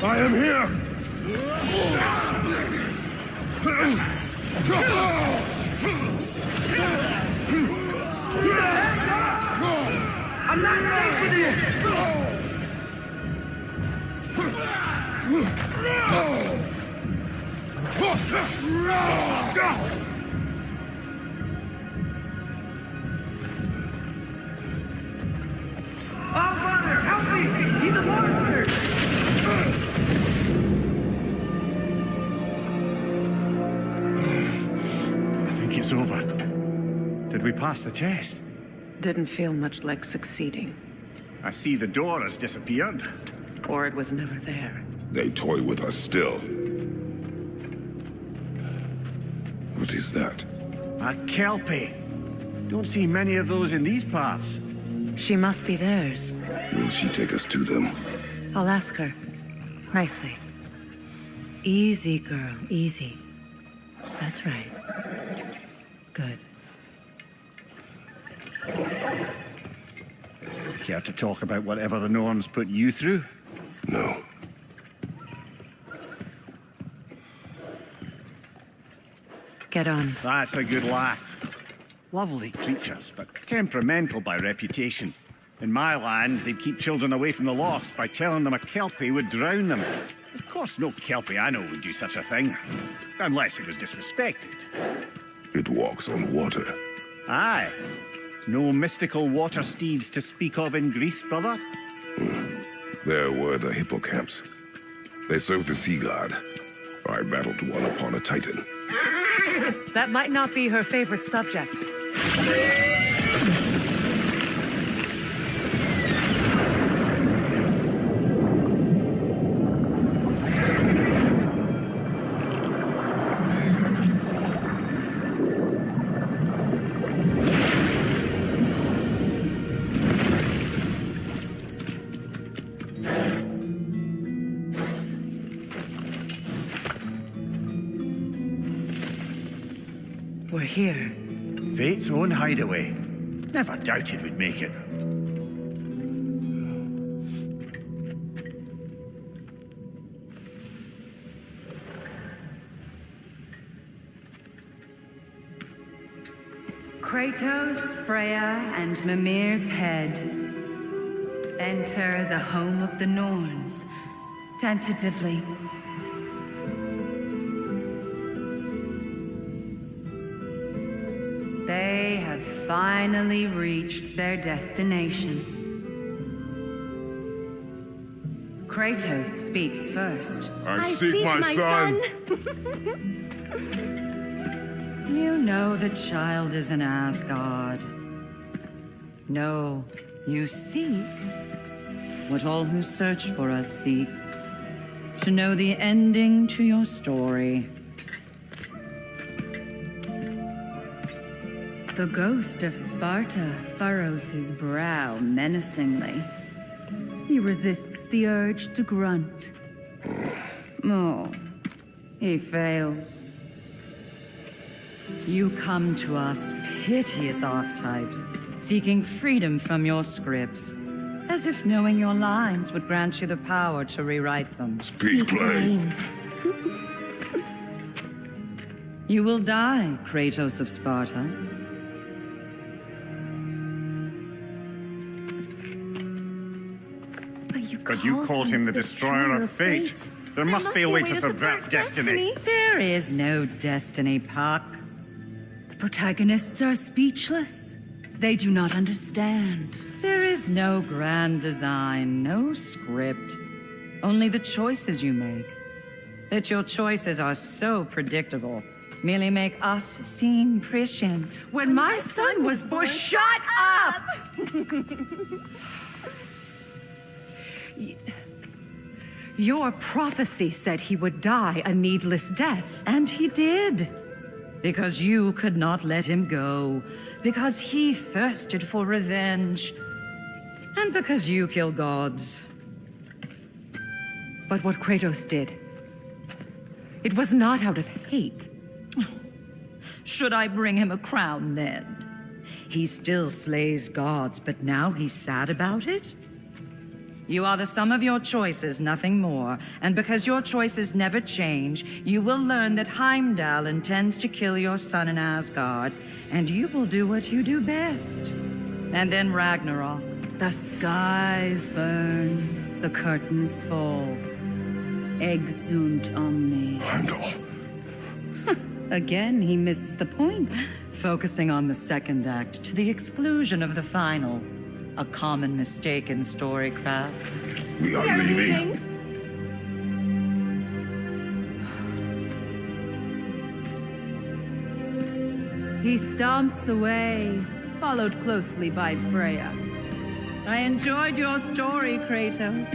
S1: I am here!
S3: I'm not safe with him! Oh, Father, help me! He's a monster!
S4: I think it's over. Did we pass the test?
S2: Didn't feel much like succeeding.
S4: I see the door has disappeared.
S2: Or it was never there.
S1: They toy with us still. What is that?
S4: A Kelpie. Don't see many of those in these parts.
S2: She must be theirs.
S1: Will she take us to them?
S2: I'll ask her. Nicely. Easy, girl. Easy. That's right. Good.
S4: Care to talk about whatever the Norns put you through?
S1: No.
S2: Get on.
S4: That's a good lass. Lovely creatures, but temperamental by reputation. In my land, they'd keep children away from the lost by telling them a Kelpie would drown them. Of course, no Kelpie I know would do such a thing. Unless it was disrespected.
S1: It walks on water.
S4: Aye. No mystical water steeds to speak of in Greece, brother?
S1: There were the hippocamps. They served the sea god. I battled one upon a titan.
S2: That might not be her favorite subject. We're here.
S21: Fate's own hideaway. Never doubted we'd make it.
S10: Kratos, Freya, and Mimir's head. Enter the home of the Norns, tentatively. They have finally reached their destination. Kratos speaks first.
S1: I seek my son.
S12: You know the child is in Asgard. No, you seek what all who search for us seek. To know the ending to your story.
S10: The ghost of Sparta furrows his brow menacingly. He resists the urge to grunt. Oh, he fails.
S12: You come to us, piteous archetypes, seeking freedom from your scripts, as if knowing your lines would grant you the power to rewrite them.
S1: Speak plain.
S12: You will die, Kratos of Sparta.
S21: But you called him the destroyer of fate. There must be a way to subvert destiny.
S12: There is no destiny, Puck.
S10: The protagonists are speechless. They do not understand.
S12: There is no grand design, no script. Only the choices you make. That your choices are so predictable merely make us seem prescient.
S10: When my son was born, shut up!
S2: Your prophecy said he would die a needless death.
S12: And he did. Because you could not let him go. Because he thirsted for revenge. And because you kill gods.
S2: But what Kratos did, it was not out of hate.
S12: Should I bring him a crown then? He still slays gods, but now he's sad about it? You are the sum of your choices, nothing more. And because your choices never change, you will learn that Heimdall intends to kill your son in Asgard, and you will do what you do best. And then Ragnarok.
S10: The skies burn, the curtains fall. Exunt omnes. Again, he misses the point.
S12: Focusing on the second act to the exclusion of the final. A common mistake in storycraft.
S1: We are leaving.
S10: He stomps away, followed closely by Freya.
S12: I enjoyed your story, Kratos.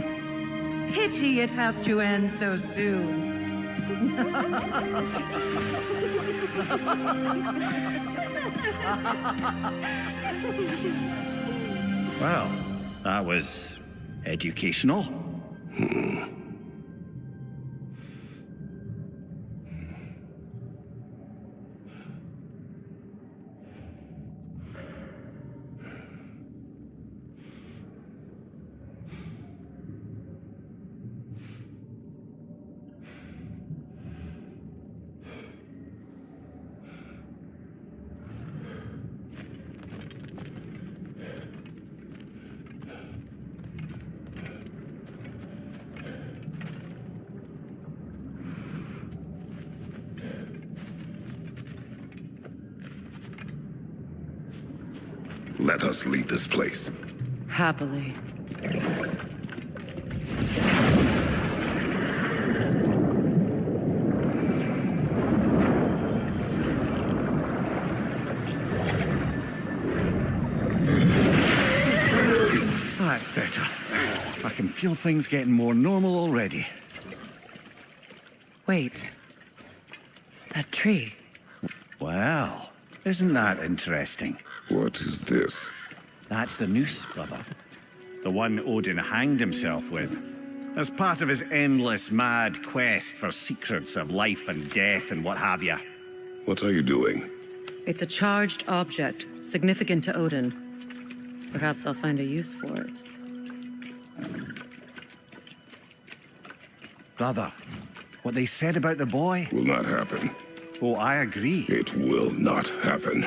S12: Pity it has to end so soon.
S21: Well, that was educational.
S1: Let us leave this place.
S2: Happily.
S21: better. I can feel things getting more normal already.
S2: Wait. That tree.
S21: Well, isn't that interesting?
S1: What is this?
S21: That's the noose, brother. The one Odin hanged himself with. As part of his endless, mad quest for secrets of life and death and what have you.
S1: What are you doing?
S2: It's a charged object, significant to Odin. Perhaps I'll find a use for it.
S21: Brother, what they said about the boy?
S1: Will not happen.
S21: Oh, I agree.
S1: It will not happen.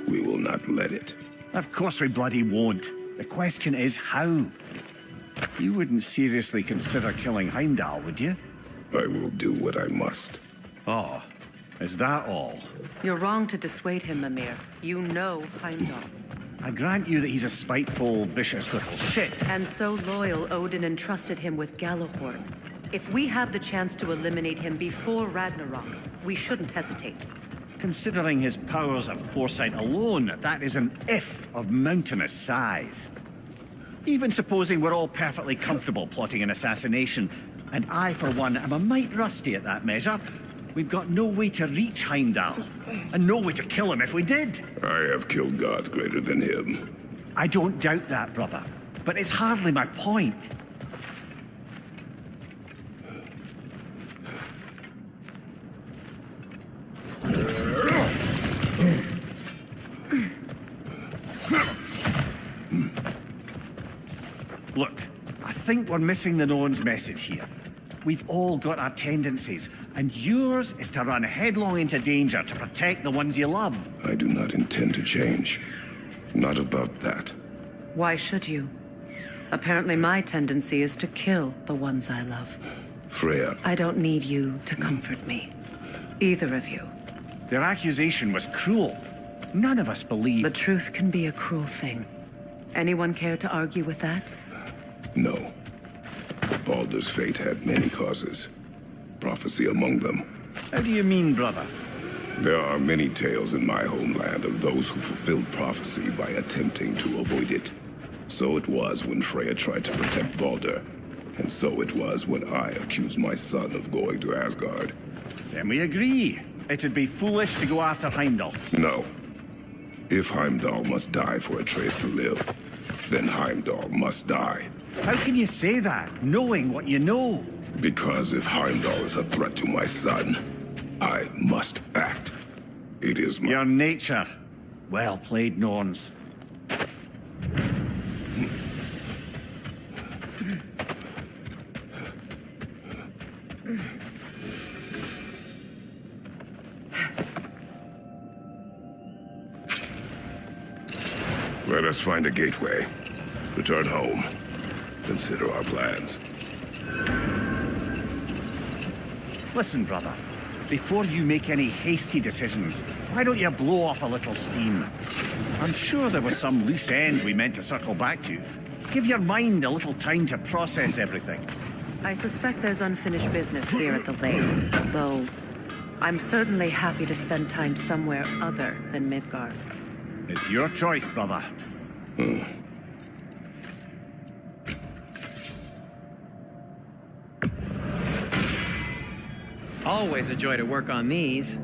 S1: We will not let it.
S21: Of course we bloody won't. The question is how. You wouldn't seriously consider killing Heimdall, would you?
S1: I will do what I must.
S21: Oh, is that all?
S2: You're wrong to dissuade him, Mimir. You know Heimdall.
S21: I grant you that he's a spiteful, vicious little shit.
S2: And so loyal, Odin entrusted him with Gjallarhorn. If we have the chance to eliminate him before Ragnarok, we shouldn't hesitate.
S21: Considering his powers of foresight alone, that is an if of mountainous size. Even supposing we're all perfectly comfortable plotting an assassination, and I, for one, am a mite rusty at that measure, we've got no way to reach Heimdall, and no way to kill him if we did.
S1: I have killed gods greater than him.
S21: I don't doubt that, brother, but it's hardly my point. Look, I think we're missing the Norn's message here. We've all got our tendencies, and yours is to run headlong into danger to protect the ones you love.
S1: I do not intend to change. Not about that.
S2: Why should you? Apparently my tendency is to kill the ones I love.
S1: Freya.
S2: I don't need you to comfort me. Either of you.
S21: Their accusation was cruel. None of us believe...
S2: The truth can be a cruel thing. Anyone care to argue with that?
S1: No. Baldur's fate had many causes. Prophecy among them.
S21: How do you mean, brother?
S1: There are many tales in my homeland of those who fulfilled prophecy by attempting to avoid it. So it was when Freya tried to protect Baldur. And so it was when I accused my son of going to Asgard.
S21: Then we agree. It'd be foolish to go after Heimdall.
S1: No. If Heimdall must die for Atreus to live, then Heimdall must die.
S21: How can you say that, knowing what you know?
S1: Because if Heimdall is a threat to my son, I must act. It is my...
S21: Your nature. Well played, Norns.
S1: Let us find a gateway. Return home. Consider our plans.
S21: Listen, brother. Before you make any hasty decisions, why don't you blow off a little steam? I'm sure there was some loose end we meant to circle back to. Give your mind a little time to process everything.
S2: I suspect there's unfinished business here at the lake, though I'm certainly happy to spend time somewhere other than Midgard.
S21: It's your choice, brother.
S6: Always a joy to work on these.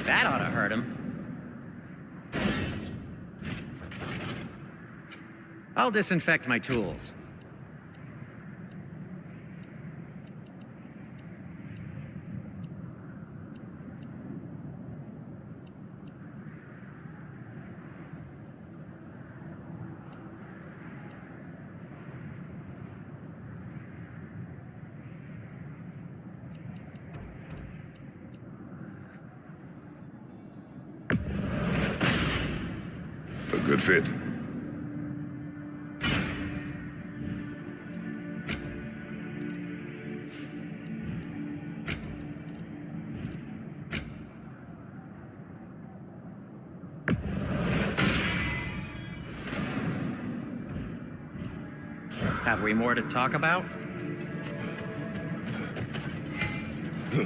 S6: That ought to hurt him. I'll disinfect my tools.
S1: A good fit.
S6: Have we more to talk about?
S1: Now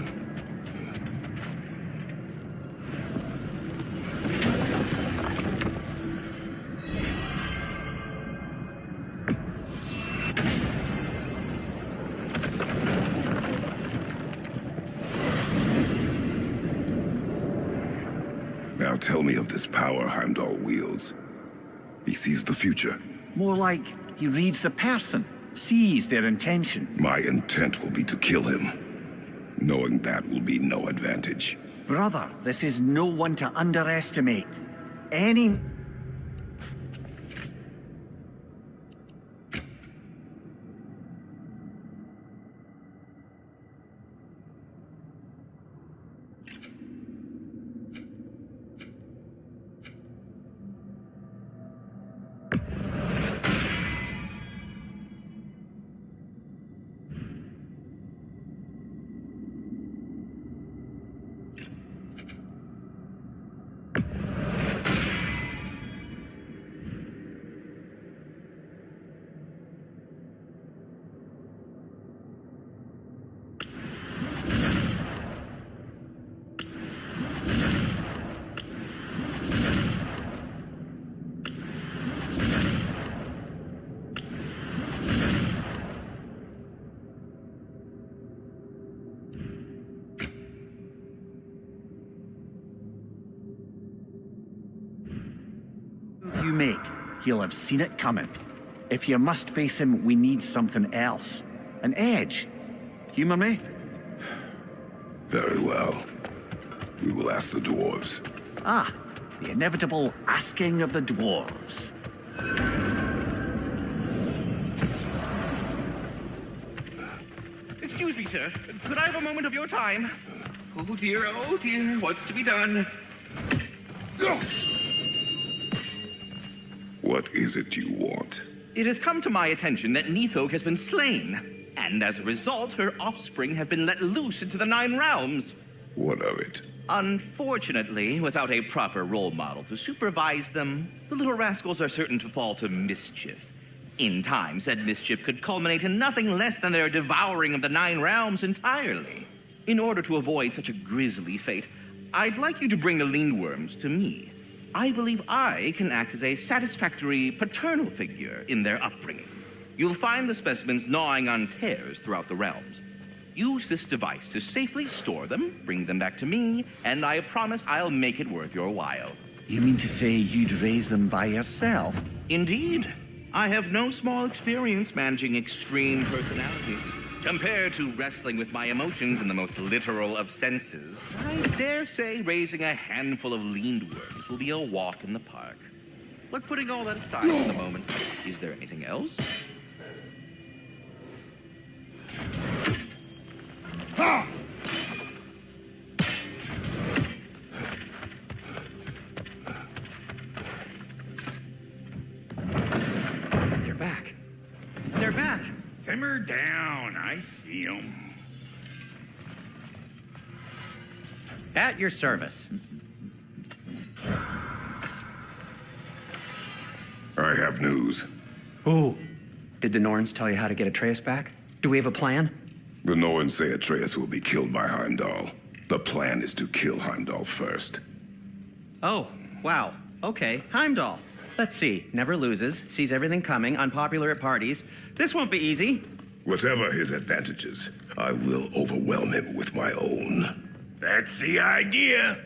S1: tell me of this power Heimdall wields. He sees the future.
S21: More like he reads the person, sees their intention.
S1: My intent will be to kill him. Knowing that will be no advantage.
S21: Brother, this is no one to underestimate. Any... you make, he'll have seen it coming. If you must face him, we need something else. An edge. Humor me?
S1: Very well. We will ask the dwarves.
S21: Ah, the inevitable asking of the dwarves.
S16: Excuse me, sir. Could I have a moment of your time? Oh dear, what's to be done?
S1: What is it you want?
S16: It has come to my attention that Nithog has been slain, and as a result, her offspring have been let loose into the Nine Realms.
S1: What of it?
S16: Unfortunately, without a proper role model to supervise them, the little rascals are certain to fall to mischief. In time, said mischief could culminate in nothing less than their devouring of the Nine Realms entirely. In order to avoid such a grisly fate, I'd like you to bring the Lindworms to me. I believe I can act as a satisfactory paternal figure in their upbringing. You'll find the specimens gnawing on tears throughout the realms. Use this device to safely store them, bring them back to me, and I promise I'll make it worth your while.
S21: You mean to say you'd raise them by yourself?
S16: Indeed. I have no small experience managing extreme personalities. Compared to wrestling with my emotions in the most literal of senses, I dare say raising a handful of Lindworms will be a walk in the park. But putting all that aside for the moment, is there anything else? You're back. They're back.
S5: Simmer down. I see them.
S6: At your service.
S1: I have news.
S6: Ooh. Did the Norns tell you how to get Atreus back? Do we have a plan?
S1: The Norns say Atreus will be killed by Heimdall. The plan is to kill Heimdall first.
S6: Oh, wow. Okay, Heimdall. Let's see. Never loses, sees everything coming, unpopular at parties. This won't be easy.
S1: Whatever his advantages, I will overwhelm him with my own.
S5: That's the idea.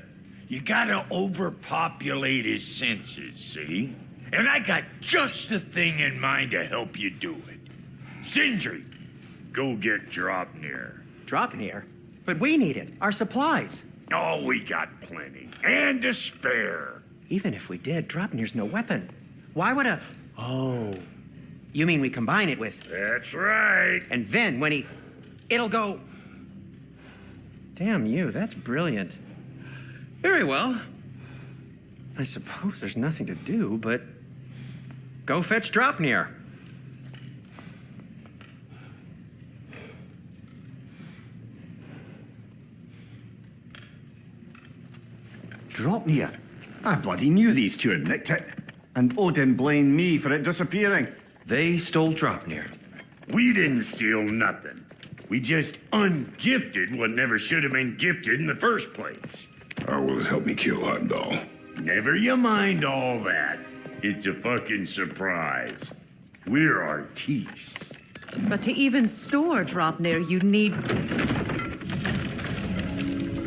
S5: You gotta overpopulate his senses, see? And I got just the thing in mind to help you do it. Sindri, go get Dropnir.
S6: Dropnir? But we need it. Our supplies.
S5: Oh, we got plenty. And to spare.
S6: Even if we did, Dropnir's no weapon. Why would a... Oh. You mean we combine it with...
S5: That's right.
S6: And then when he... It'll go... Damn you, that's brilliant. Very well. I suppose there's nothing to do, but... Go fetch Dropnir.
S21: Dropnir? I bloody knew these two had nicked it. And Odin blamed me for it disappearing.
S6: They stole Dropnir.
S5: We didn't steal nothing. We just ungifted what never should have been gifted in the first place.
S1: How will it help me kill Heimdall?
S5: Never you mind all that. It's a fucking surprise. We're artistes.
S2: But to even store Dropnir, you need...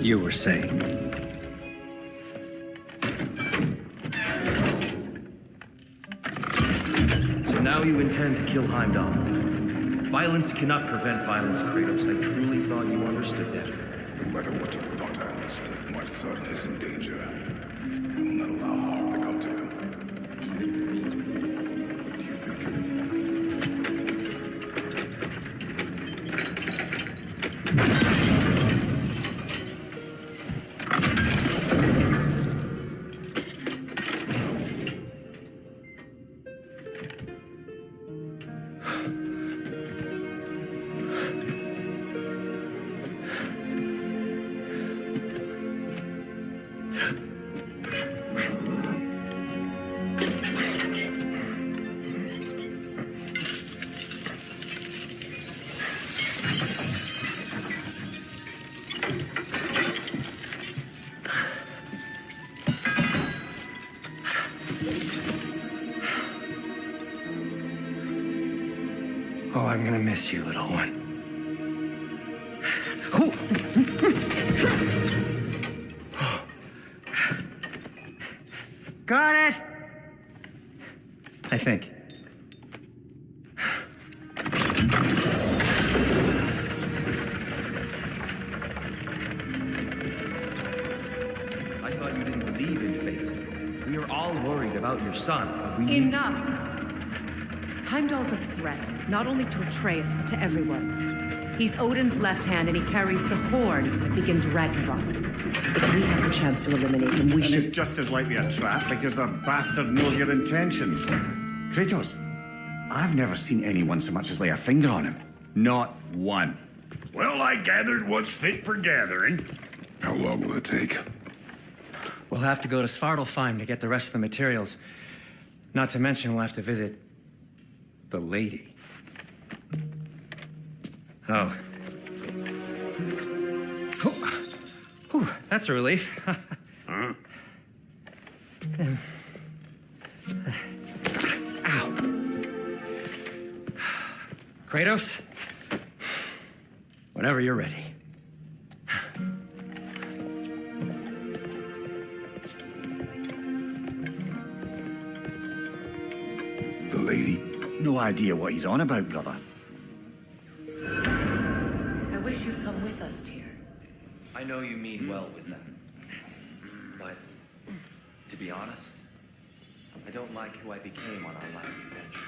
S6: You were saying. So now you intend to kill Heimdall. Violence cannot prevent violence, Kratos. I truly thought you understood that.
S1: No matter what you thought I understood, my son is in danger. I will not allow harm to come to him.
S6: Oh, I'm gonna miss you, little one. Got it! I think. I thought you didn't believe in fate. We were all worried about your son, but we...
S2: Enough! Heimdall's a threat, not only to Atreus, but to everyone. He's Odin's left hand, and he carries the horn that begins Ragnarok. If we have the chance to eliminate him, we should...
S21: it's just as likely a trap because the bastard knows your intentions. Kratos, I've never seen anyone so much as lay a finger on him. Not one.
S5: Well, I gathered what's fit for gathering.
S1: How long will it take?
S6: We'll have to go to Svartalfheim to get the rest of the materials. Not to mention we'll have to visit the lady. Oh. Whew, that's a relief.
S5: Huh?
S6: Ow. Kratos, whenever you're ready.
S21: The lady? No idea what he's on about, brother.
S2: I wish you'd come with us, Tyr.
S16: I know you mean well with them. But, to be honest, I don't like who I became on our last adventure.